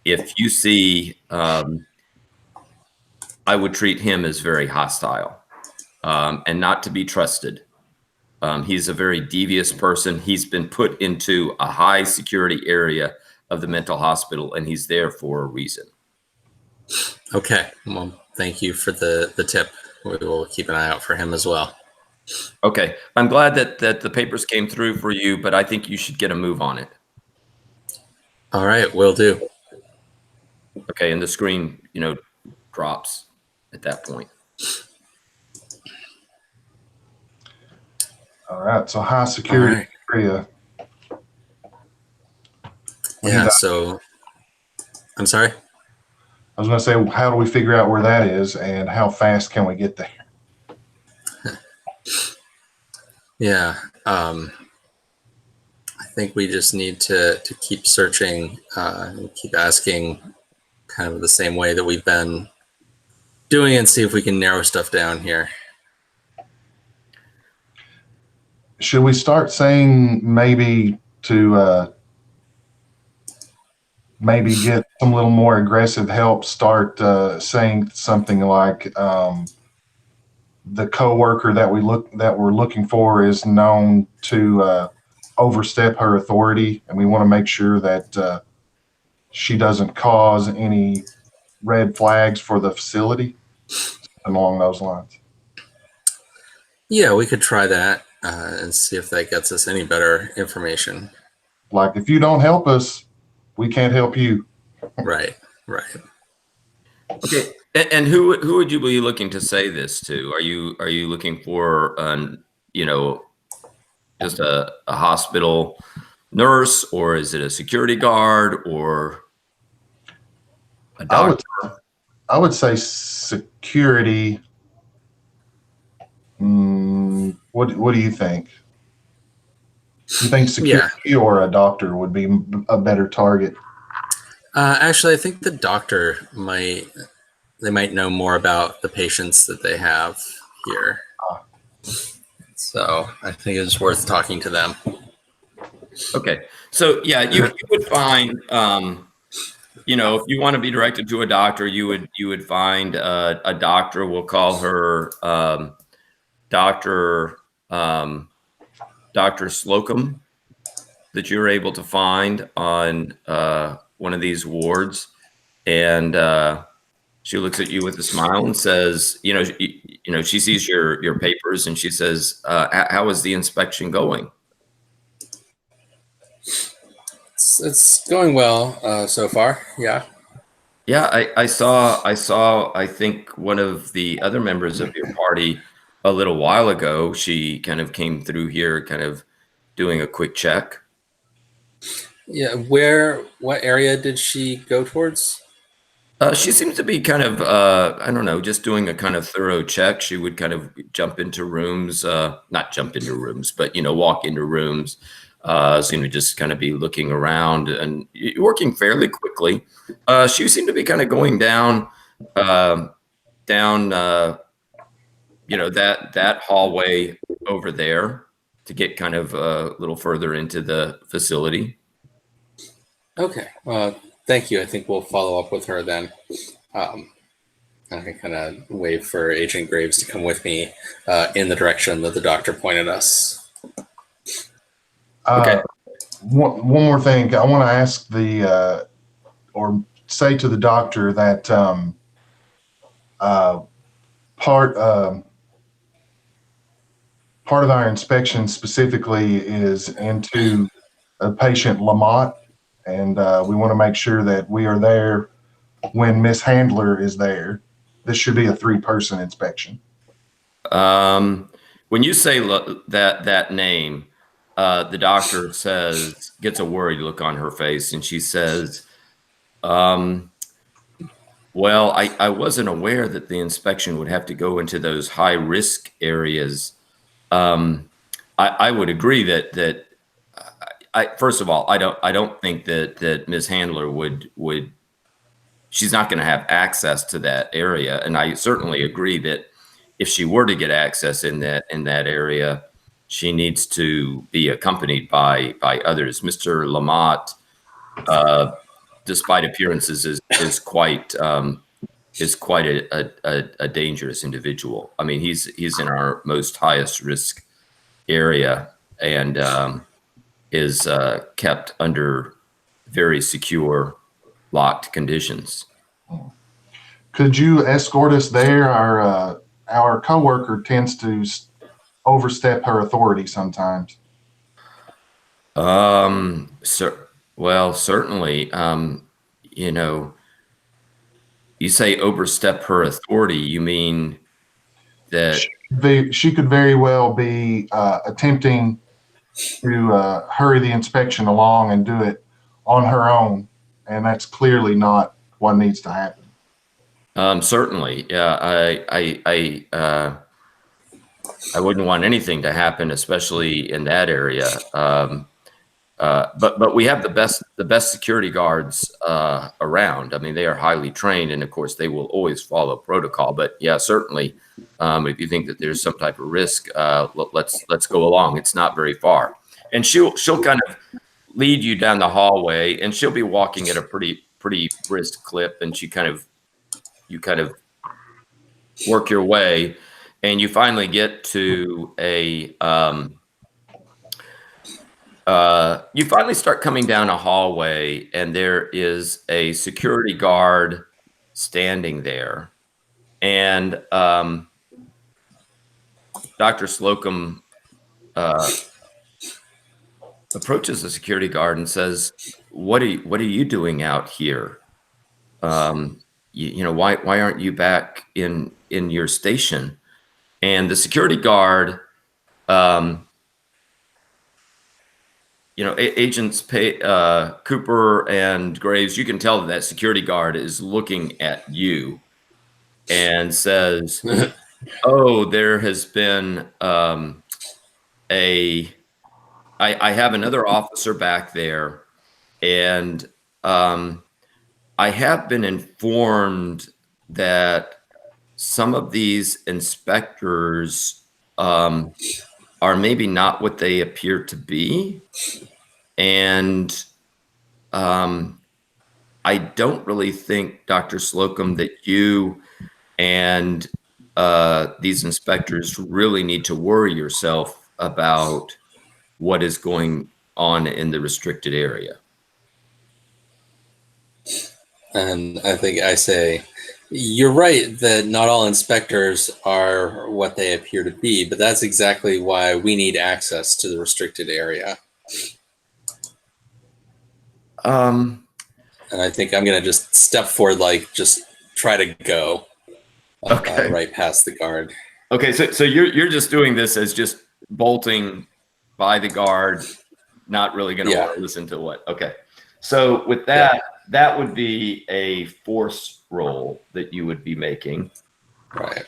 Speaker 1: if you see, I would treat him as very hostile and not to be trusted. He's a very devious person. He's been put into a high security area of the mental hospital, and he's there for a reason.
Speaker 2: Okay, well, thank you for the tip. We will keep an eye out for him as well.
Speaker 1: Okay, I'm glad that the papers came through for you, but I think you should get a move on it.
Speaker 2: All right, will do.
Speaker 1: Okay, and the screen, drops at that point.
Speaker 3: All right. So high
Speaker 2: All
Speaker 3: security
Speaker 2: right.
Speaker 3: area. We need
Speaker 2: Yeah.
Speaker 3: to-
Speaker 2: So, I'm sorry.
Speaker 3: I was going to say, how do we figure out where that is, and how fast can we get there?
Speaker 2: Yeah. I think we just need to keep searching and keep asking kind of the same way that we've been doing and see if we can narrow stuff down here.
Speaker 3: Should we start saying maybe to maybe get some little more aggressive help? Start saying something like the coworker that we're looking for is known to overstep her authority, and we want to make sure that she doesn't cause any red flags for the facility. Along those lines.
Speaker 2: Yeah, we could try that and see if that gets us any better information.
Speaker 3: Like, if you don't help us, we can't help you.
Speaker 2: Right.
Speaker 1: Okay, and who would you be looking to say this to? Are you looking for just a hospital nurse, or is it a security guard, or a doctor?
Speaker 3: I would say security. What do you think? You think security or a doctor would be a better target?
Speaker 2: Actually, I think the doctor might know more about the patients that they have here. So I think it's worth talking to them.
Speaker 1: Okay, so yeah, you would find, if you want to be directed to a doctor, you would find a doctor. We'll call her Doctor Dr. Slocum, that you're able to find on one of these wards, and she looks at you with a smile and says, she sees your papers, and she says, "How is the inspection going?"
Speaker 2: It's going well so far. Yeah.
Speaker 1: Yeah, I saw, I think one of the other members of your party a little while ago. She kind of came through here, kind of doing a quick check.
Speaker 2: Yeah. What area did she go towards?
Speaker 1: She seems to be kind of, I don't know, just doing a kind of thorough check. She would kind of jump into rooms, not jump into rooms, but, walk into rooms, seem to just kind of be looking around and working fairly quickly. She seemed to be kind of going down, that hallway over there to get kind of a little further into the facility.
Speaker 2: Okay. Thank you. I think we'll follow up with her then. I can kind of wave for Agent Graves to come with me in the direction that the doctor pointed us.
Speaker 1: Okay.
Speaker 3: One more thing. I want to ask or say to the doctor that part of our inspection specifically is into a patient, Lamont, and we want to make sure that we are there when Miss Handler is there. This should be a 3-person inspection.
Speaker 1: When you say that name, the doctor gets a worried look on her face, and she says, "Well, I wasn't aware that the inspection would have to go into those high risk areas." I would agree that first of all, I don't think that Ms. Handler would she's not going to have access to that area, and I certainly agree that if she were to get access in that area, she needs to be accompanied by others. Mr. Lamont, despite appearances, is quite a dangerous individual. I mean, he's in our most highest risk area, and is kept under very secure, locked conditions.
Speaker 3: Could you escort us there? Our coworker tends to overstep her authority sometimes.
Speaker 1: Well, certainly, you know, you say overstep her authority. You mean that?
Speaker 3: She could very well be attempting to hurry the inspection along and do it on her own, and that's clearly not what needs to happen.
Speaker 1: Certainly, yeah. I wouldn't want anything to happen, especially in that area. But we have the best security guards around. I mean, they are highly trained, and of course, they will always follow protocol. But yeah, certainly, if you think that there's some type of risk, let's go along. It's not very far, and she'll kind of lead you down the hallway, and she'll be walking at a pretty brisk clip, and you kind of work your way, and you finally get to you finally start coming down a hallway, and there is a security guard standing there. And Dr. Slocum approaches the security guard and says, what are you doing out here? You know, why aren't you back in your station? And the security guard, you know, agents Cooper and Graves, you can tell that security guard is looking at you and says, oh, there has been I have another officer back there, and I have been informed that some of these inspectors are maybe not what they appear to be. And I don't really think, Dr. Slocum, that you and these inspectors really need to worry yourself about what is going on in the restricted area.
Speaker 2: And I think I say, you're right that not all inspectors are what they appear to be, but that's exactly why we need access to the restricted area. And I think I'm going to just step forward, like just try to go right past the guard.
Speaker 1: Okay, so you're just doing this as just bolting by the guard, not really going to listen to what. Okay, so with that, that would be a force roll that you would be making.
Speaker 2: Right.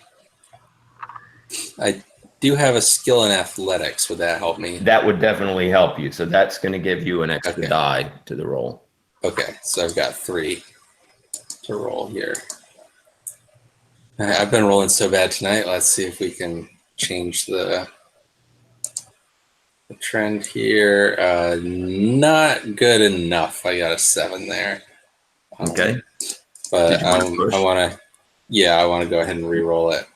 Speaker 2: I do have a skill in athletics. Would that help me?
Speaker 1: That would definitely help you. So that's going to give you an extra die to the roll.
Speaker 2: Okay, so I've got 3 to roll here. I've been rolling so bad tonight. Let's see if we can change the trend here. Not good enough. I got a 7 there.
Speaker 1: Okay.
Speaker 2: But I want to go ahead and re-roll it.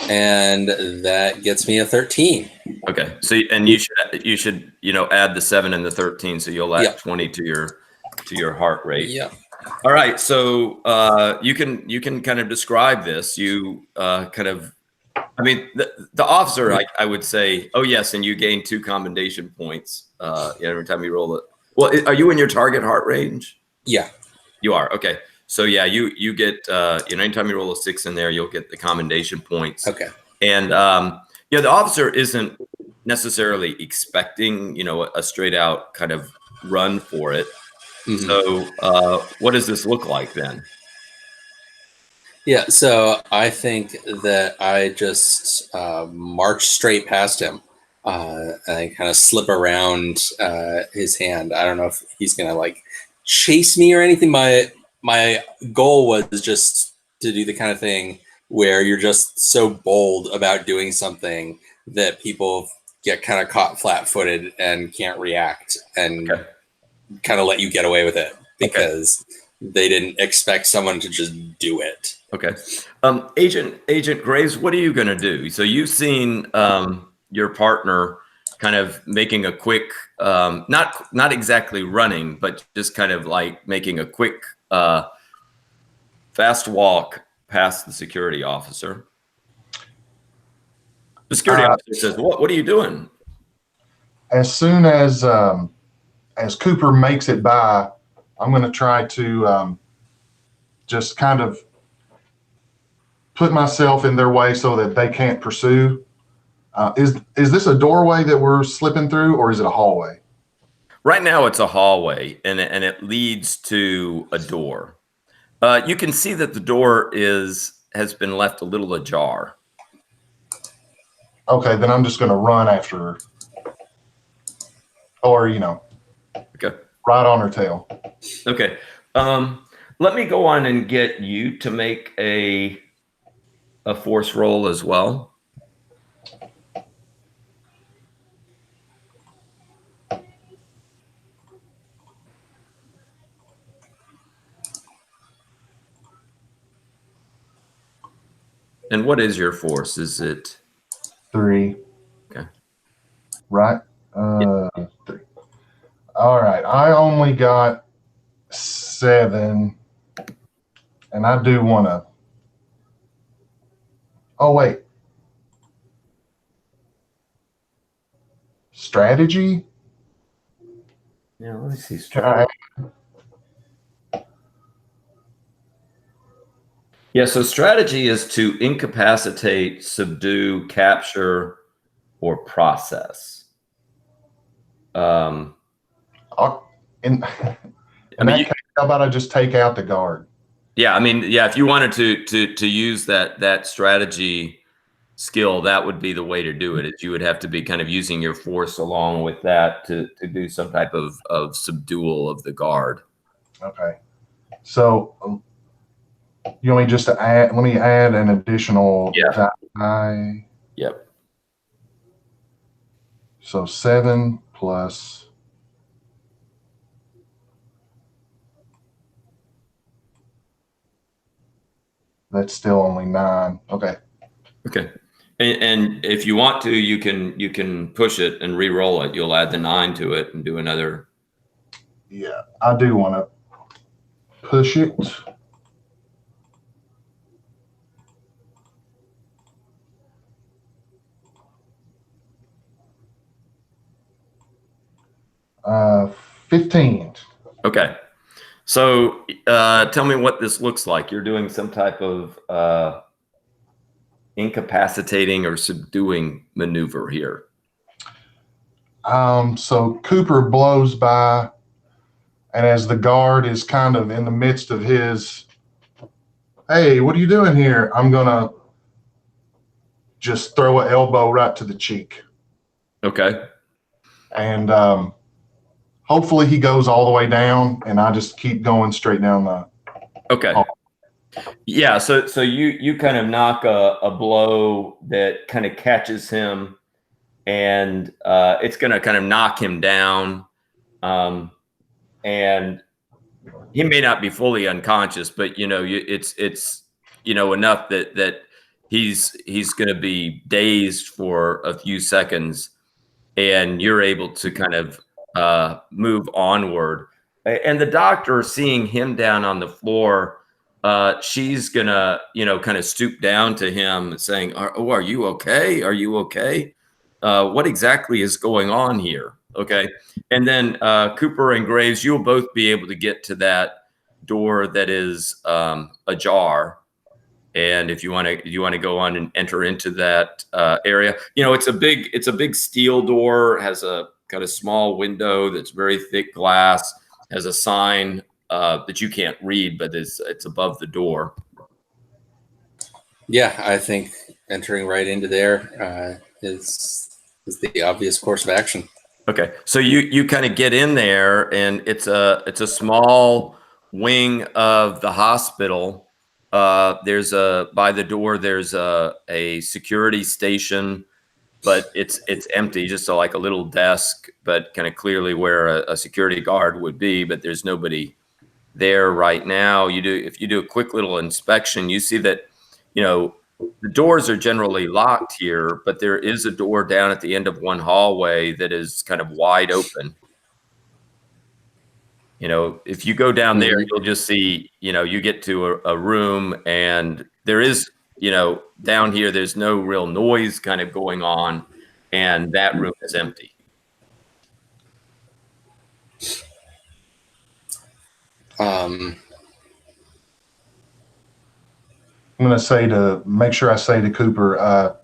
Speaker 2: And that gets me a 13.
Speaker 1: Okay. So, and you should, you know, add the 7 and the 13. So you'll add 20 to your heart rate.
Speaker 2: Yeah.
Speaker 1: All right. So, you can kind of describe this. You, kind of, I mean, the officer, I would say, oh yes. And you gain 2 commendation points, every time you roll it. Well, are you in your target heart range?
Speaker 2: Yeah.
Speaker 1: You are. Okay. So yeah, you get, anytime you roll a 6 in there, you'll get the commendation points.
Speaker 2: Okay.
Speaker 1: And, the officer isn't necessarily expecting, a straight out kind of run for it. Mm-hmm. So, what does this look like then?
Speaker 2: Yeah. So I think that I just, march straight past him. And I kind of slip around his hand. I don't know if he's gonna like chase me or anything. My goal was just to do the kind of thing where you're just so bold about doing something that people get kind of caught flat-footed and can't react and kind of let you get away with it because they didn't expect someone to just do it. Okay.
Speaker 1: Agent Graves, what are you going to do? So you've seen your partner kind of making a quick, not exactly running, but just kind of like making a quick, fast walk past the security officer. The security officer says, what are you doing?
Speaker 3: as soon as Cooper makes it by, I'm going to try to just kind of put myself in their way so that they can't pursue. Is this a doorway that we're slipping through, or is it a hallway?
Speaker 1: Right now, it's a hallway, and it leads to a door. You can see that the door has been left a little ajar.
Speaker 3: Okay, then I'm just going to run after her, or
Speaker 1: Okay.
Speaker 3: right on her tail.
Speaker 1: Okay. Let me go on and get you to make a force roll as well. And what is your force? Is it
Speaker 3: 3?
Speaker 1: okay?
Speaker 3: Right. 3. All right. I only got 7, and I do want to. Oh wait. Strategy?
Speaker 1: Yeah, let me see.
Speaker 3: Can I?
Speaker 1: Yeah, so strategy is to incapacitate, subdue, capture, or process.
Speaker 3: In, in
Speaker 1: I
Speaker 3: that
Speaker 1: mean,
Speaker 3: case, how about I just take out the guard?
Speaker 1: yeah, I mean, yeah, if you wanted to use that strategy skill, that would be the way to do it. Is you would have to be kind of using your force along with that to do some type of subdual of the guard.
Speaker 3: Okay. So you want me just to add? Let me add an additional die.
Speaker 1: Yep.
Speaker 3: So 7 plus. That's still only 9. Okay.
Speaker 1: Okay. And if you want to, you can push it and re-roll it. You'll add the 9 to it and do another.
Speaker 3: Yeah, I do want to push it. Uh, 15.
Speaker 1: Okay. So tell me what this looks like. You're doing some type of incapacitating or subduing maneuver here.
Speaker 3: So Cooper blows by, and as the guard is kind of in the midst of his, hey, what are you doing here? I'm gonna just throw an elbow right to the cheek,
Speaker 1: Okay.
Speaker 3: and hopefully he goes all the way down, and I just keep going straight down the.
Speaker 1: Okay. Yeah. So you kind of knock a blow that kind of catches him, and it's going to kind of knock him down, and he may not be fully unconscious, but it's enough that he's going to be dazed for a few seconds, and you're able to kind of move onward. And the doctor, seeing him down on the floor, she's gonna kind of stoop down to him, saying, "Are you okay? Are you okay? What exactly is going on here?" Okay. And then Cooper and Graves, you'll both be able to get to that door that is ajar. And if you want to go on and enter into that area, it's a big steel door, has a kind of small window that's very thick glass, has a sign that you can't read, but it's above the door.
Speaker 2: Yeah, I think entering right into there is the obvious course of action.
Speaker 1: Okay, so you kind of get in there, and it's a small wing of the hospital. There's by the door there's a security station, but it's empty, just like a little desk, but kind of clearly where a security guard would be, but there's nobody there right now. If you do a quick little inspection, you see that the doors are generally locked here, but there is a door down at the end of one hallway that is kind of wide open. If you go down there, you'll just see, you get to a room, and there is, down here, there's no real noise kind of going on, and that room is empty.
Speaker 2: Um,
Speaker 3: I'm going to say to make sure I say to Cooper,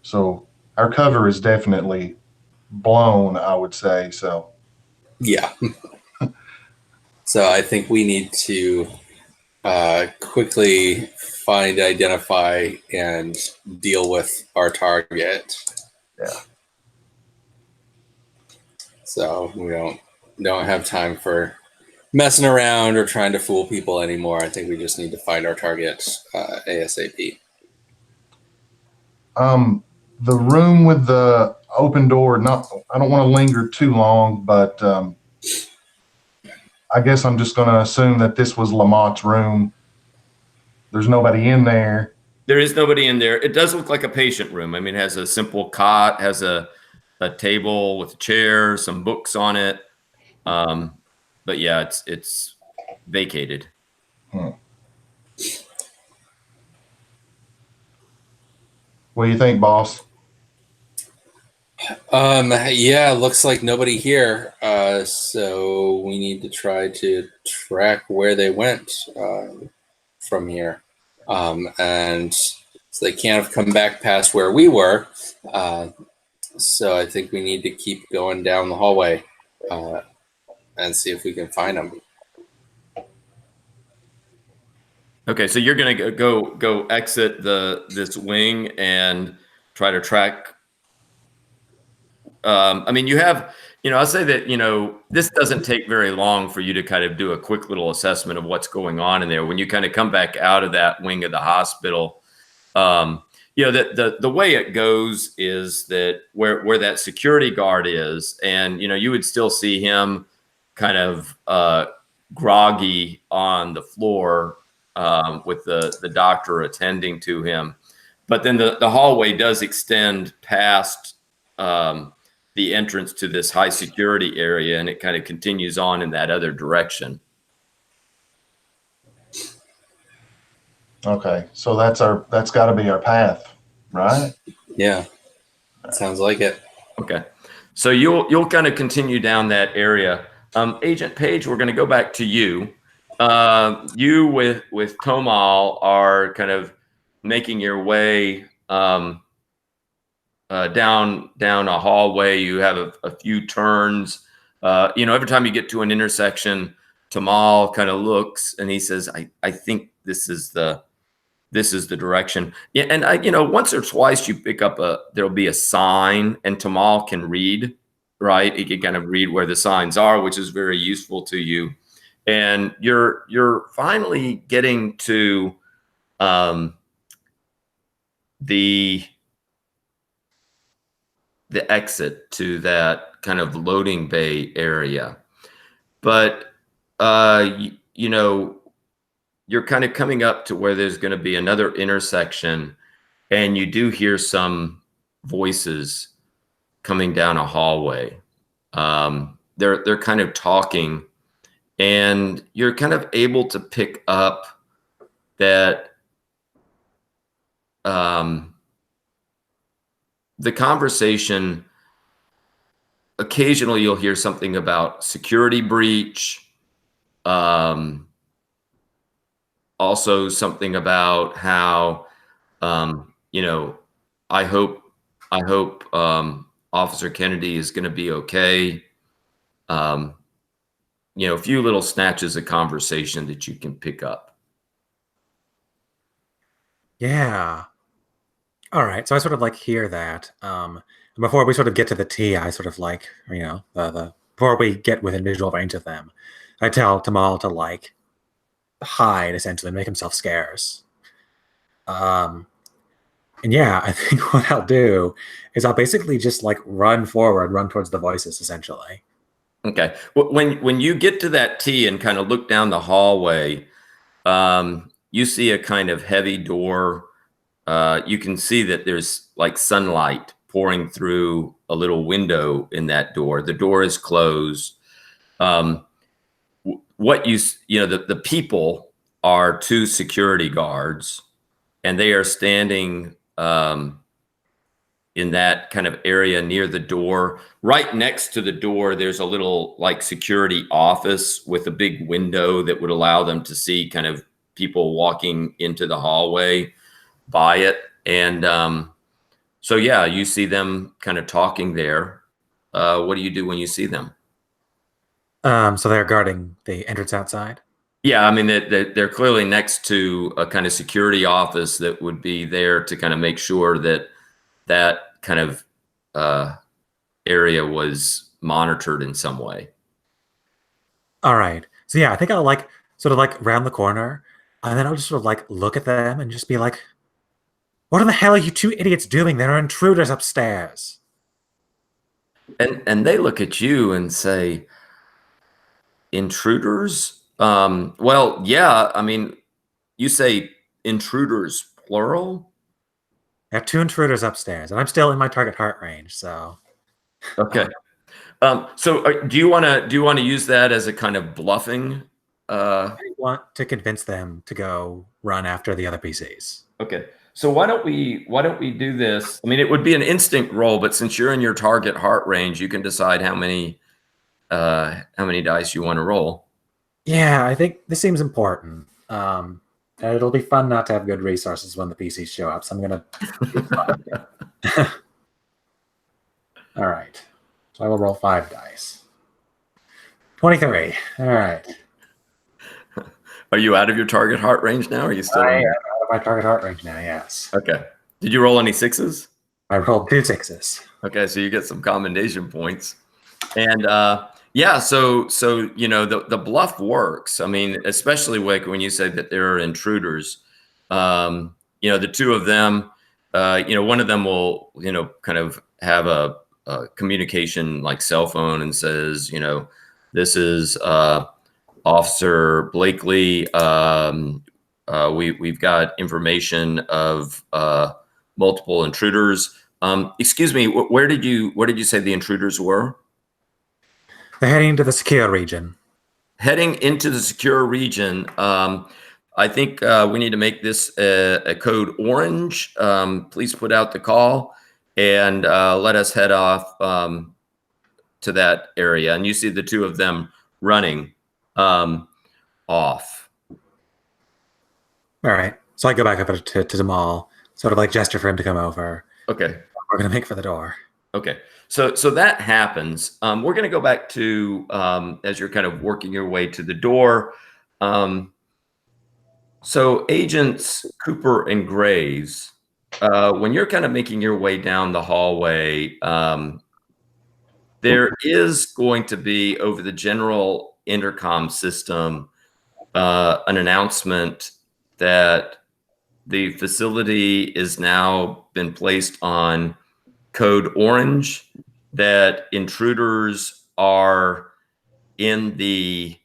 Speaker 3: so our cover is definitely blown, I would say. So,
Speaker 2: yeah. So I think we need to quickly find, identify, and deal with our target.
Speaker 3: yeah.
Speaker 2: So we don't have time for messing around or trying to fool people anymore. I think we just need to find our target ASAP.
Speaker 3: The room with the open door, I don't want to linger too long, but I guess I'm just going to assume that this was Lamont's room. There's nobody in there.
Speaker 1: There is nobody in there. It does look like a patient room. I mean, it has a simple cot, has a table with a chair, some books on it. But yeah, it's vacated.
Speaker 3: What do you think, boss?
Speaker 2: Yeah, looks like nobody here. So we need to try to track where they went from here. And so they can't have come back past where we were. So I think we need to keep going down the hallway and see if we can find them.
Speaker 1: Okay, so you're gonna go exit this wing and try to track. I mean, you have, I'll say that, this doesn't take very long for you to kind of do a quick little assessment of what's going on in there. When you kind of come back out of that wing of the hospital, the way it goes is that where that security guard is, and, you would still see him kind of groggy on the floor with the doctor attending to him. But then the hallway does extend past the entrance to this high security area, and it kind of continues on in that other direction.
Speaker 3: Okay, so that's got to be our path, right?
Speaker 2: Yeah, sounds like it.
Speaker 1: Okay, so you'll kind of continue down that area. Agent Page, we're going to go back to you. You with Tomal are kind of making your way down a hallway. You have a few turns. Every time you get to an intersection, Tomal kind of looks and he says, I think this is the direction. Yeah, and once or twice you pick up there'll be a sign, and Tomal can read, right? He can kind of read where the signs are, which is very useful to you. And you're finally getting to the exit to that kind of loading bay area. But you're kind of coming up to where there's going to be another intersection, and you do hear some voices coming down a hallway. They're kind of talking, and you're kind of able to pick up that the conversation, occasionally you'll hear something about security breach, also something about how I hope Officer Kennedy is going to be okay. A few little snatches of conversation that you can pick up.
Speaker 4: Yeah. All right. So I sort of hear that. Before we sort of get to the T, I sort of before we get within visual range of them, I tell Tomal to hide, essentially, make himself scarce. And yeah, I think what I'll do is I'll basically just run forward, run towards the voices, essentially.
Speaker 1: Okay. When you get to that T and kind of look down the hallway, you see a kind of heavy door. You can see that there's sunlight pouring through a little window in that door. The door is closed. The people are two security guards, and they are standing, in that kind of area near the door. Right next to the door, there's a little like security office with a big window that would allow them to see kind of people walking into the hallway by it. And so, yeah, you see them kind of talking there. What do you do when you see them?
Speaker 4: So they're guarding the entrance outside.
Speaker 1: Yeah, I mean, they're clearly next to a kind of security office that would be there to kind of make sure that that kind of area was monitored in some way.
Speaker 4: All right. So yeah, I think I'll like sort of like round the corner, and then I'll just sort of like look at them and just be like, "What in the hell are you two idiots doing? There are intruders upstairs."
Speaker 1: And they look at you and say, "Intruders?" Well, yeah, I mean, you say intruders plural?
Speaker 4: There are two intruders upstairs, and I'm still in my target heart range, so
Speaker 1: Okay. So do you want to use that as a kind of bluffing?
Speaker 4: I want to convince them to go run after the other PCs.
Speaker 1: Okay. So why don't we do this? I mean, it would be an instinct roll, but since you're in your target heart range, you can decide how many dice you want to roll.
Speaker 4: Yeah, I think this seems important. And it'll be fun not to have good resources when the PCs show up, so I'm gonna. All right. So I will roll 5 dice. 23. All right.
Speaker 1: Are you out of your target heart range now? Or are you still?
Speaker 4: I am out of my target heart range now, yes.
Speaker 1: Okay. Did you roll any 6s?
Speaker 4: I rolled 2 6s.
Speaker 1: Okay, so you get some commendation points. And yeah, so you know the bluff works. I mean, especially when you say that there are intruders. You know, the two of them, you know, one of them will, you know, kind of have a communication like cell phone and says, you know, this is Officer Blakely. We've got information of multiple intruders. Excuse me, where did you say the intruders were?
Speaker 4: They're heading into the secure region.
Speaker 1: Heading into the secure region. I think we need to make this a code orange. Please put out the call and let us head off to that area. And you see the two of them running off.
Speaker 4: All right. So I go back up to Jamal, sort of like gesture for him to come over.
Speaker 1: Okay.
Speaker 4: We're going to make for the door.
Speaker 1: Okay. So that happens. We're going to go back to as you're kind of working your way to the door. So Agents Cooper and Graves, when you're kind of making your way down the hallway, there is going to be over the general intercom system an announcement that the facility is now been placed on code orange, that intruders are in the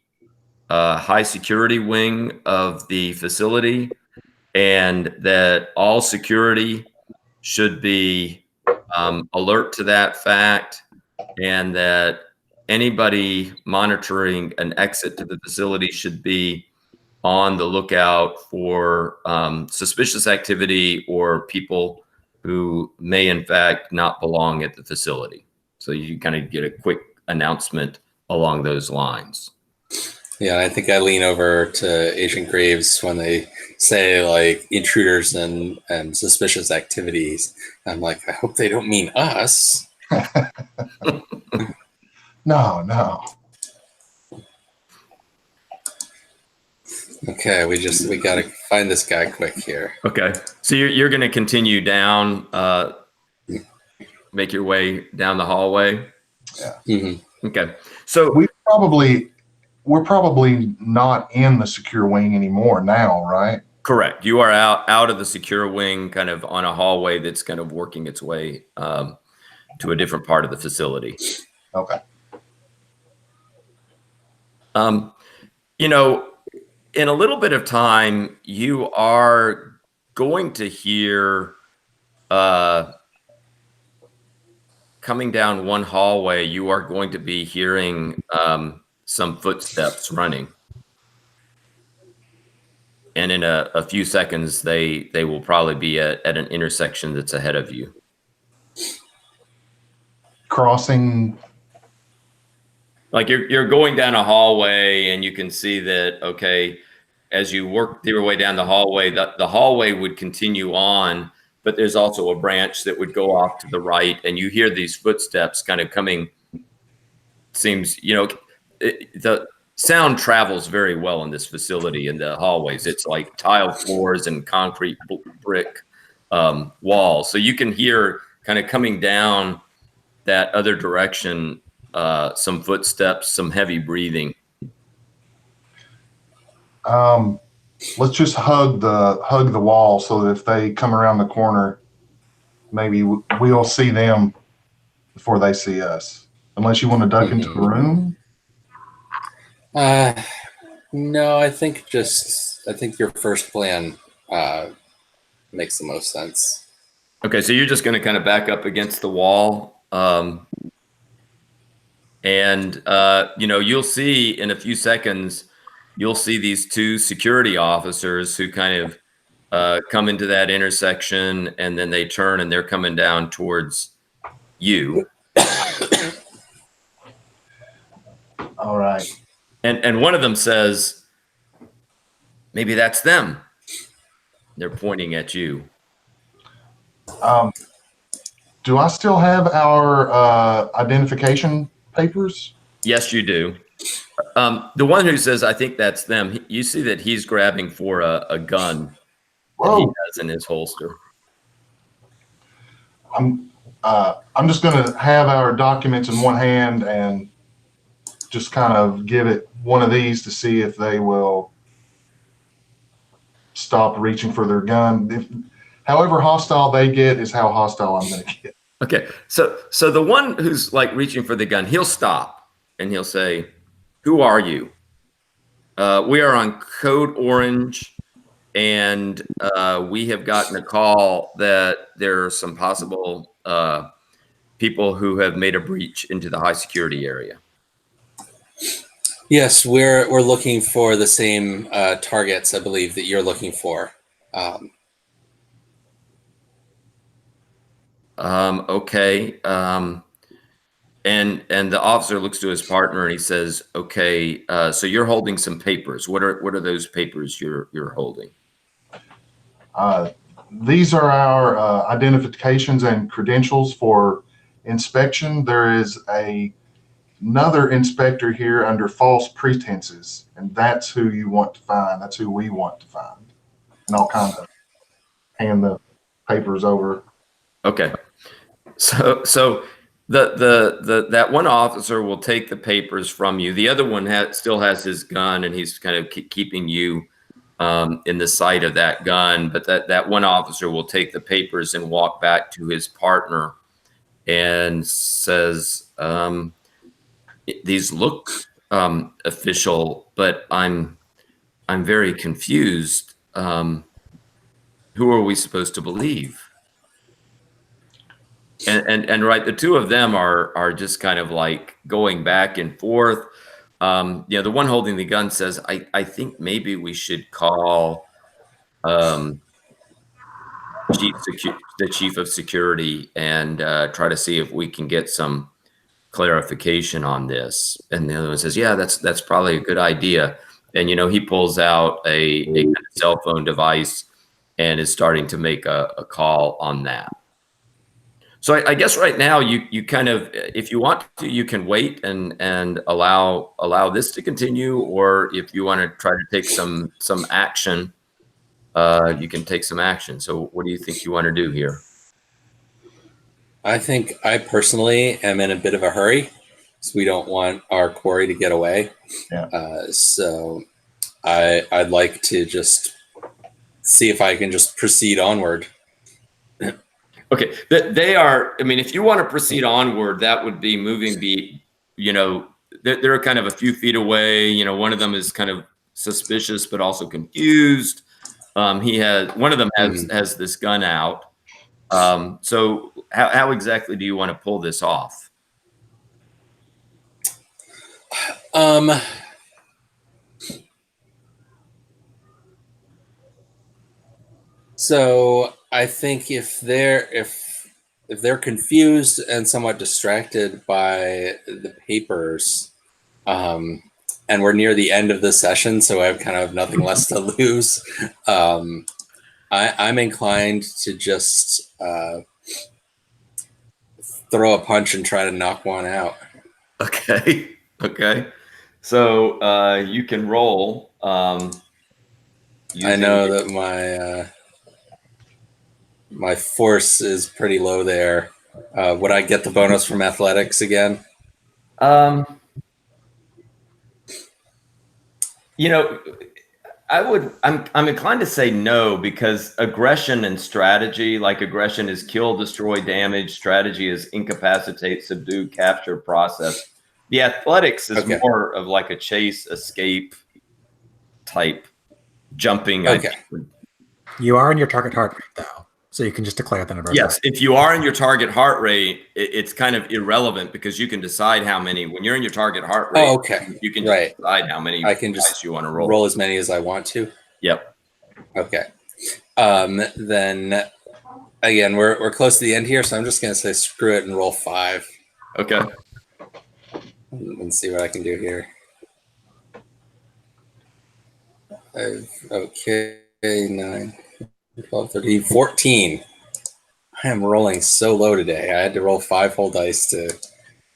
Speaker 1: high security wing of the facility, and that all security should be alert to that fact, and that anybody monitoring an exit to the facility should be on the lookout for suspicious activity or people who may in fact not belong at the facility. So you kind of get a quick announcement along those lines.
Speaker 2: Yeah, I think I lean over to Agent Graves when they say like intruders and suspicious activities. I'm like, I hope they don't mean us.
Speaker 3: No.
Speaker 2: Okay, we got to find this guy quick here.
Speaker 1: Okay, so you're going to continue down, make your way down the hallway.
Speaker 3: Yeah.
Speaker 2: Mm-hmm.
Speaker 1: Okay, so
Speaker 3: we're probably not in the secure wing anymore now, right?
Speaker 1: Correct. You are out of the secure wing, kind of on a hallway that's kind of working its way to a different part of the facility.
Speaker 3: Okay.
Speaker 1: You know, in a little bit of time, you are going to hear coming down one hallway, you are going to be hearing some footsteps running. And in a few seconds, they will probably be at an intersection that's ahead of you.
Speaker 3: crossing.
Speaker 1: Like you're going down a hallway and you can see that, okay, as you work your way down the hallway, the hallway would continue on, but there's also a branch that would go off to the right, and you hear these footsteps kind of coming. Seems, the sound travels very well in this facility in the hallways. It's like tile floors and concrete brick walls. So you can hear kind of coming down that other direction, some footsteps, some heavy breathing.
Speaker 3: Let's just hug the wall so that if they come around the corner, maybe we'll see them before they see us. Unless you want to duck into the room.
Speaker 2: No, I think your first plan makes the most sense.
Speaker 1: Okay, so you're just going to kind of back up against the wall. You'll see in a few seconds, you'll see these two security officers who kind of come into that intersection, and then they turn and they're coming down towards you.
Speaker 3: All right.
Speaker 1: And one of them says, maybe that's them. They're pointing at you.
Speaker 3: Do I still have our identification papers?
Speaker 1: Yes, you do. The one who says, I think that's them, you see that he's grabbing for a gun that he has in his holster.
Speaker 3: I'm just going to have our documents in one hand and just kind of give it one of these to see if they will stop reaching for their gun. However hostile they get is how hostile I'm going to get.
Speaker 1: Okay, so the one who's like reaching for the gun, he'll stop and he'll say, "Who are you? We are on Code Orange, and we have gotten a call that there are some possible people who have made a breach into the high security area."
Speaker 2: Yes, we're looking for the same targets, I believe, that you're looking for.
Speaker 1: Okay. And the officer looks to his partner and he says, "Okay, so you're holding some papers. What are those papers you're holding?"
Speaker 3: These are our identifications and credentials for inspection. There is another inspector here under false pretenses, and that's who you want to find. That's who we want to find. And I'll kind of hand the papers over.
Speaker 1: Okay. So that one officer will take the papers from you. The other one still has his gun, and he's kind of keeping you in the sight of that gun. But that one officer will take the papers and walk back to his partner and says, "These look official, but I'm very confused. Who are we supposed to believe?" And right, the two of them are just kind of like going back and forth. The one holding the gun says, I think maybe we should call the chief of security and try to see if we can get some clarification on this." And the other one says, "Yeah, that's probably a good idea." And he pulls out a kind of cell phone device and is starting to make a call on that. So I guess right now you kind of, if you want to, you can wait and allow this to continue, or if you want to try to take some action, you can take some action. So what do you think you want to do here?
Speaker 2: I think I personally am in a bit of a hurry, so we don't want our quarry to get away.
Speaker 3: Yeah.
Speaker 2: So I'd like to just see if I can just proceed onward.
Speaker 1: Okay, they are. I mean, if you want to proceed onward, that would be moving. They're kind of a few feet away. One of them is kind of suspicious, but also confused. One of them has this gun out. So how exactly do you want to pull this off?
Speaker 2: So I think if if they're confused and somewhat distracted by the papers, and we're near the end of the session, so I have kind of nothing less to lose, I'm inclined to just throw a punch and try to knock one out.
Speaker 1: Okay. Okay. So you can roll.
Speaker 2: I know that my force is pretty low there. Would I get the bonus from athletics again?
Speaker 1: You know, I'm inclined to say no, because aggression and strategy, like aggression is kill, destroy, damage. Strategy is incapacitate, subdue, capture, process. The athletics is more of like a chase, escape type jumping.
Speaker 2: Okay.
Speaker 4: You are in your target heart rate, though, so you can just declare the number.
Speaker 1: Yes, if you are in your target heart rate, it's kind of irrelevant, because you can decide how many. When you're in your target heart rate, you can just decide how many.
Speaker 2: I can just
Speaker 1: you want to roll
Speaker 2: as many as I want to.
Speaker 1: Yep.
Speaker 2: Okay. Then again, we're close to the end here, so I'm just gonna say screw it and roll 5.
Speaker 1: Okay.
Speaker 2: And see what I can do here. Okay, 9, 12, 13, 14. I am rolling so low today. I had to roll 5 whole dice to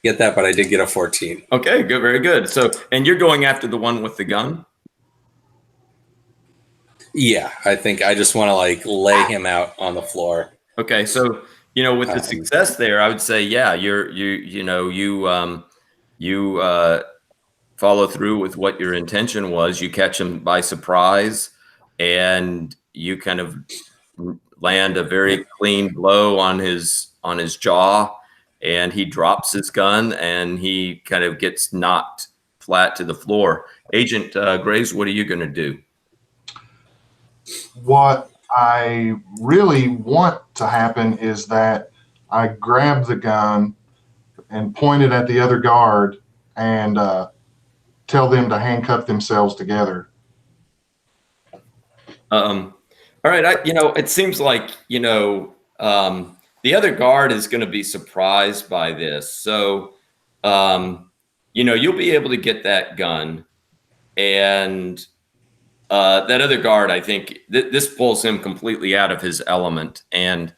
Speaker 2: get that, but I did get a 14.
Speaker 1: Okay, good, very good. So, and you're going after the one with the gun?
Speaker 2: Yeah, I think I just want to like lay him out on the floor.
Speaker 1: Okay, so with the success there, I would say, yeah, you follow through with what your intention was. You catch him by surprise, and you kind of land a very clean blow on his jaw, and he drops his gun, and he kind of gets knocked flat to the floor. Agent Graves, what are you going to do?
Speaker 3: What I really want to happen is that I grab the gun and point it at the other guard and tell them to handcuff themselves together.
Speaker 1: All right. It seems like, the other guard is going to be surprised by this. So, you'll be able to get that gun, and that other guard, I think this pulls him completely out of his element. And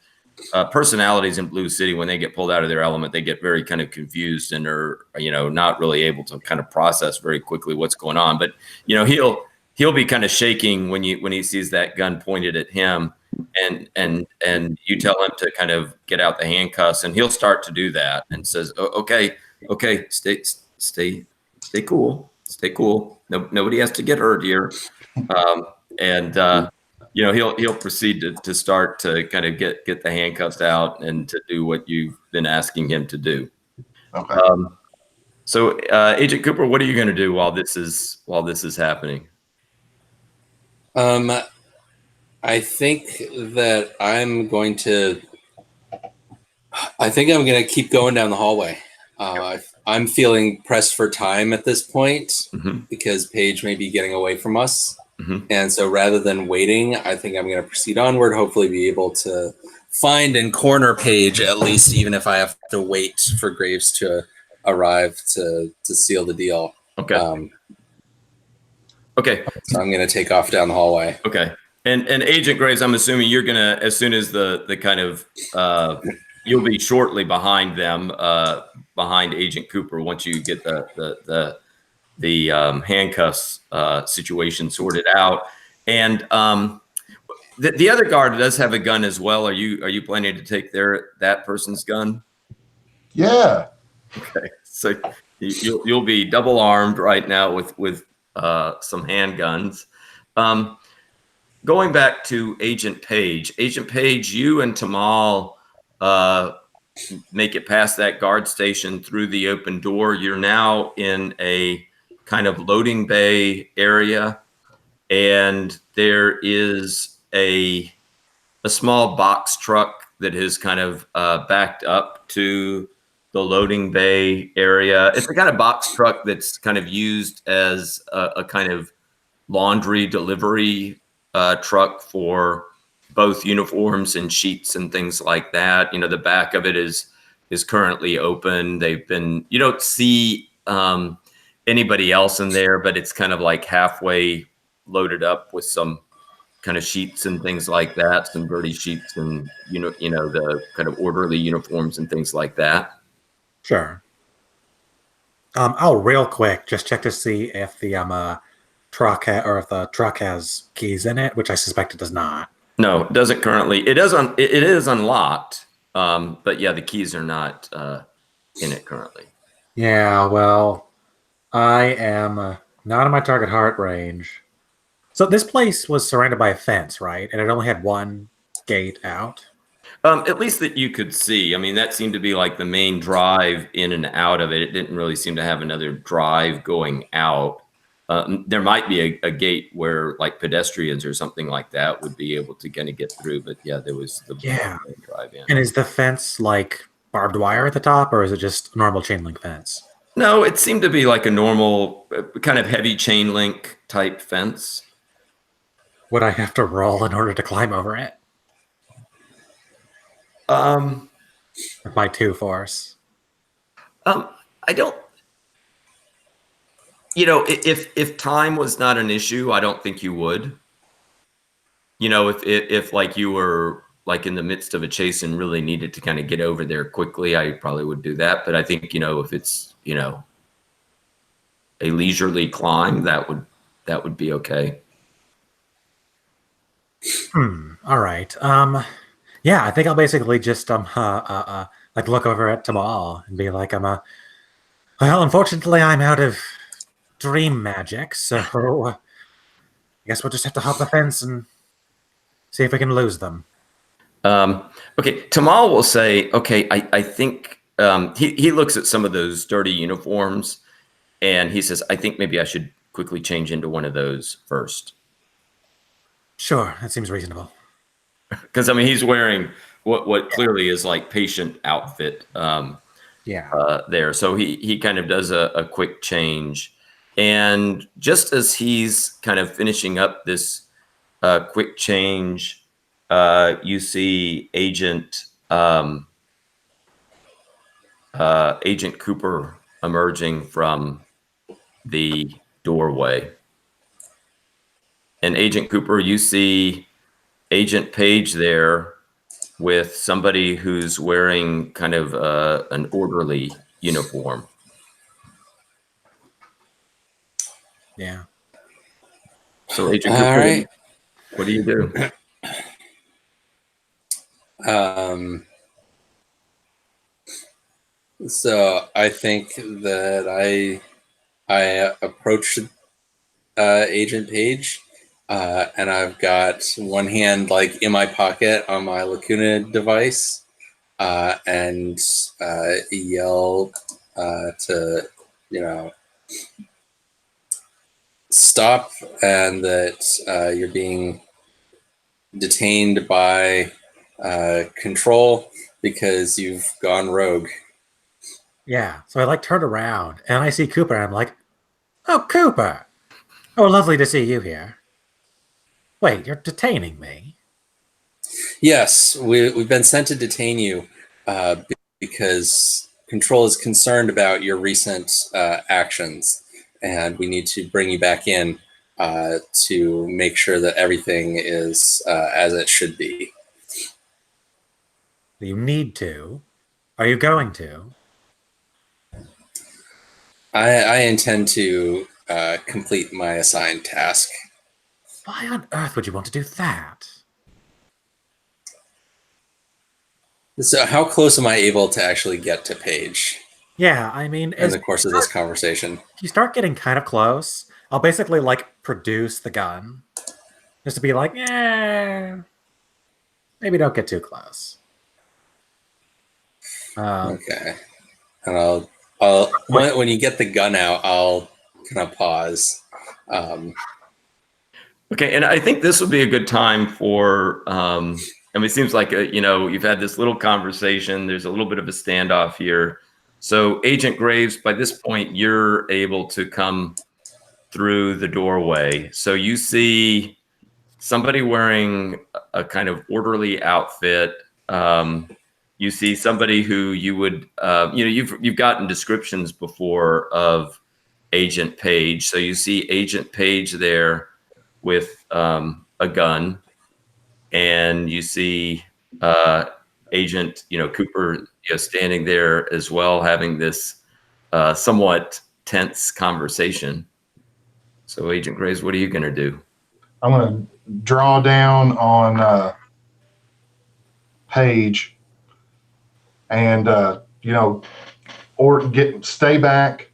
Speaker 1: personalities in Blue City, when they get pulled out of their element, they get very kind of confused and are, not really able to kind of process very quickly what's going on. But, he'll be kind of shaking when he sees that gun pointed at him, and you tell him to kind of get out the handcuffs, and he'll start to do that, and says, okay, stay cool. Stay cool. Nobody has to get hurt here. He'll proceed to start to kind of get the handcuffs out and to do what you've been asking him to do.
Speaker 3: Okay.
Speaker 1: So Agent Cooper, what are you going to do while this is happening?
Speaker 2: I think that I'm going to keep going down the hallway. I'm feeling pressed for time at this point because Paige may be getting away from us. And so rather than waiting, I think I'm going to proceed onward, hopefully be able to find and corner Paige, at least, even if I have to wait for Graves to arrive to seal the deal.
Speaker 1: Okay. Okay.
Speaker 2: So I'm going to take off down the hallway.
Speaker 1: Okay. And Agent Graves, I'm assuming you're going to, as soon as the kind of, you'll be shortly behind them, behind Agent Cooper, once you get the handcuffs situation sorted out. And the other guard does have a gun as well. Are you planning to take that person's gun?
Speaker 3: Yeah.
Speaker 1: Okay. So you'll be double armed right now with some handguns. Going back to Agent Page. Agent Page, you and Tamal make it past that guard station through the open door. You're now in a kind of loading bay area, and there is a small box truck that is kind of backed up to the loading bay area. It's the kind of box truck that's kind of used as a kind of laundry delivery truck for both uniforms and sheets and things like that. You know, the back of it is currently open. They've been, you don't see anybody else in there, but it's kind of like halfway loaded up with some kind of sheets and things like that, some dirty sheets and, the kind of orderly uniforms and things like that.
Speaker 4: Sure. I'll real quick just check to see if the truck if the truck has keys in it, which I suspect it does not.
Speaker 1: No, it doesn't currently. It is unlocked, but yeah, the keys are not in it currently.
Speaker 4: Yeah, well, I am not in my target heart range. So this place was surrounded by a fence, right? And it only had one gate out.
Speaker 1: At least that you could see. I mean, that seemed to be like the main drive in and out of it. It didn't really seem to have another drive going out. There might be a gate where like pedestrians or something like that would be able to kind of get through. But yeah, there was the main drive in.
Speaker 4: And is the fence like barbed wire at the top, or is it just a normal chain link fence?
Speaker 1: No, it seemed to be like a normal kind of heavy chain link type fence.
Speaker 4: Would I have to roll in order to climb over it? With my 2 force.
Speaker 1: I don't. If time was not an issue, I don't think you would. If like you were like in the midst of a chase and really needed to kind of get over there quickly, I probably would do that. But I think if it's a leisurely climb, that would be okay.
Speaker 4: All right. Yeah, I think I'll basically just like look over at Tamal and be like, well, unfortunately, I'm out of dream magic, so I guess we'll just have to hop the fence and see if we can lose them.
Speaker 1: Okay, Tamal will say, okay, I think he looks at some of those dirty uniforms and he says, I think maybe I should quickly change into one of those first.
Speaker 4: Sure, that seems reasonable.
Speaker 1: Because I mean, he's wearing what clearly is like patient outfit there. So he kind of does a quick change. And just as he's kind of finishing up this quick change, you see Agent Cooper emerging from the doorway. And Agent Cooper, you see Agent Page there with somebody who's wearing kind of an orderly uniform.
Speaker 4: Yeah.
Speaker 1: So Agent Cooper,
Speaker 2: all right.
Speaker 1: What do you do?
Speaker 2: So I think that I approached Agent Page, and I've got one hand like in my pocket on my Lacuna device, and yell to stop, and that you're being detained by control because you've gone rogue.
Speaker 4: Yeah, so I like turned around and I see Cooper and I'm like, oh, Cooper! Oh, lovely to see you here. Wait, you're detaining me?
Speaker 2: Yes, we've been sent to detain you because Control is concerned about your recent actions, and we need to bring you back in to make sure that everything is as it should be.
Speaker 4: You need to. Are you going to?
Speaker 2: I intend to complete my assigned task.
Speaker 4: Why on earth would you want to do that?
Speaker 2: So how close am I able to actually get to Paige
Speaker 4: Yeah, I mean,
Speaker 2: in the course of this conversation?
Speaker 4: if you start getting kind of close, I'll basically like produce the gun. Just to be like, maybe don't get too close.
Speaker 2: Okay. And I'll when you get the gun out, I'll kind of pause.
Speaker 1: Okay, and I think this would be a good time for. I mean, it seems like you've had this little conversation. There's a little bit of a standoff here. So, Agent Graves, by this point, you're able to come through the doorway. So you see somebody wearing a kind of orderly outfit. You see somebody who you would, you've gotten descriptions before of Agent Page. So you see Agent Page there with a gun, and you see Agent, Cooper, standing there as well, having this somewhat tense conversation. So, Agent Graves, what are you going to do?
Speaker 3: I'm going to draw down on Page, and or stay back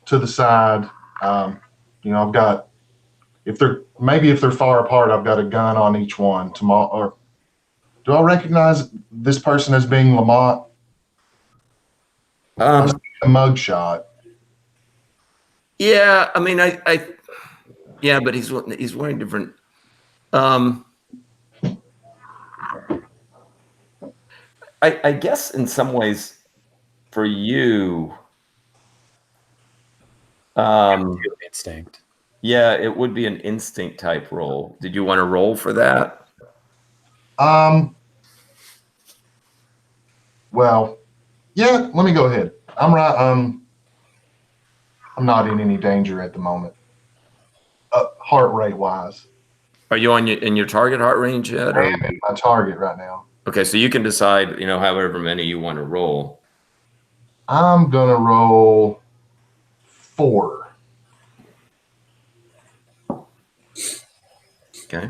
Speaker 3: to the side. I've got, if they're far apart, I've got a gun on each one. Or do I recognize this person as being Lamont? I'm seeing a mugshot.
Speaker 1: Yeah, I mean, yeah, but he's wearing different. I guess in some ways, for you,
Speaker 4: Instinct.
Speaker 1: yeah, it would be an instinct type roll. Did you want to roll for that?
Speaker 3: Well, yeah. Let me go ahead. I'm right. I'm not in any danger at the moment. Heart rate wise.
Speaker 1: Are you in your target heart range yet?
Speaker 3: I am in my target right now.
Speaker 1: Okay, so you can decide, however many you want to roll.
Speaker 3: I'm gonna roll 4.
Speaker 1: Okay.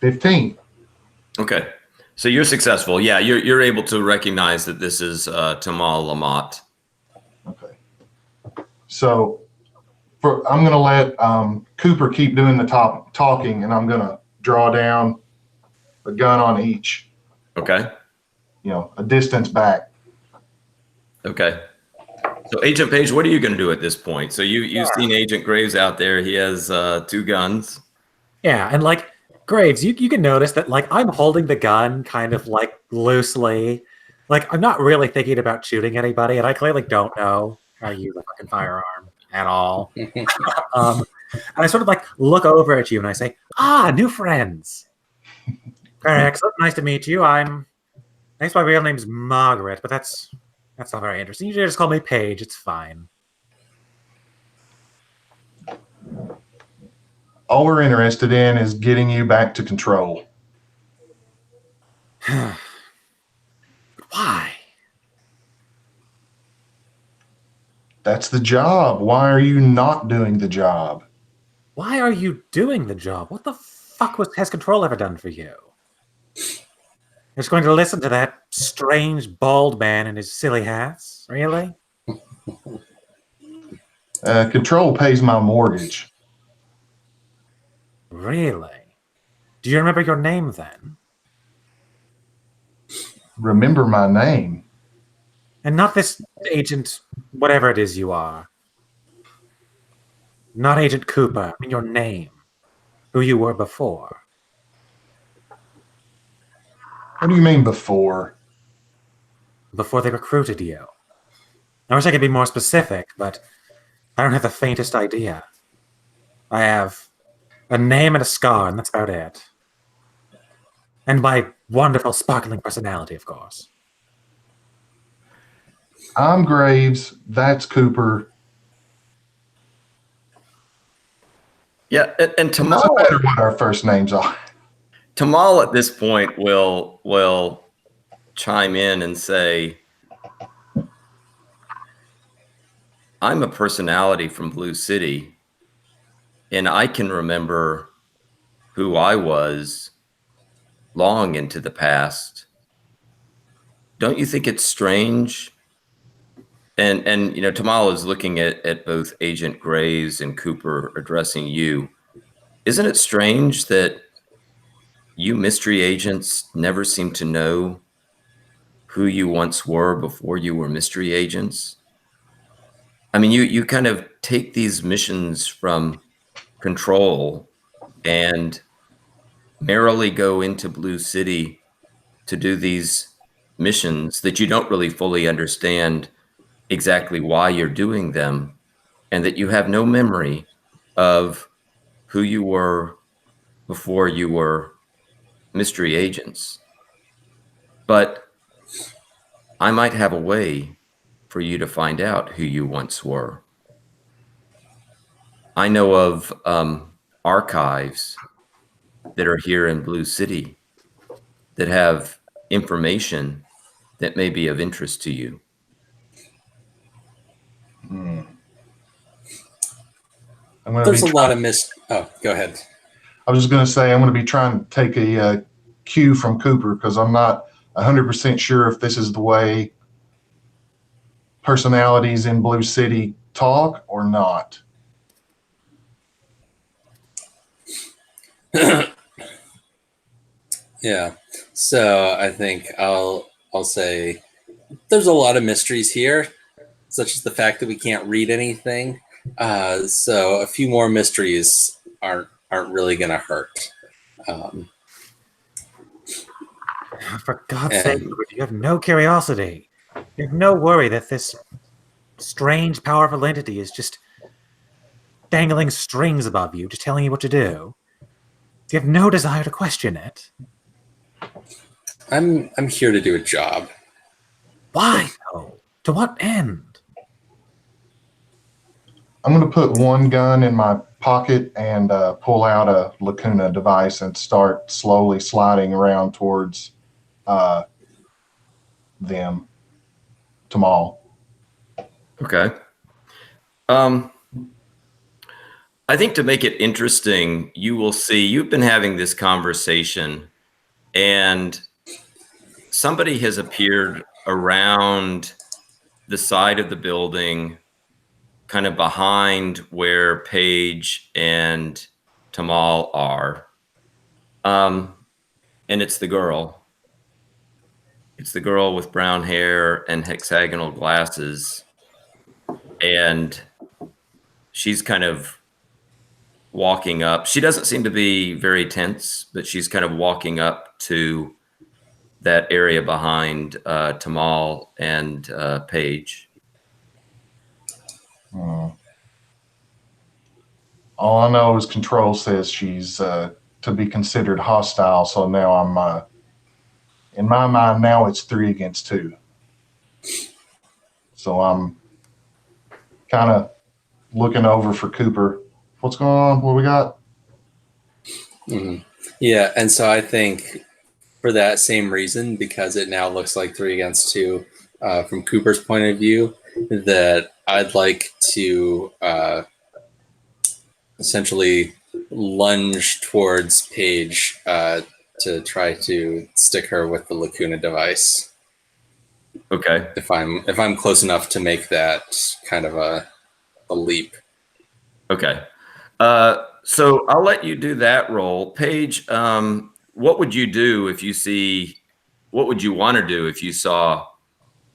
Speaker 3: $15.
Speaker 1: Okay, so you're successful. Yeah, you're able to recognize that this is Tamal Lamont.
Speaker 3: Okay. So I'm going to let Cooper keep doing the talking, and I'm going to draw down a gun on each.
Speaker 1: Okay.
Speaker 3: A distance back.
Speaker 1: Okay. So Agent Page, what are you going to do at this point? So you've seen Agent Graves out there. He has 2 guns.
Speaker 4: Yeah, and Graves, you can notice that I'm holding the gun kind of loosely. I'm not really thinking about shooting anybody, and I clearly don't know how to use a fucking firearm at all. And I sort of look over at you and I say, new friends. Very excellent. Nice to meet you. I guess my real name's Margaret, but that's not very interesting. You should just call me Paige. It's fine.
Speaker 3: All we're interested in is getting you back to control.
Speaker 4: Why?
Speaker 3: That's the job. Why are you not doing the job?
Speaker 4: Why are you doing the job? What the fuck has Control ever done for you? You're just going to listen to that strange bald man in his silly hats? Really?
Speaker 3: Control pays my mortgage.
Speaker 4: Really? Do you remember your name then?
Speaker 3: Remember my name.
Speaker 4: And not this Agent, whatever it is you are. Not Agent Cooper. I mean your name. Who you were before.
Speaker 3: What do you mean before?
Speaker 4: Before they recruited you. I wish I could be more specific, but I don't have the faintest idea. I have a name and a scar, and that's about it. And my wonderful, sparkling personality, of course.
Speaker 3: I'm Graves. That's Cooper.
Speaker 1: Yeah, and
Speaker 3: Doesn't
Speaker 1: Tamal,
Speaker 3: matter what our first names are.
Speaker 1: Tamal at this point will chime in and say, I'm a personality from Blue City, and I can remember who I was long into the past. Don't you think it's strange? And Tamal is looking at both Agent Graves and Cooper addressing you. Isn't it strange that you mystery agents never seem to know who you once were before you were mystery agents? I mean, you kind of take these missions from Control and merrily go into Blue City to do these missions that you don't really fully understand exactly why you're doing them. and that you have no memory of who you were before you were mystery agents. But I might have a way for you to find out who you once were. I know of archives that are here in Blue City that have information that may be of interest to you.
Speaker 2: There's a lot of Oh, go ahead.
Speaker 3: I was just going to say, I'm going to be trying to take a cue from Cooper because I'm not 100% sure if this is the way personalities in Blue City talk or not.
Speaker 2: Yeah. So I think I'll say there's a lot of mysteries here, such as the fact that we can't read anything. So a few more mysteries aren't really going to hurt.
Speaker 4: For God's sake, you have no curiosity. You have no worry that this strange, powerful entity is just dangling strings above you, just telling you what to do. You have no desire to question it.
Speaker 2: I'm here to do a job.
Speaker 4: Why, though? To what end?
Speaker 3: I'm going to put one gun in my pocket and pull out a Lacuna device and start slowly sliding around towards them, Tamal.
Speaker 1: Okay. I think to make it interesting, you will see you've been having this conversation and somebody has appeared around the side of the building, kind of behind where Paige and Tamal are. And it's the girl. It's the girl with brown hair and hexagonal glasses. And she's kind of walking up. She doesn't seem to be very tense, but she's kind of walking up to that area behind Tamal and Paige.
Speaker 3: All I know is Control says she's to be considered hostile, so now I'm in my mind now it's 3 against 2. So I'm kind of looking over for Cooper. What's going on? What we got?
Speaker 2: Mm-hmm. Yeah, and so I think for that same reason, because it now looks like 3 against 2 from Cooper's point of view, that I'd like to essentially lunge towards Paige to try to stick her with the Lacuna device.
Speaker 1: Okay.
Speaker 2: If I'm close enough to make that kind of a leap.
Speaker 1: Okay. So I'll let you do that roll. Paige, what would you do if you see, what would you want to do if you saw,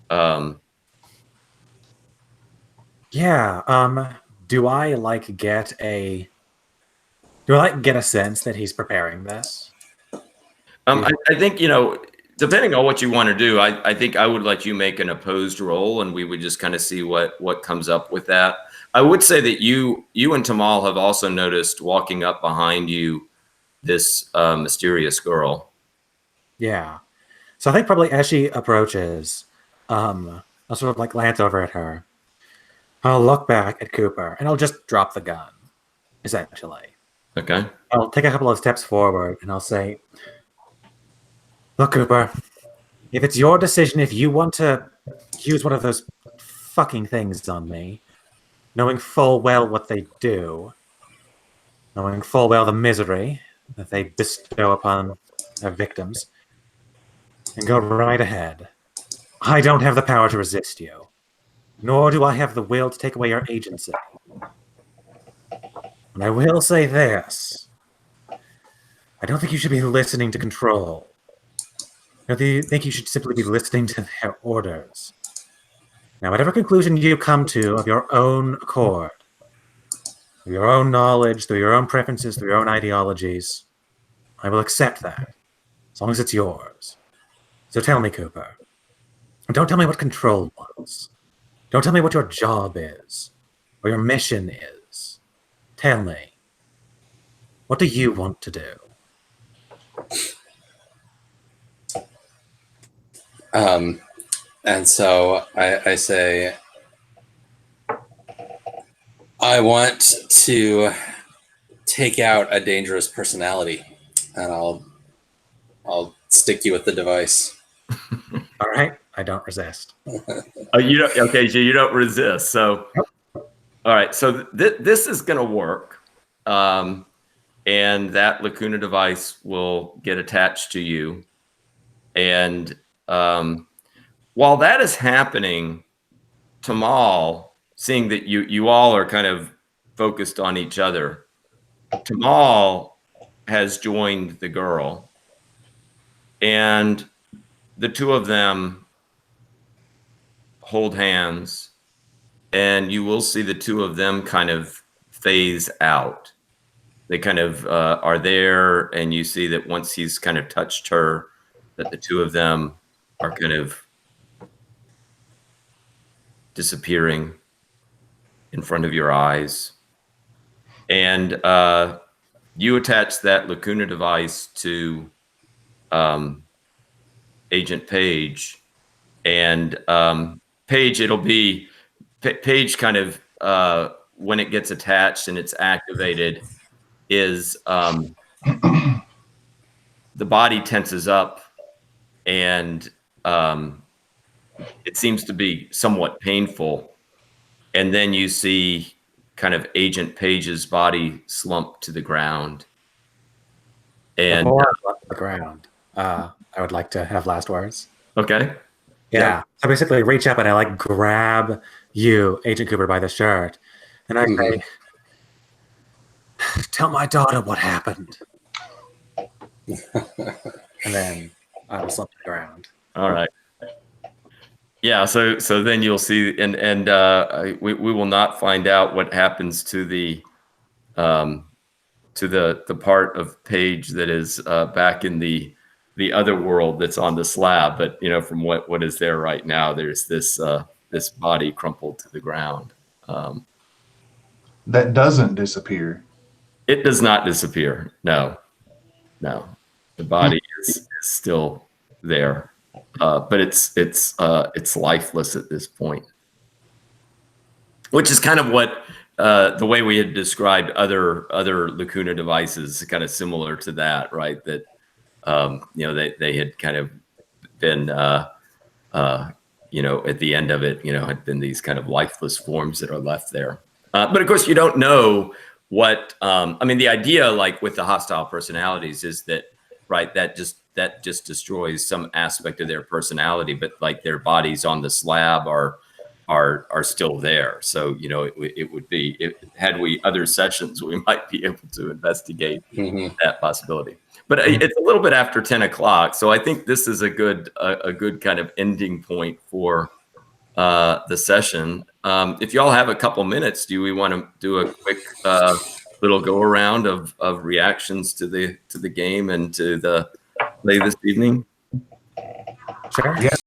Speaker 4: do I get a sense that he's preparing this?
Speaker 1: I think, depending on what you want to do, I think I would let you make an opposed roll and we would just kind of see what comes up with that. I would say that you and Tamal have also noticed walking up behind you this mysterious girl.
Speaker 4: Yeah. So I think probably as she approaches, I'll sort of glance over at her. I'll look back at Cooper and I'll just drop the gun, essentially.
Speaker 1: Okay.
Speaker 4: I'll take a couple of steps forward and I'll say, look, Cooper, if it's your decision, if you want to use one of those fucking things on me, knowing full well what they do, knowing full well the misery that they bestow upon their victims, and go right ahead. I don't have the power to resist you, nor do I have the will to take away your agency. But I will say this. I don't think you should be listening to Control. I think you should simply be listening to their orders. Now, whatever conclusion you come to of your own accord, through your own knowledge, through your own preferences, through your own ideologies, I will accept that, as long as it's yours. So tell me, Cooper, don't tell me what Control wants. Don't tell me what your job is. or your mission is. Tell me, what do you want to do?
Speaker 2: And so I say, I want to take out a dangerous personality, and I'll stick you with the device.
Speaker 4: All right, I don't resist.
Speaker 1: Oh, you don't. Okay, so you don't resist. So, all right. So this is going to work, and that Lacuna device will get attached to you. And while that is happening, Tamal, seeing that you all are kind of focused on each other, Tamal has joined the girl, and the two of them hold hands, and you will see the two of them kind of phase out. They kind of are there, and you see that once he's kind of touched her, that the two of them are kind of disappearing in front of your eyes. And you attach that Lacuna device to Agent Page, and Page, it'll be Page kind of when it gets attached and it's activated is the body tenses up, and it seems to be somewhat painful. And then you see kind of Agent Page's body slump to the ground. And
Speaker 4: Before I slump to the ground, I would like to have last words.
Speaker 1: okay.
Speaker 4: Yeah. I basically reach up and I like grab you, Agent Cooper, by the shirt, and I say, "Tell my daughter what happened." And then I will slump to the ground.
Speaker 1: All right. Yeah. So then you'll see, and we will not find out what happens to the part of Page that is back in the other world that's on the slab. But from what is there right now, there's this body crumpled to the ground.
Speaker 3: That doesn't disappear.
Speaker 1: It does not disappear. No. The body is still there, but it's lifeless at this point. Which is kind of what the way we had described other Lacuna devices, kind of similar to that, right? That they had kind of been at the end of it, had been these kind of lifeless forms that are left there. But of course, you don't know what. The idea, like with the hostile personalities, is that right that just destroys some aspect of their personality, but like their bodies on the slab are still there. So it would be, had we other sessions, we might be able to investigate that possibility. But it's a little bit after 10 o'clock, so I think this is a good kind of ending point for the session. If y'all have a couple minutes, do we want to do a quick little go around of reactions to the game and to the play this evening?
Speaker 4: Sure.
Speaker 3: Yes.